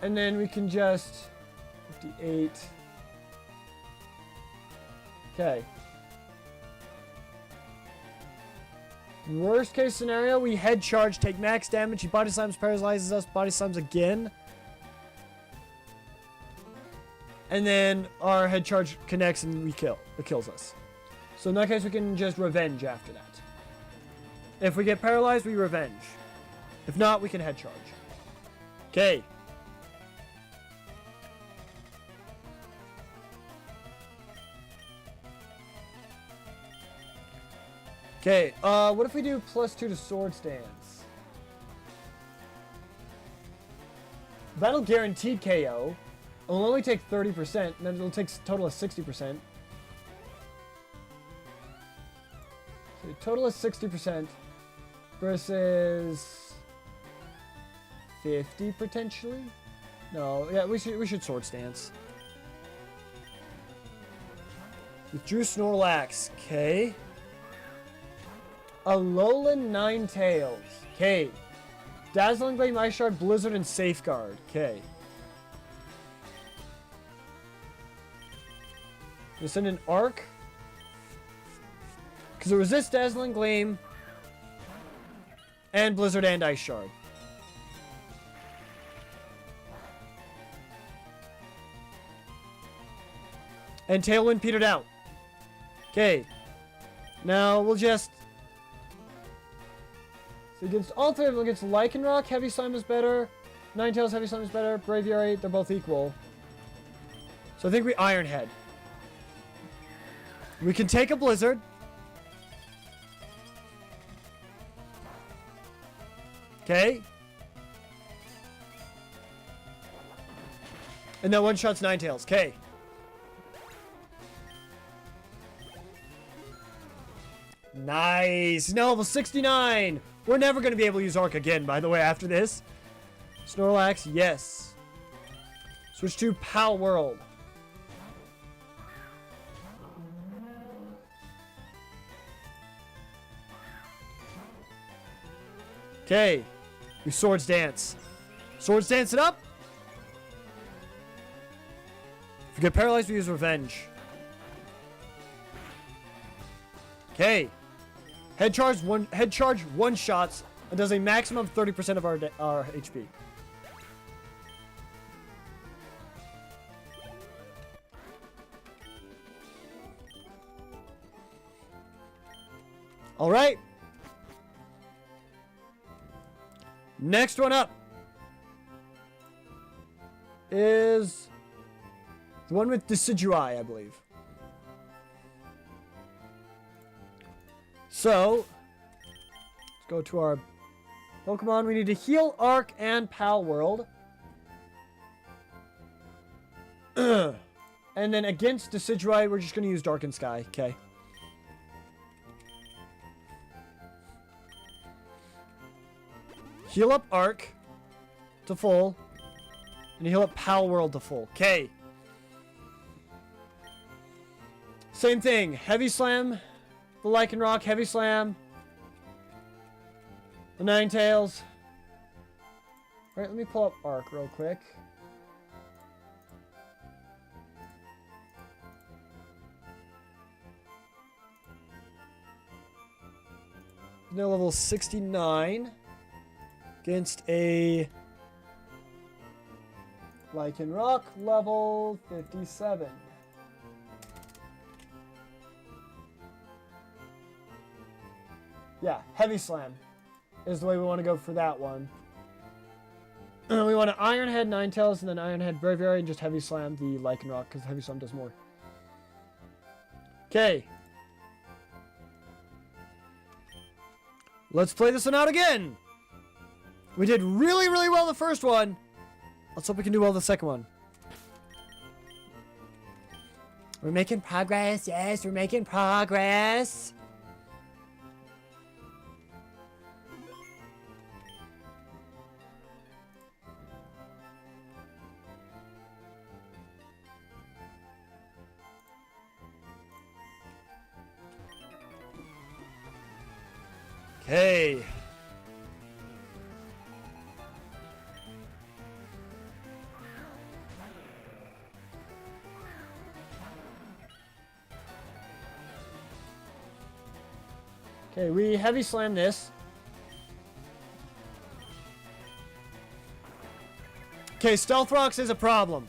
And then we can just 58. Okay. Worst case scenario, we Head Charge, take max damage. He Body Slams, paralyzes us, Body Slams again. And then our Head Charge connects and we kill. It kills us. So in that case, we can just Revenge after that. If we get paralyzed, we Revenge. If not, we can Head Charge. Okay. Okay, what if we do +2 to Sword Stance? That'll guaranteed KO. It'll only take 30%, and then it'll take a total of 60%. So a total of 60% versus 50 potentially? No, yeah, we should Sword Stance. Withdrew Snorlax, okay. Alolan Ninetales. Okay. Dazzling Gleam, Ice Shard, Blizzard, and Safeguard. Okay. We'll send an Arc. Because it resists Dazzling Gleam. And Blizzard and Ice Shard. And Tailwind petered out. Okay. Now we'll just... So against all three of them, against Lycanroc, Heavy Slime is better. Ninetales, Heavy Slime is better. Braviary, they're both equal. So I think we Iron Head. We can take a Blizzard. Okay. And then one shot's Ninetales. Okay. Nice. No, level 69. We're never going to be able to use Arc again, by the way, after this. Snorlax, yes. Switch to Pal World. Okay. We swords dance. Swords dance it up. If we get paralyzed, we use revenge. Okay. Head charge one shots and does a maximum of 30% of our HP. All right. Next one up is the one with Decidui, I believe. So, let's go to our Pokemon. We need to heal Arc and Pal World. And then against Decidui, we're just going to use Dark and Sky. Okay. Heal up Arc to full. And heal up Pal World to full. Okay. Same thing. Heavy Slam. The Lycanroc. Heavy Slam. The Ninetales. Alright, let me pull up Arc real quick. Now level 69. Against a Lycanroc level 57. Yeah, Heavy Slam is the way we want to go for that one. We want to Iron Head Ninetales and then Iron Head Braviary and just Heavy Slam the Lycanroc because Heavy Slam does more. Okay. Let's play this one out again. We did really, really well the first one. Let's hope we can do well the second one. We're making progress. Yes, we're making progress. Okay. Okay, we Heavy Slam this. Okay, Stealth Rocks is a problem.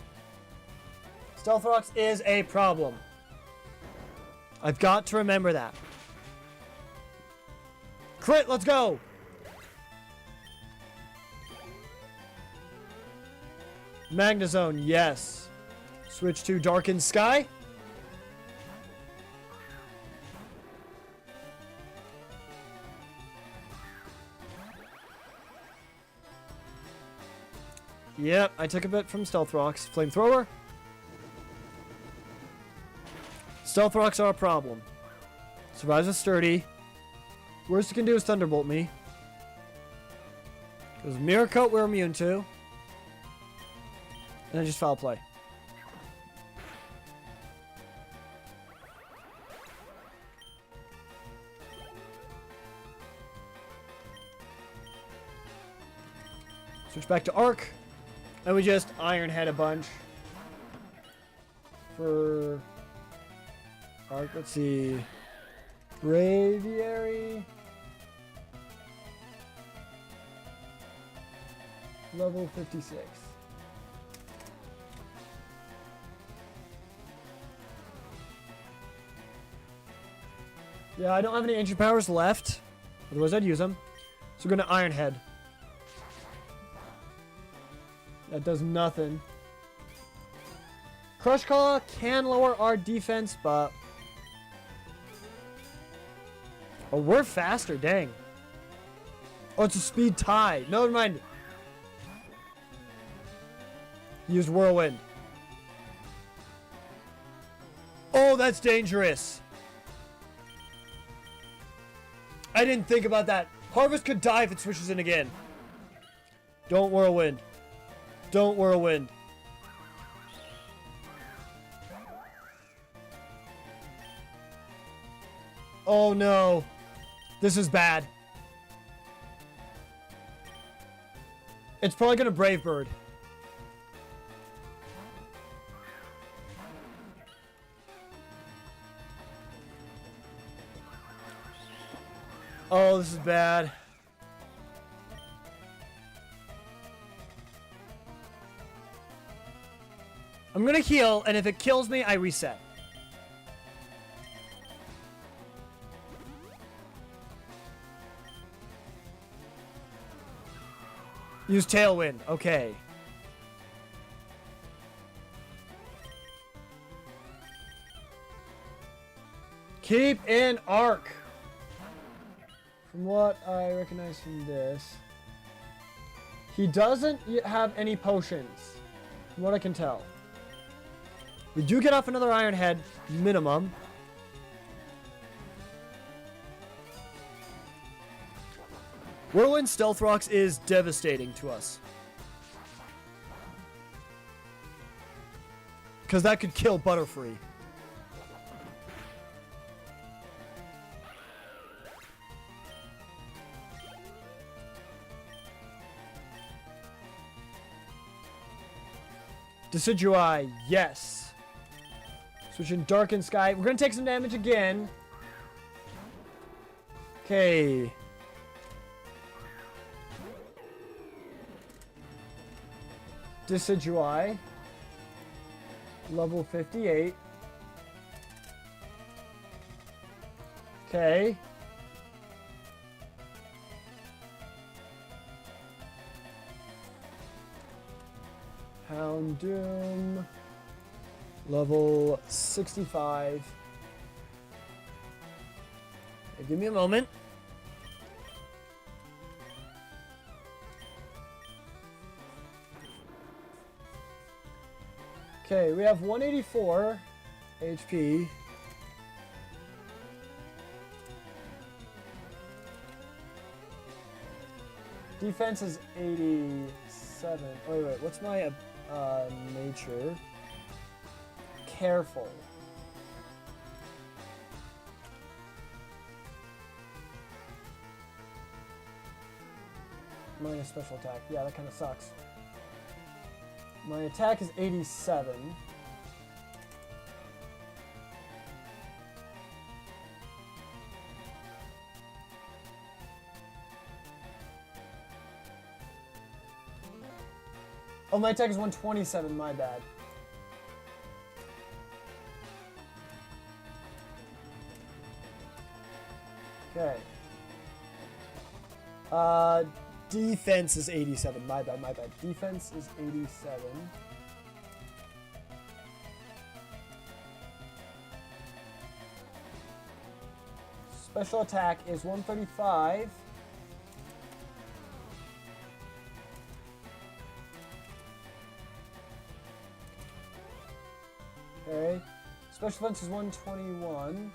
Stealth Rocks is a problem. I've got to remember that. Crit, let's go! Magnezone, yes. Switch to Darkened Sky. Yep, I took a bit from Stealth Rocks. Flamethrower. Stealth Rocks are a problem. Survives with Sturdy. Worst you can do is Thunderbolt me. Because Mirror Coat we're immune to. And then just Foul Play. Switch back to Arc. And we just Iron Head a bunch. For Arc, let's see. Braviary. Level 56. Yeah, I don't have any ancient powers left. Otherwise I'd use them. So we're going to Iron Head. That does nothing. Crush Claw can lower our defense, but... Oh, we're faster, dang. Oh, it's a speed tie. No, never mind. Use Whirlwind. Oh, that's dangerous. I didn't think about that. Harvest could die if it switches in again. Don't Whirlwind. Don't Whirlwind. Oh no. This is bad. It's probably gonna Brave Bird. Oh, this is bad. I'm gonna heal, and if it kills me, I reset. Use Tailwind. Okay. Keep in arc. From what I recognize from this, he doesn't have any potions, from what I can tell. We do get off another Iron Head, minimum. Whirlwind Stealth Rocks is devastating to us. Because that could kill Butterfree. Decidueye, yes. Switching Darkened Sky. We're going to take some damage again. Okay. Decidueye. Level 58. Okay. Houndoom. Level 65. Okay, give me a moment. Okay, we have 184 HP. Defense is 87. Oh, wait, what's my nature? Careful. Minus special attack. Yeah, that kind of sucks. My attack is 87. Oh, my attack is 127, my bad. Okay. Defense is 87. My bad, my bad. Defense is 87. Special attack is 135. Okay. Special defense is 121.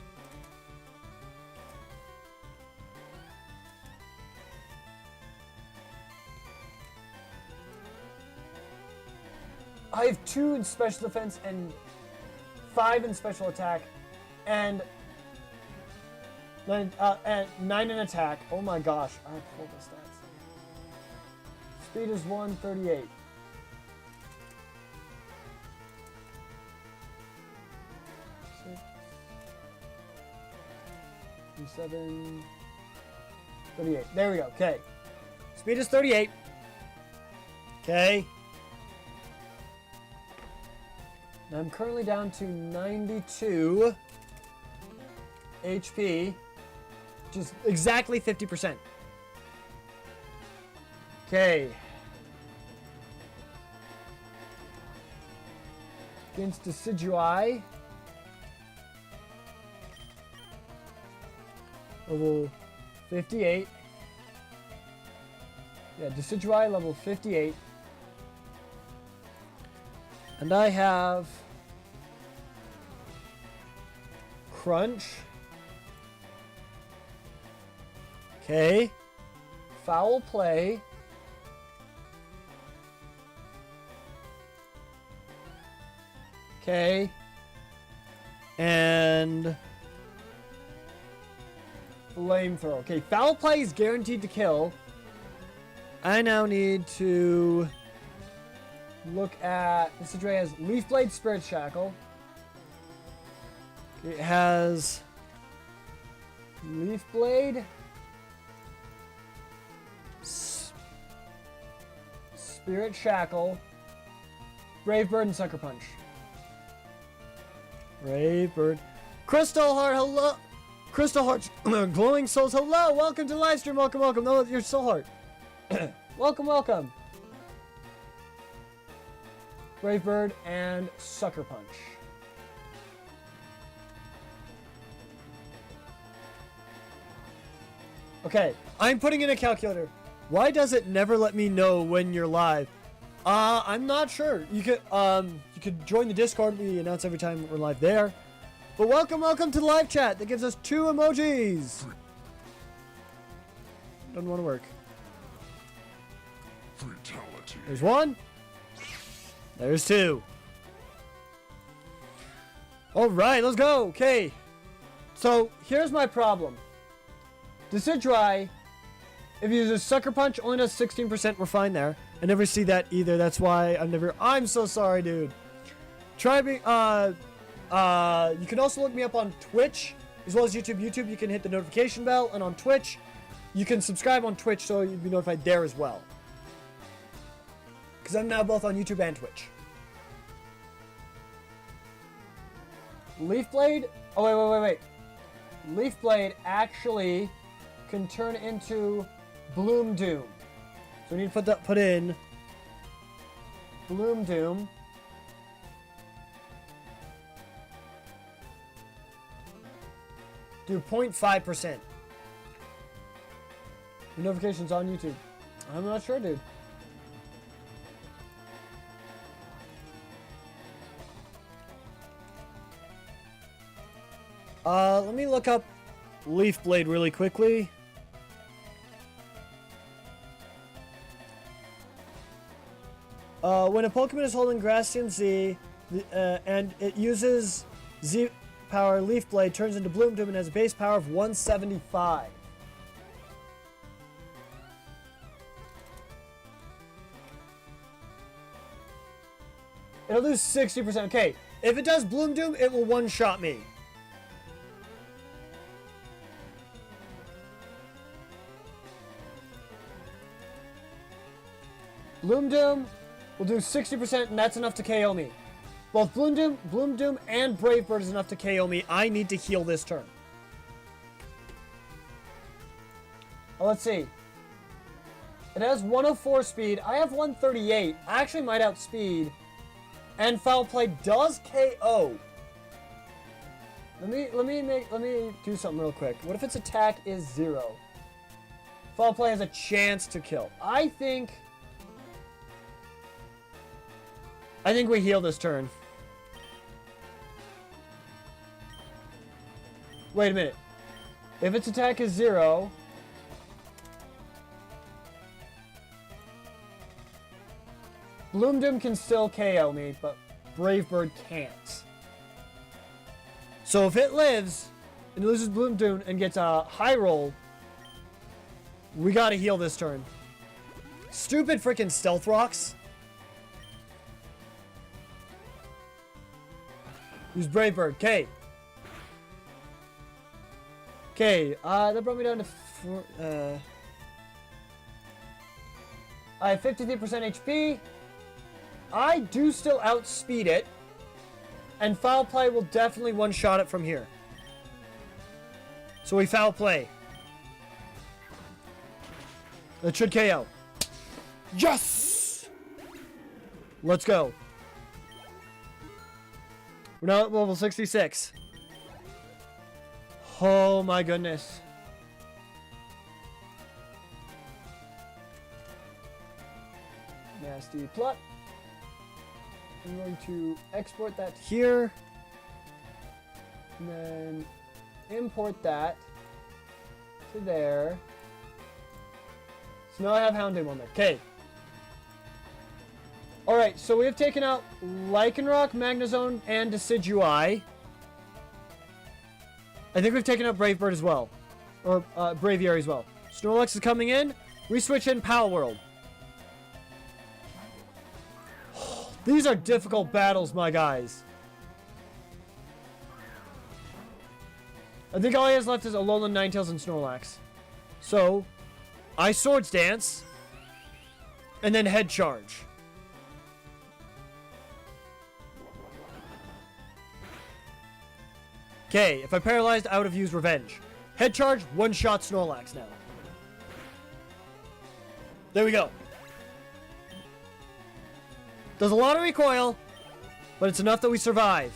I have 2 in special defense and 5 in special attack, and 9 in attack. Oh my gosh, I pulled the stats. Speed is 138. Six, 7, 38. There we go. Okay. Speed is 38. Okay. Now I'm currently down to 92 HP, which is exactly 50%. Okay. Against Decidueye. Level 58. Yeah, Decidueye level 58. And I have Crunch. Okay. Foul Play. Okay. And Flamethrower. Okay, Foul Play is guaranteed to kill. I now need to look at... This Dre has Leaf Blade, Spirit Shackle. It has Leaf Blade, Spirit Shackle, Brave Bird, and Sucker Punch. Brave Bird. Crystal Heart, hello! Crystal Heart, Glowing Souls, hello! Welcome to the live stream, welcome, welcome. No, your Soul Heart. Welcome, welcome. Brave Bird and Sucker Punch. Okay, I'm putting in a calculator. Why does it never let me know when you're live? I'm not sure. You could join the Discord. We announce every time we're live there. But welcome to the live chat. That gives us 2 emojis. Doesn't want to work. Fatality. There's 1. There's 2. All right, let's go. Okay. So here's my problem. Decidueye, if you use a Sucker Punch, only does 16%. We're fine there. I never see that either. That's why I'm so sorry, dude. Try me. You can also look me up on Twitch as well as YouTube. YouTube, you can hit the notification bell, and on Twitch, you can subscribe on Twitch so you'll be notified there as well. Because I'm now both on YouTube and Twitch. Leaf Blade. Oh wait. Leaf Blade actually can turn into Bloom Doom. So we need to put in Bloom Doom. Do 0.5%. The notifications on YouTube. I'm not sure, dude. Let me look up Leaf Blade really quickly. When a Pokemon is holding Gracian Z, and it uses Z power, Leaf Blade turns into Bloom Doom and has a base power of 175. It'll do 60%. Okay, if it does Bloom Doom, it will one-shot me. Bloom Doom will do 60%, and that's enough to KO me. Both Bloom Doom, and Brave Bird is enough to KO me. I need to heal this turn. Well, let's see. It has 104 speed. I have 138. I actually might outspeed. And Foul Play does KO. Let me do something real quick. What if its attack is 0? Foul Play has a chance to kill. I think we heal this turn. Wait a minute. If its attack is 0, Bloom Doom can still KO me, but Brave Bird can't. So if it lives and loses Bloom Doom and gets a high roll, we gotta heal this turn. Stupid freaking Stealth Rocks. Use Brave Bird. Okay. Okay, that brought me down to I have 53% HP. I do still outspeed it. And Foul Play will definitely one-shot it from here. So we Foul Play. That should KO. Yes! Let's go. We're now at level 66. Oh my goodness. Nasty plot. I'm going to export that here. And then import that to there. So now I have Houndoom on there. Okay. Alright, so we have taken out Lycanroc, Magnezone, and Decidueye. I think we've taken out Brave Bird as well. Or Braviary as well. Snorlax is coming in. We switch in Pal World. These are difficult battles, my guys. I think all he has left is Alolan, Ninetales, and Snorlax. So, I Swords Dance, and then Head Charge. Okay, if I paralyzed, I would have used Revenge. Head Charge, one-shot Snorlax now. There we go. Does a lot of recoil, but it's enough that we survive.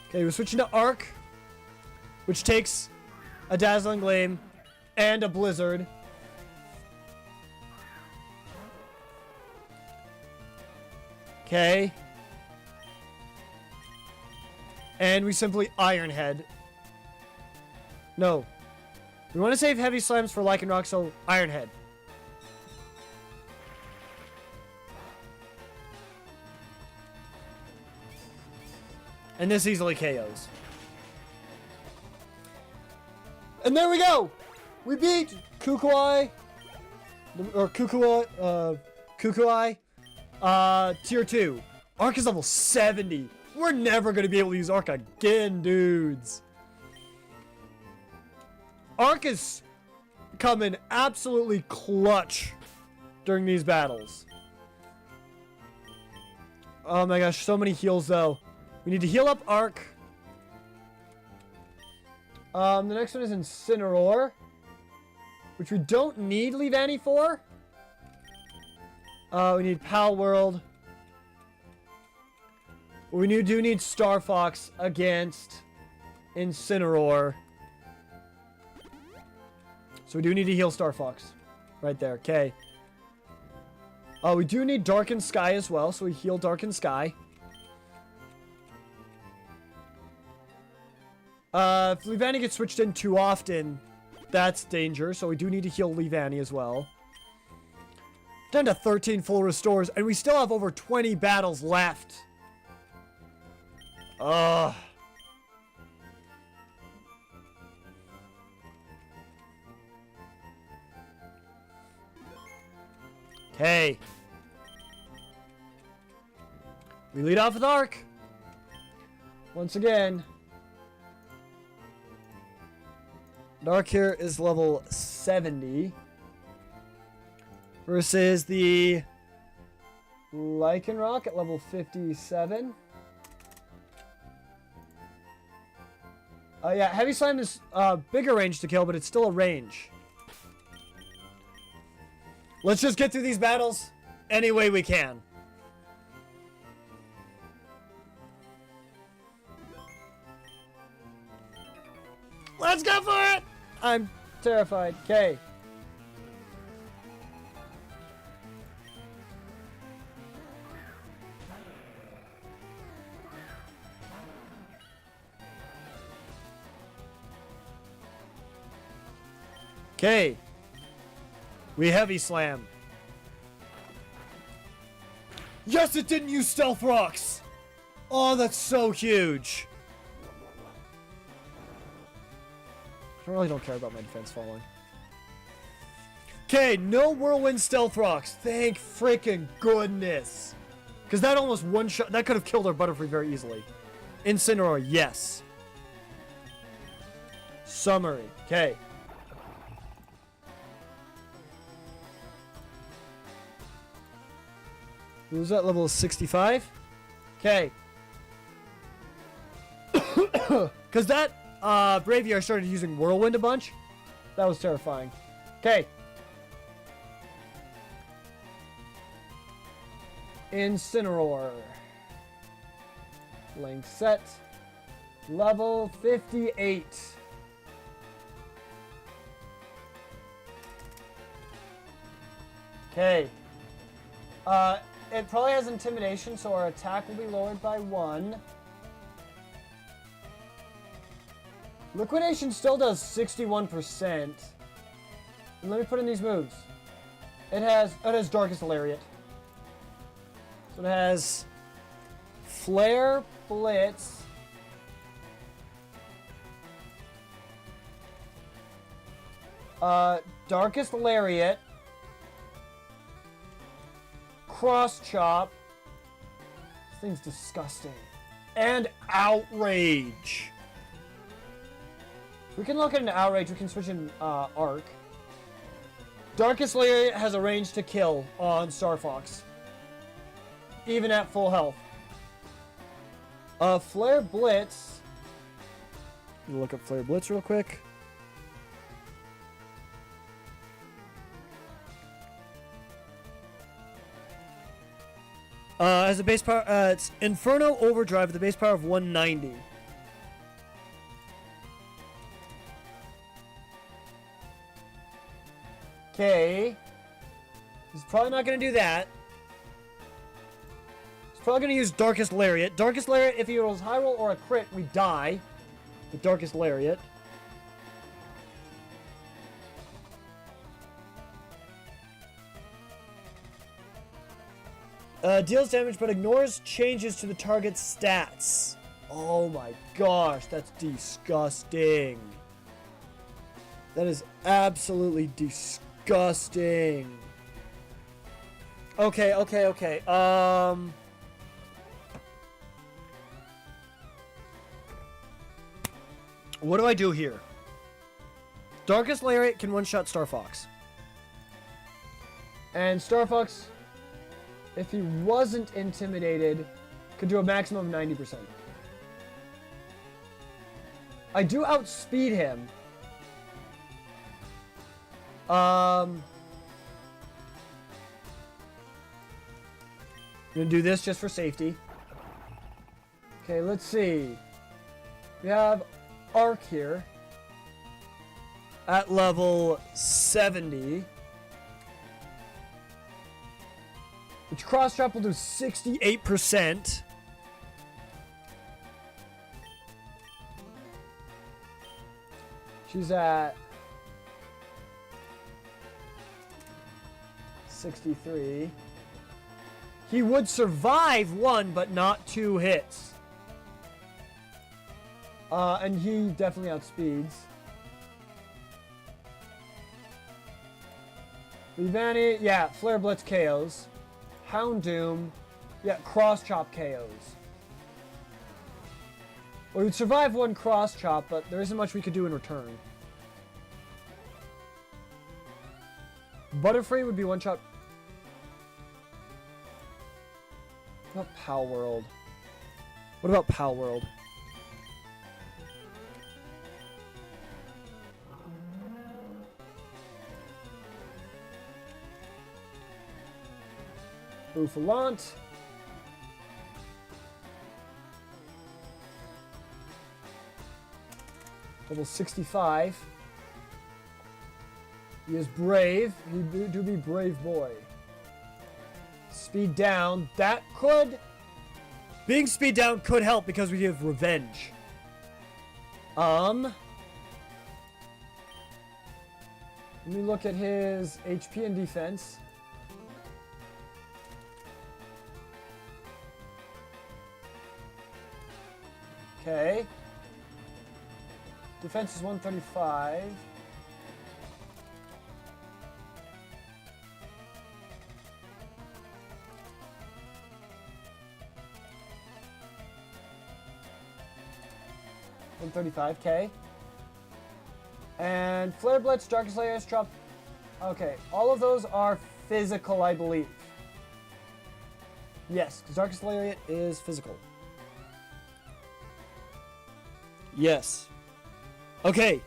Okay, we're switching to Arc, which takes a Dazzling Gleam and a Blizzard. Okay. And we simply Iron Head. No. We want to save Heavy Slams for Lycanroc, so Iron Head. And this easily KOs. And there we go! We beat Kukui. Or Kukui. Tier 2. Arc is level 70. We're never going to be able to use Arc again, dudes. Arc is coming absolutely clutch during these battles. Oh my gosh, so many heals though. We need to heal up Arc. The next one is Incineroar, which we don't need Leavanny for. We need Pal World. We do need Star Fox against Incineroar. So we do need to heal Star Fox. Right there, okay. We do need Darkened Sky as well, so we heal Darkened Sky. If Leavanny gets switched in too often, that's danger, so we do need to heal Leavanny as well. Down to 13 full restores, and we still have over 20 battles left. Ugh. Okay. We lead off with Arc. Once again. Arc here is level 70. Versus the Lycanroc at level 57. Yeah, Heavy Slam is bigger range to kill, but it's still a range. Let's just get through these battles any way we can. Let's go for it! I'm terrified. Okay. Okay. We Heavy Slam. Yes, it didn't use Stealth Rocks! Oh, that's so huge. I really don't care about my defense falling. Okay, no Whirlwind Stealth Rocks. Thank freaking goodness. Because that almost one-shot... That could have killed our Butterfree very easily. Incineroar, yes. Summary. Okay. Who's that? Level 65? Okay. Because that Braviary started using Whirlwind a bunch. That was terrifying. Okay. Incineroar. Link set. Level 58. Okay. It probably has Intimidation, so our attack will be lowered by 1. Liquidation still does 61%. And let me put in these moves. It has Darkest Lariat. So it has Flare, Blitz. Darkest Lariat. Cross Chop. This thing's disgusting. And Outrage. We can look at an Outrage. We can switch in Arc. Darkest Lariat has a range to kill on Star Fox. Even at full health. Flare Blitz. Let me look up Flare Blitz real quick. Has a base power, it's Inferno Overdrive with a base power of 190. Okay. He's probably not going to do that. He's probably going to use Darkest Lariat. Darkest Lariat, if he rolls high roll or a crit, we die with Darkest Lariat. Deals damage but ignores changes to the target's stats. Oh my gosh, that's disgusting. That is absolutely disgusting. Okay. What do I do here? Darkest Lariat can one-shot Star Fox. And Star Fox, if he wasn't intimidated, could do a maximum of 90%. I do outspeed him. I'm gonna do this just for safety. Okay, let's see. We have Arc here at level 70. Which cross chop will do 68%. She's at 63. He would survive one, but not two hits. And he definitely outspeeds. Revani, yeah, Flare Blitz KOs. Houndoom, yeah, Cross Chop KOs. Well, we'd survive one Cross Chop, but there isn't much we could do in return. Butterfree would be one shot. What about Pal World? What about Pal World? Bouffalant. Level 65. He is brave. He do be brave boy. Speed down. That could... Being speed down could help because we have revenge. Let me look at his HP and defense. Okay. Defense is 135. $135K. And Flare Blitz, Darkest Layers, Drop. Okay, all of those are physical, I believe. Yes, because Darkest Lariat is physical. Yes. Okay.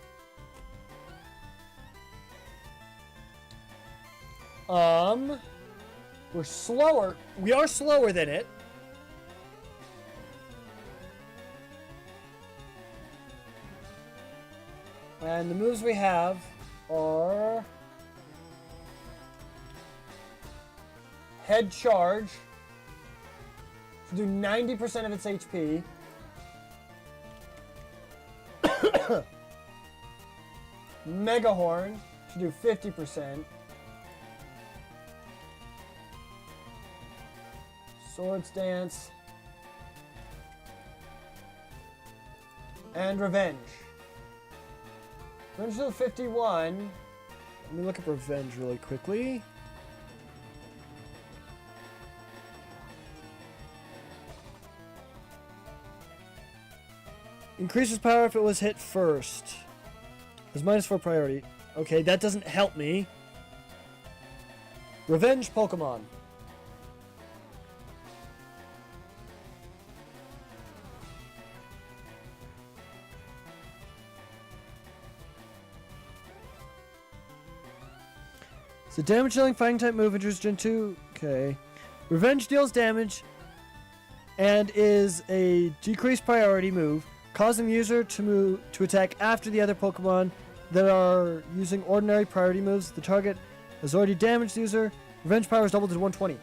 We're slower. We are slower than it. And the moves we have are Head Charge to do 90% of its HP. Mega Horn to do 50%. Swords Dance. And Revenge. Revenge to 51. Let me look up Revenge really quickly. Increases power if it was hit first. Has -4 priority. Okay, that doesn't help me. Revenge Pokemon. So damage dealing fighting type move enters Gen 2. Okay. Revenge deals damage and is a decreased priority move, causing the user to attack after the other Pokemon that are using ordinary priority moves. The target has already damaged the user. Revenge power is doubled to 120.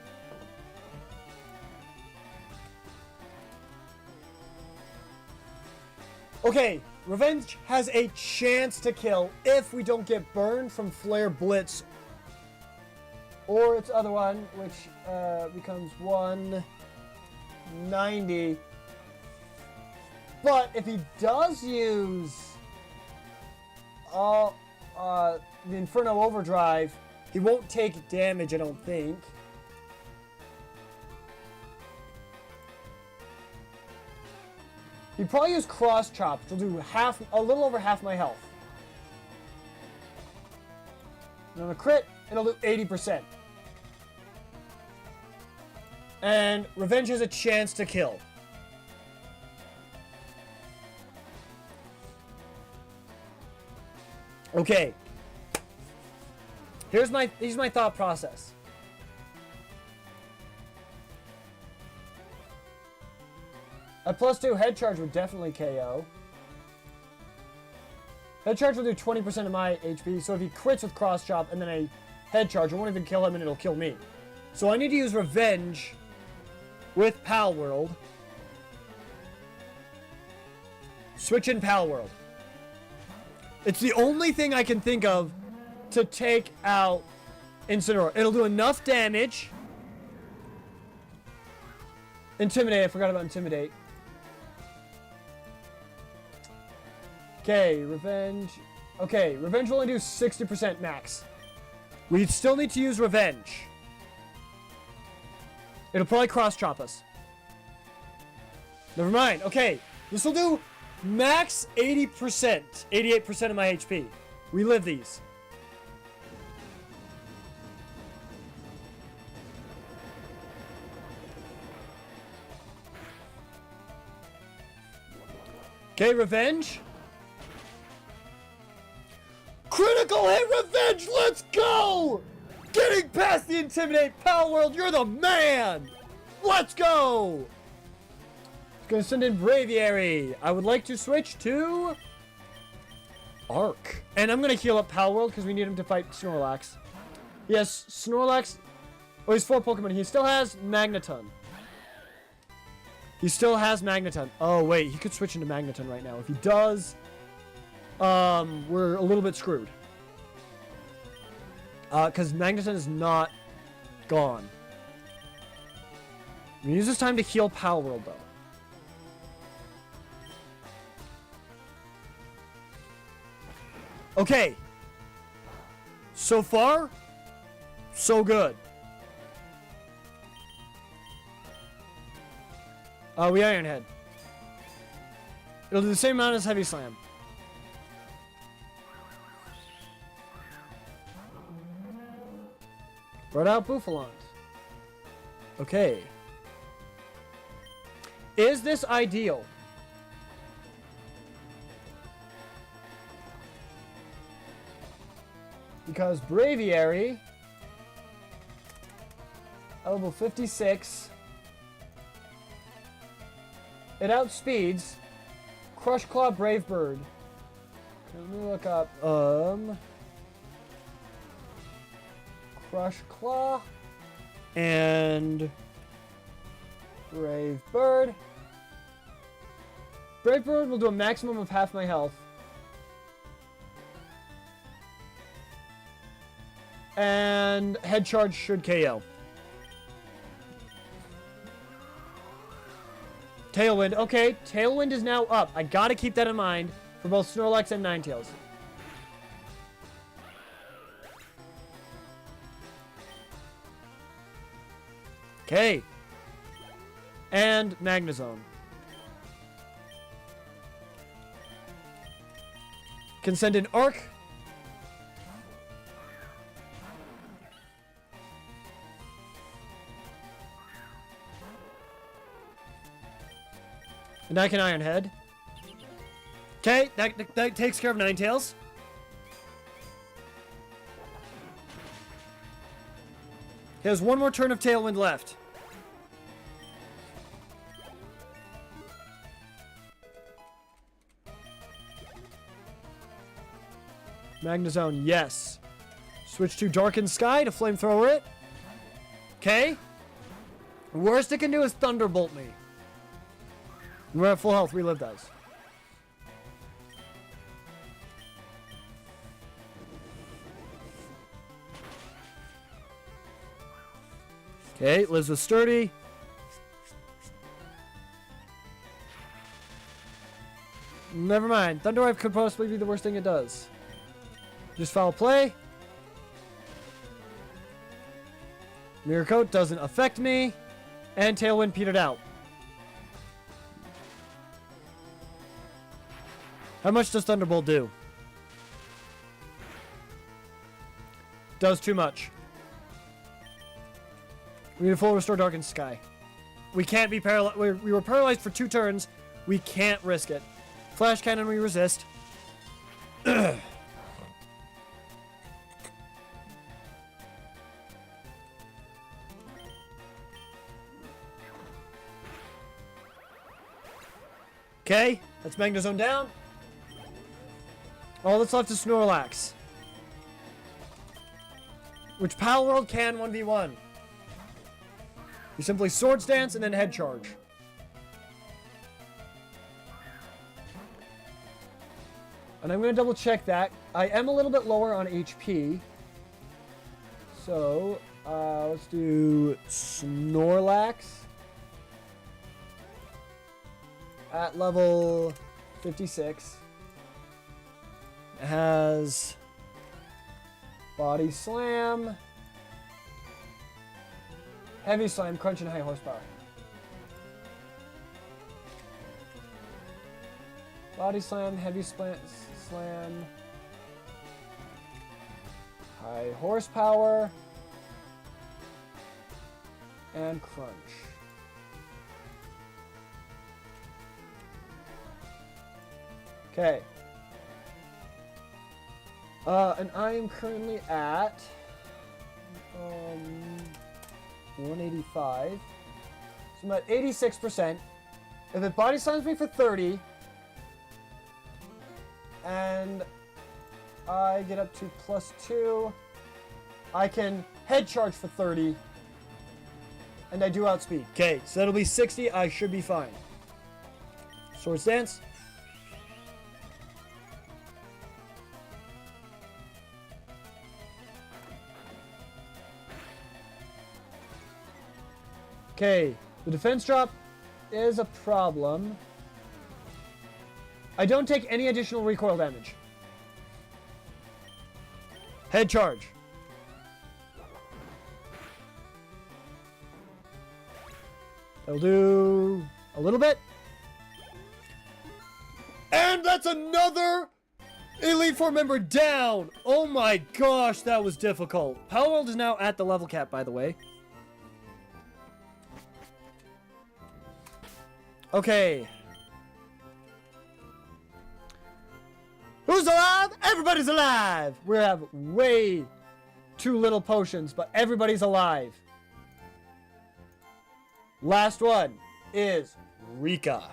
Okay, Revenge has a chance to kill if we don't get burned from Flare Blitz or its other one, which becomes 190. But if he does use the Inferno Overdrive, he won't take damage, I don't think. He'd probably use Cross Chop, which will do a little over half my health. And on a crit, it'll do 80%. And Revenge has a chance to kill. Okay. Here's my thought process. A +2 head charge would definitely KO. Head charge will do 20% of my HP, so if he crits with Cross Chop and then a head charge, it won't even kill him and it'll kill me. So I need to use Revenge with Pal World. Switch in Pal World. It's the only thing I can think of to take out Incineroar. It'll do enough damage. Intimidate. I forgot about Intimidate. Okay, Revenge. Okay, Revenge will only do 60% max. We still need to use Revenge. It'll probably cross-chop us. Never mind. Okay, this will do max 80%. 88% of my HP. We live these. Okay, Revenge. Critical hit Revenge, let's go! Getting past the Intimidate Pal World, you're the man! Let's go! Gonna send in Braviary. I would like to switch to Arc. And I'm gonna heal up Pal World because we need him to fight Snorlax. Yes, Snorlax. Oh, he's 4 Pokemon. He still has Magneton. He still has Magneton. Oh, wait. He could switch into Magneton right now. If he does, we're a little bit screwed. Because Magneton is not gone. I'm gonna use this time to heal Pal World, though. Okay. So far, so good. We Iron Head. It'll do the same amount as Heavy Slam. Brought out Bouffalant. Okay. Is this ideal? Because Braviary, at level 56, it outspeeds Crush Claw Brave Bird. Let me look up, Crush Claw and Brave Bird. Brave Bird will do a maximum of half my health. And Head Charge should KO. Tailwind. Okay, Tailwind is now up. I gotta keep that in mind for both Snorlax and Ninetales. Okay. And Magnezone. Can send an Arc. And I can Iron Head. Okay, that takes care of Ninetales. He has one more turn of Tailwind left. Magnezone, yes. Switch to Darkened Sky to Flamethrower it. Okay. Worst it can do is Thunderbolt me. We're at full health. Relive does. Okay, lives with Sturdy. Never mind. Thunder Wave could possibly be the worst thing it does. Just foul play. Mirror Coat doesn't affect me. And Tailwind petered out. How much does Thunderbolt do? Does too much. We need a full restore Darkened Sky. We can't be paralyzed. We were paralyzed for 2 turns. We can't risk it. Flash Cannon, we resist. Okay, that's Magnezone down. All that's left is Snorlax. Which Pal World can 1v1. You simply Swords Dance and then Head Charge. And I'm going to double check that. I am a little bit lower on HP. So, let's do Snorlax. At level 56. It has Body Slam, Heavy Slam, Crunch, and High Horsepower. Body Slam, Heavy Slam, High Horsepower, and Crunch. Okay. And I am currently at 185. So I'm at 86%. If it body slams me for 30, and I get up to +2, I can head charge for 30, and I do outspeed. Okay, so that'll be 60. I should be fine. Swords Dance. Okay, the defense drop is a problem. I don't take any additional recoil damage. Head charge. That'll do a little bit. And that's another Elite Four member down. Oh my gosh, that was difficult. Power World is now at the level cap, by the way. Okay. Who's alive? Everybody's alive! We have way too little potions, but everybody's alive. Last one is Rika.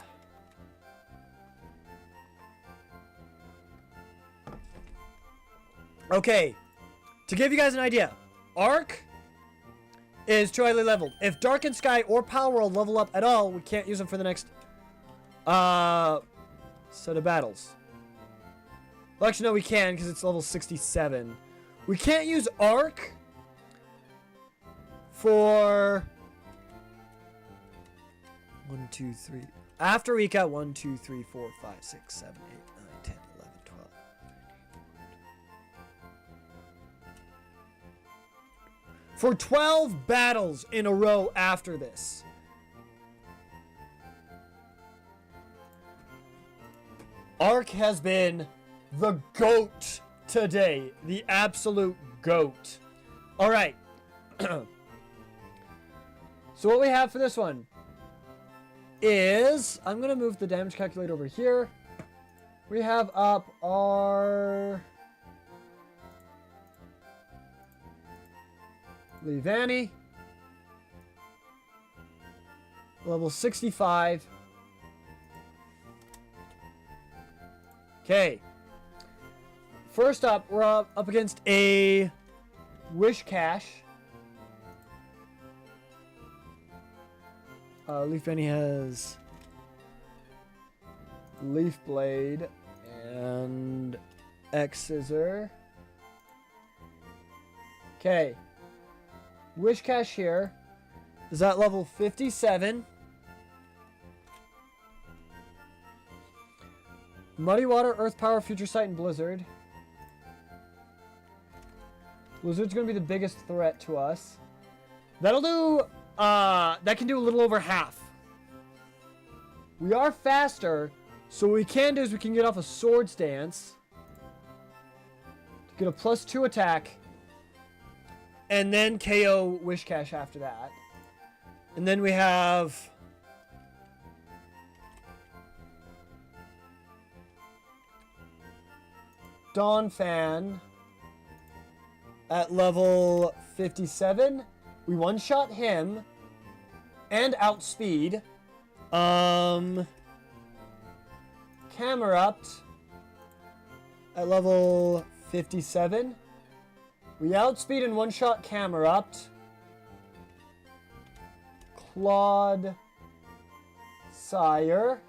Okay. To give you guys an idea, Arc is too highly leveled. If Darkened Sky or Power World level up at all, we can't use them for the next set of battles. Well, actually, no, we can because it's level 67. We can't use Arc for 1, 2, 3. After Rika, 1, 2, 3, 4, 5, 6, 7, 8, 9, 10, 11, 12. for 12 battles in a row after this. Ark has been the GOAT today. The absolute GOAT. All right. So what we have for this one is, I'm going to move the damage calculator over here. We have up our Leavanny, level 65. Okay. First up, we're up against a Wish Cache. Leavanny has Leaf Blade and X Scissor. Okay. Wish Cache here is at level 57. Muddy Water, Earth Power, Future Sight, and Blizzard. Blizzard's going to be the biggest threat to us. That'll do, that can do a little over half. We are faster, so what we can do is we can get off a Swords Dance to get a +2 attack, and then KO Wish Cache after that. And then we have Dawn Fan at level 57. We one-shot him and outspeed. Camerupt at level 57. We outspeed and one-shot Camerupt. Claude Sire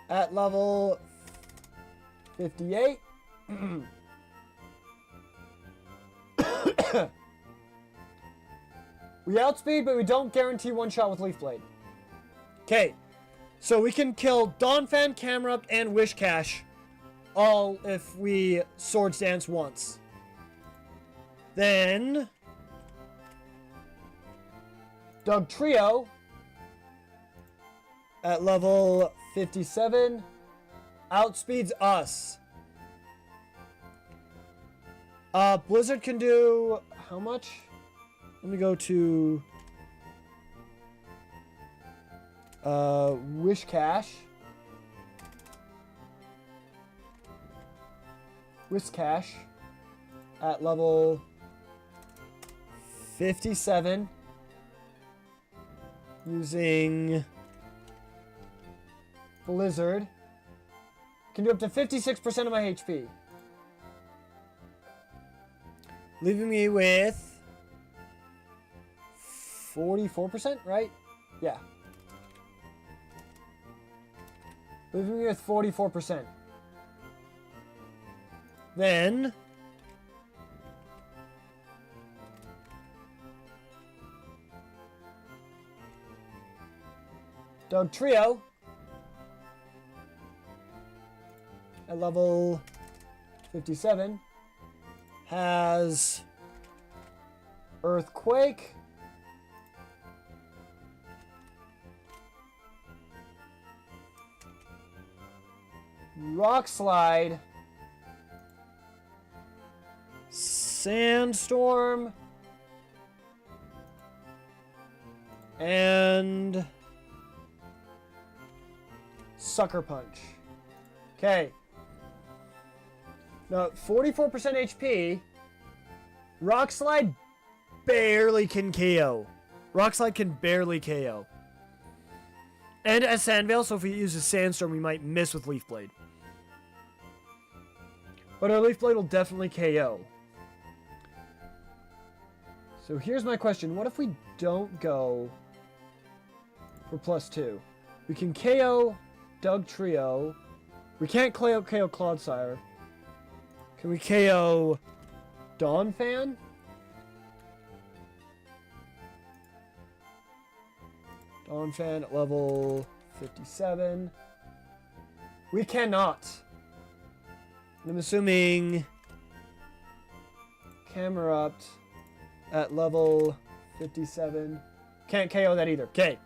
at level 58. We outspeed, but we don't guarantee one shot with Leaf Blade. Okay, so we can kill Dawnfan, Camerupt, and Wish Cache all if we Swords Dance once. Then Doug Trio at level 57 outspeeds us. Blizzard can do how much? Let me go to Wish Cache. Wish Cache at level 57 using Blizzard. Can do up to 56% of my HP. Leaving me with 44%, right? Yeah. Leaving me with 44%. Then Doug Trio at level 57 has Earthquake, Rock Slide, Sandstorm, and Sucker Punch. Okay. Now, 44% HP. Rock Slide barely can KO. Rock Slide can barely KO. And as Sandveil, so if we use a Sandstorm, we might miss with Leaf Blade. But our Leaf Blade will definitely KO. So here's my question. What if we don't go for +2? We can KO Doug Trio. We can't KO Clodsire. Can we KO Dawnfan? Dawnfan at level 57. We cannot. I'm assuming Camerupt at level 57. Can't KO that either. Okay.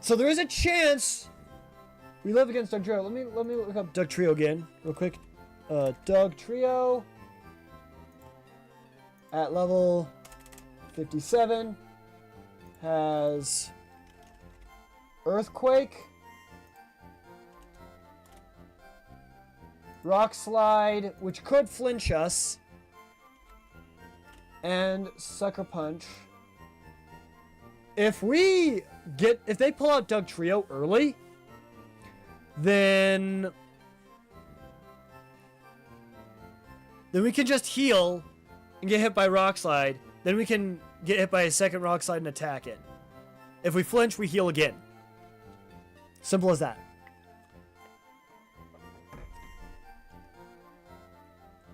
So there is a chance we live against Doug Trio. Let me look up Doug Trio again real quick. Doug Trio at level 57 has Earthquake, Rock Slide, which could flinch us, and Sucker Punch. If they pull out Doug Trio early, then we can just heal and get hit by Rock Slide. Then we can get hit by a second Rock Slide and attack it. If we flinch, we heal again. Simple as that.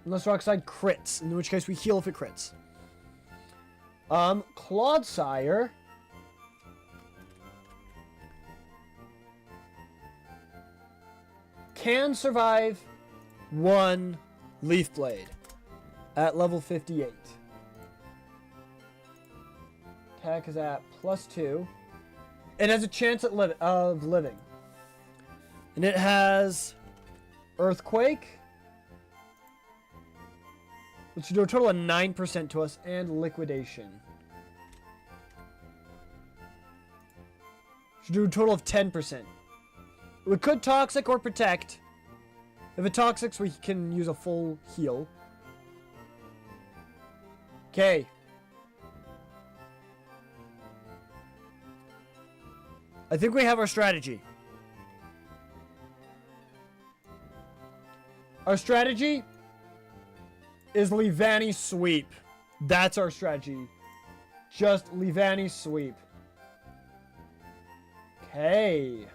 Unless Rock Slide crits, in which case we heal if it crits. Clodsire can survive one Leaf Blade at level 58. Attack is at +2. It has a chance of living. And it has Earthquake, which should do a total of 9% to us, and Liquidation. Should do a total of 10%. We could Toxic or Protect. If it Toxics, we can use a full heal. Okay. I think we have our strategy. Our strategy is Leavanny Sweep. That's our strategy. Just Leavanny Sweep. Okay.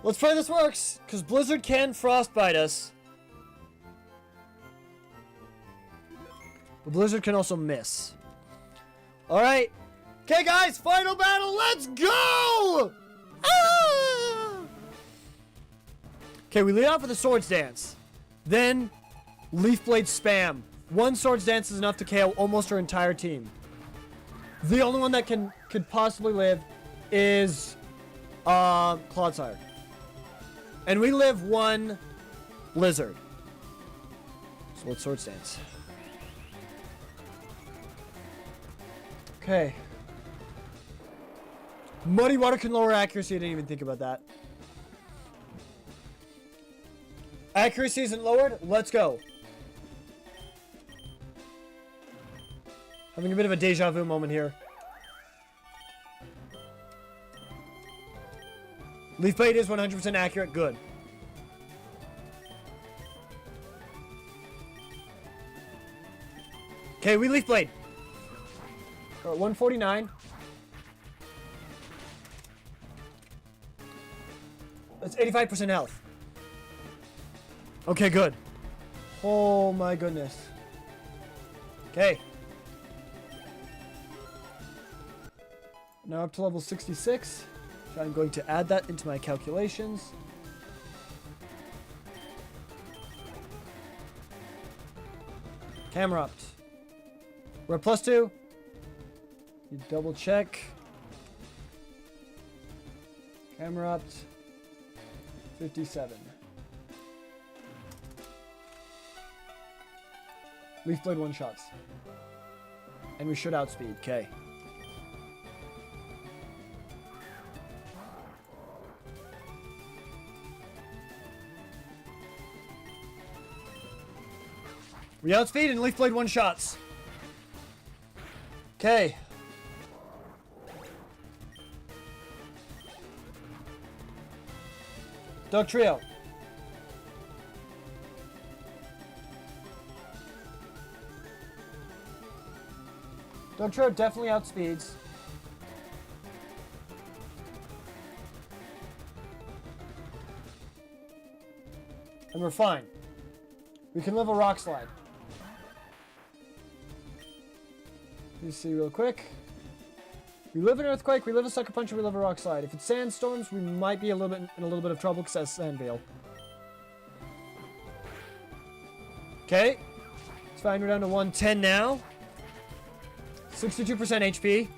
Let's pray this works, because Blizzard can Frostbite us. But Blizzard can also miss. Alright. Okay, guys, final battle, let's go! Ah! Okay, we lead off with a Swords Dance. Then, Leaf Blade spam. One Swords Dance is enough to KO almost our entire team. The only one that could possibly live is Clodsire. And we live one Lizard. So let's Swords Dance. Okay. Muddy Water can lower accuracy. I didn't even think about that. Accuracy isn't lowered. Let's go. Having a bit of a deja vu moment here. Leaf Blade is 100% accurate. Good. Okay, we Leaf Blade. We're at 149. That's 85% health. Okay, good. Oh my goodness. Okay. Now up to level 66. So I'm going to add that into my calculations. Camerupt. We're at +2. You double check. Camerupt. 57. Leaf Blade one-shots. And we should outspeed. Okay. We outspeed and Leaf Blade one-shots. Okay. Doug Trio. Doug Trio definitely outspeeds. And we're fine. We can live a Rock Slide. Let's see real quick. We live in Earthquake, we live in Sucker Punch, and we live in Rock Slide. If it's Sandstorms, we might be in a little bit of trouble because that's Sand Veil. Okay. It's fine, we're down to 110 now. 62% HP.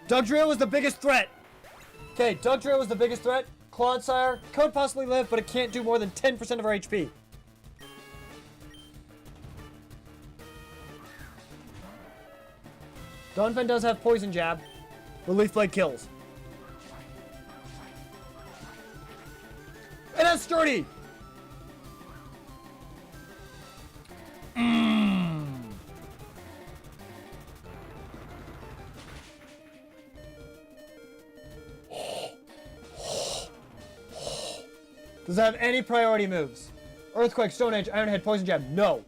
Dugtrio was the biggest threat. Okay, Dugtrio was the biggest threat. Clodsire could possibly live, but it can't do more than 10% of our HP. Donphan does have Poison Jab, but Leaf Blade kills. It has Sturdy! Does it have any priority moves? Earthquake, Stone Edge, Iron Head, Poison Jab. No.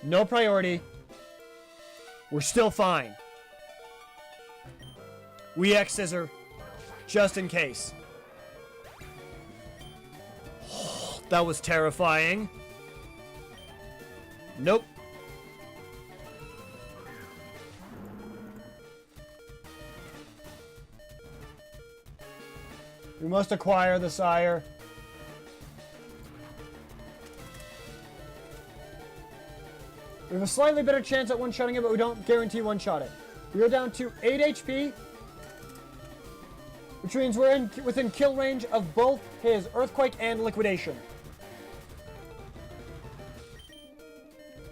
No priority. We're still fine. We X Scissor. Just in case. That was terrifying. Nope. We must acquire the Sire. We have a slightly better chance at one-shotting it, but we don't guarantee one-shot it. We are down to 8 HP, which means we're within kill range of both his Earthquake and Liquidation.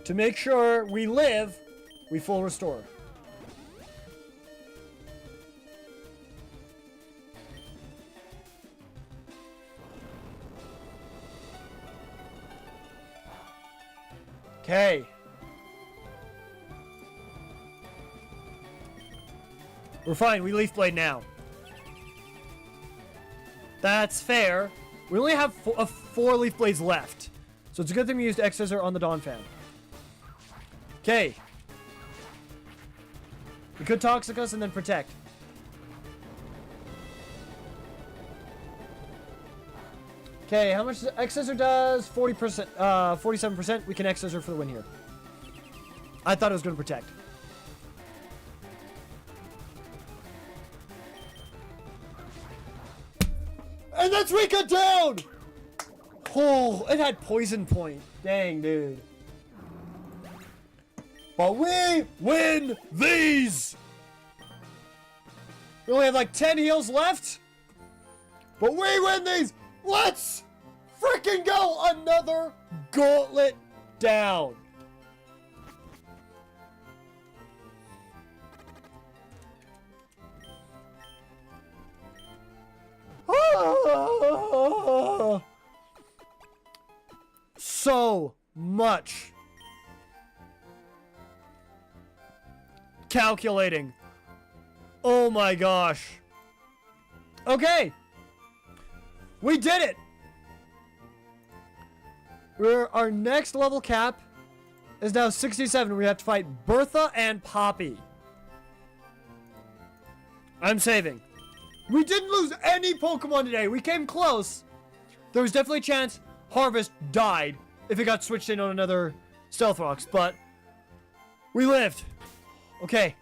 To make sure we live, we full restore. Okay. We're fine. We Leaf Blade now. That's fair. We only have 4 Leaf Blades left. So it's a good thing we used X Scissor on the Donphan. Okay. We could Toxic us and then Protect. Okay, how much X Scissor does? 40%, 47%. We can X Scissor for the win here. I thought it was going to Protect. And that's Rika down! Oh, it had Poison Point. Dang, dude. But we win these! We only have like 10 heals left. But we win these! Let's freaking go! Another gauntlet down. So much calculating. Oh my gosh. Okay. We did it. Our next level cap is now 67. We have to fight Bertha and Poppy. I'm saving. We didn't lose any Pokemon today. We came close. There was definitely a chance Harvest died if it got switched in on another Stealth Rocks, but we lived. Okay.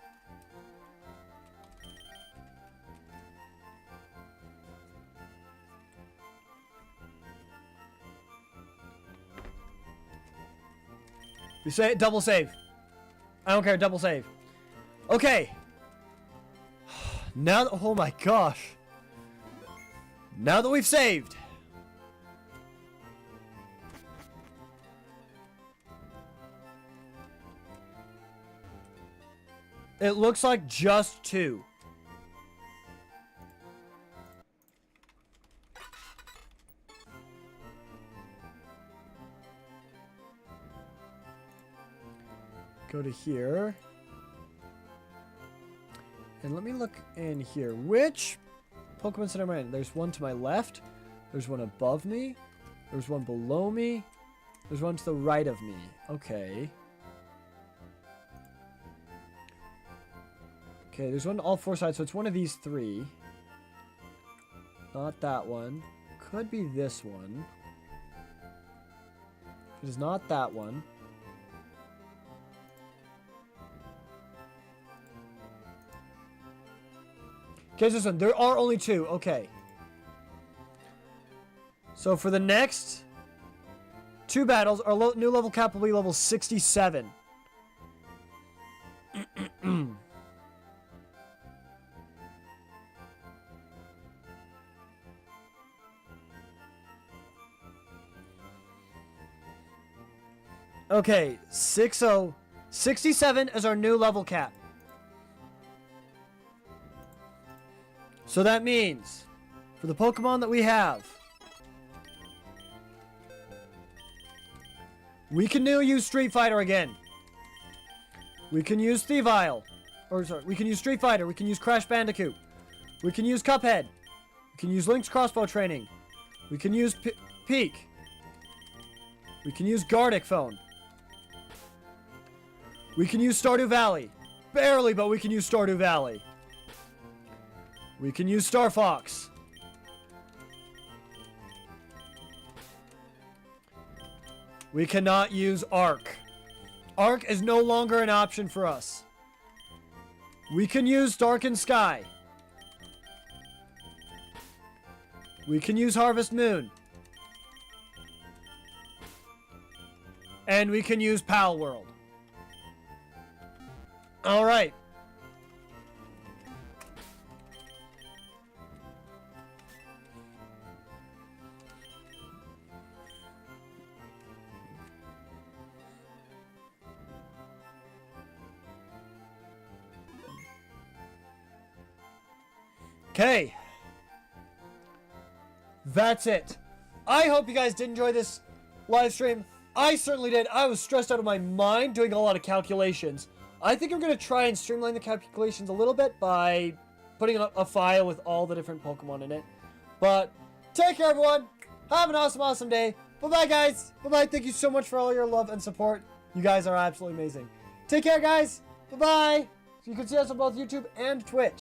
You say double save. I don't care, double save. Okay. Now, oh my gosh. Now that we've saved. It looks like just 2. Go to here. And let me look in here. Which Pokemon Center am I in? There's one to my left. There's one above me. There's one below me. There's one to the right of me. Okay. Okay, there's one on all 4 sides, so it's one of these 3. Not that one. Could be this one. It is not that one. Okay, this one. There are only 2. Okay. So for the next 2 battles, our new level cap will be level 67. Okay, 67 is our new level cap. So that means, for the Pokemon that we have, we can now use Street Fighter again. We can use Thevile. Or, sorry, we can use Street Fighter. We can use Crash Bandicoot. We can use Cuphead. We can use Link's Crossbow Training. We can use Peak. We can use Gardic Phone. We can use Stardew Valley. Barely, but we can use Stardew Valley. We can use Star Fox. We cannot use Arc. Arc is no longer an option for us. We can use Darkened Sky. We can use Harvest Moon. And we can use Pal World. Alright. Okay. That's it. I hope you guys did enjoy this live stream. I certainly did. I was stressed out of my mind doing a lot of calculations. I think I'm going to try and streamline the calculations a little bit by putting a file with all the different Pokemon in it. But take care, everyone. Have an awesome, awesome day. Bye-bye, guys. Bye-bye. Thank you so much for all your love and support. You guys are absolutely amazing. Take care, guys. Bye-bye. So you can see us on both YouTube and Twitch.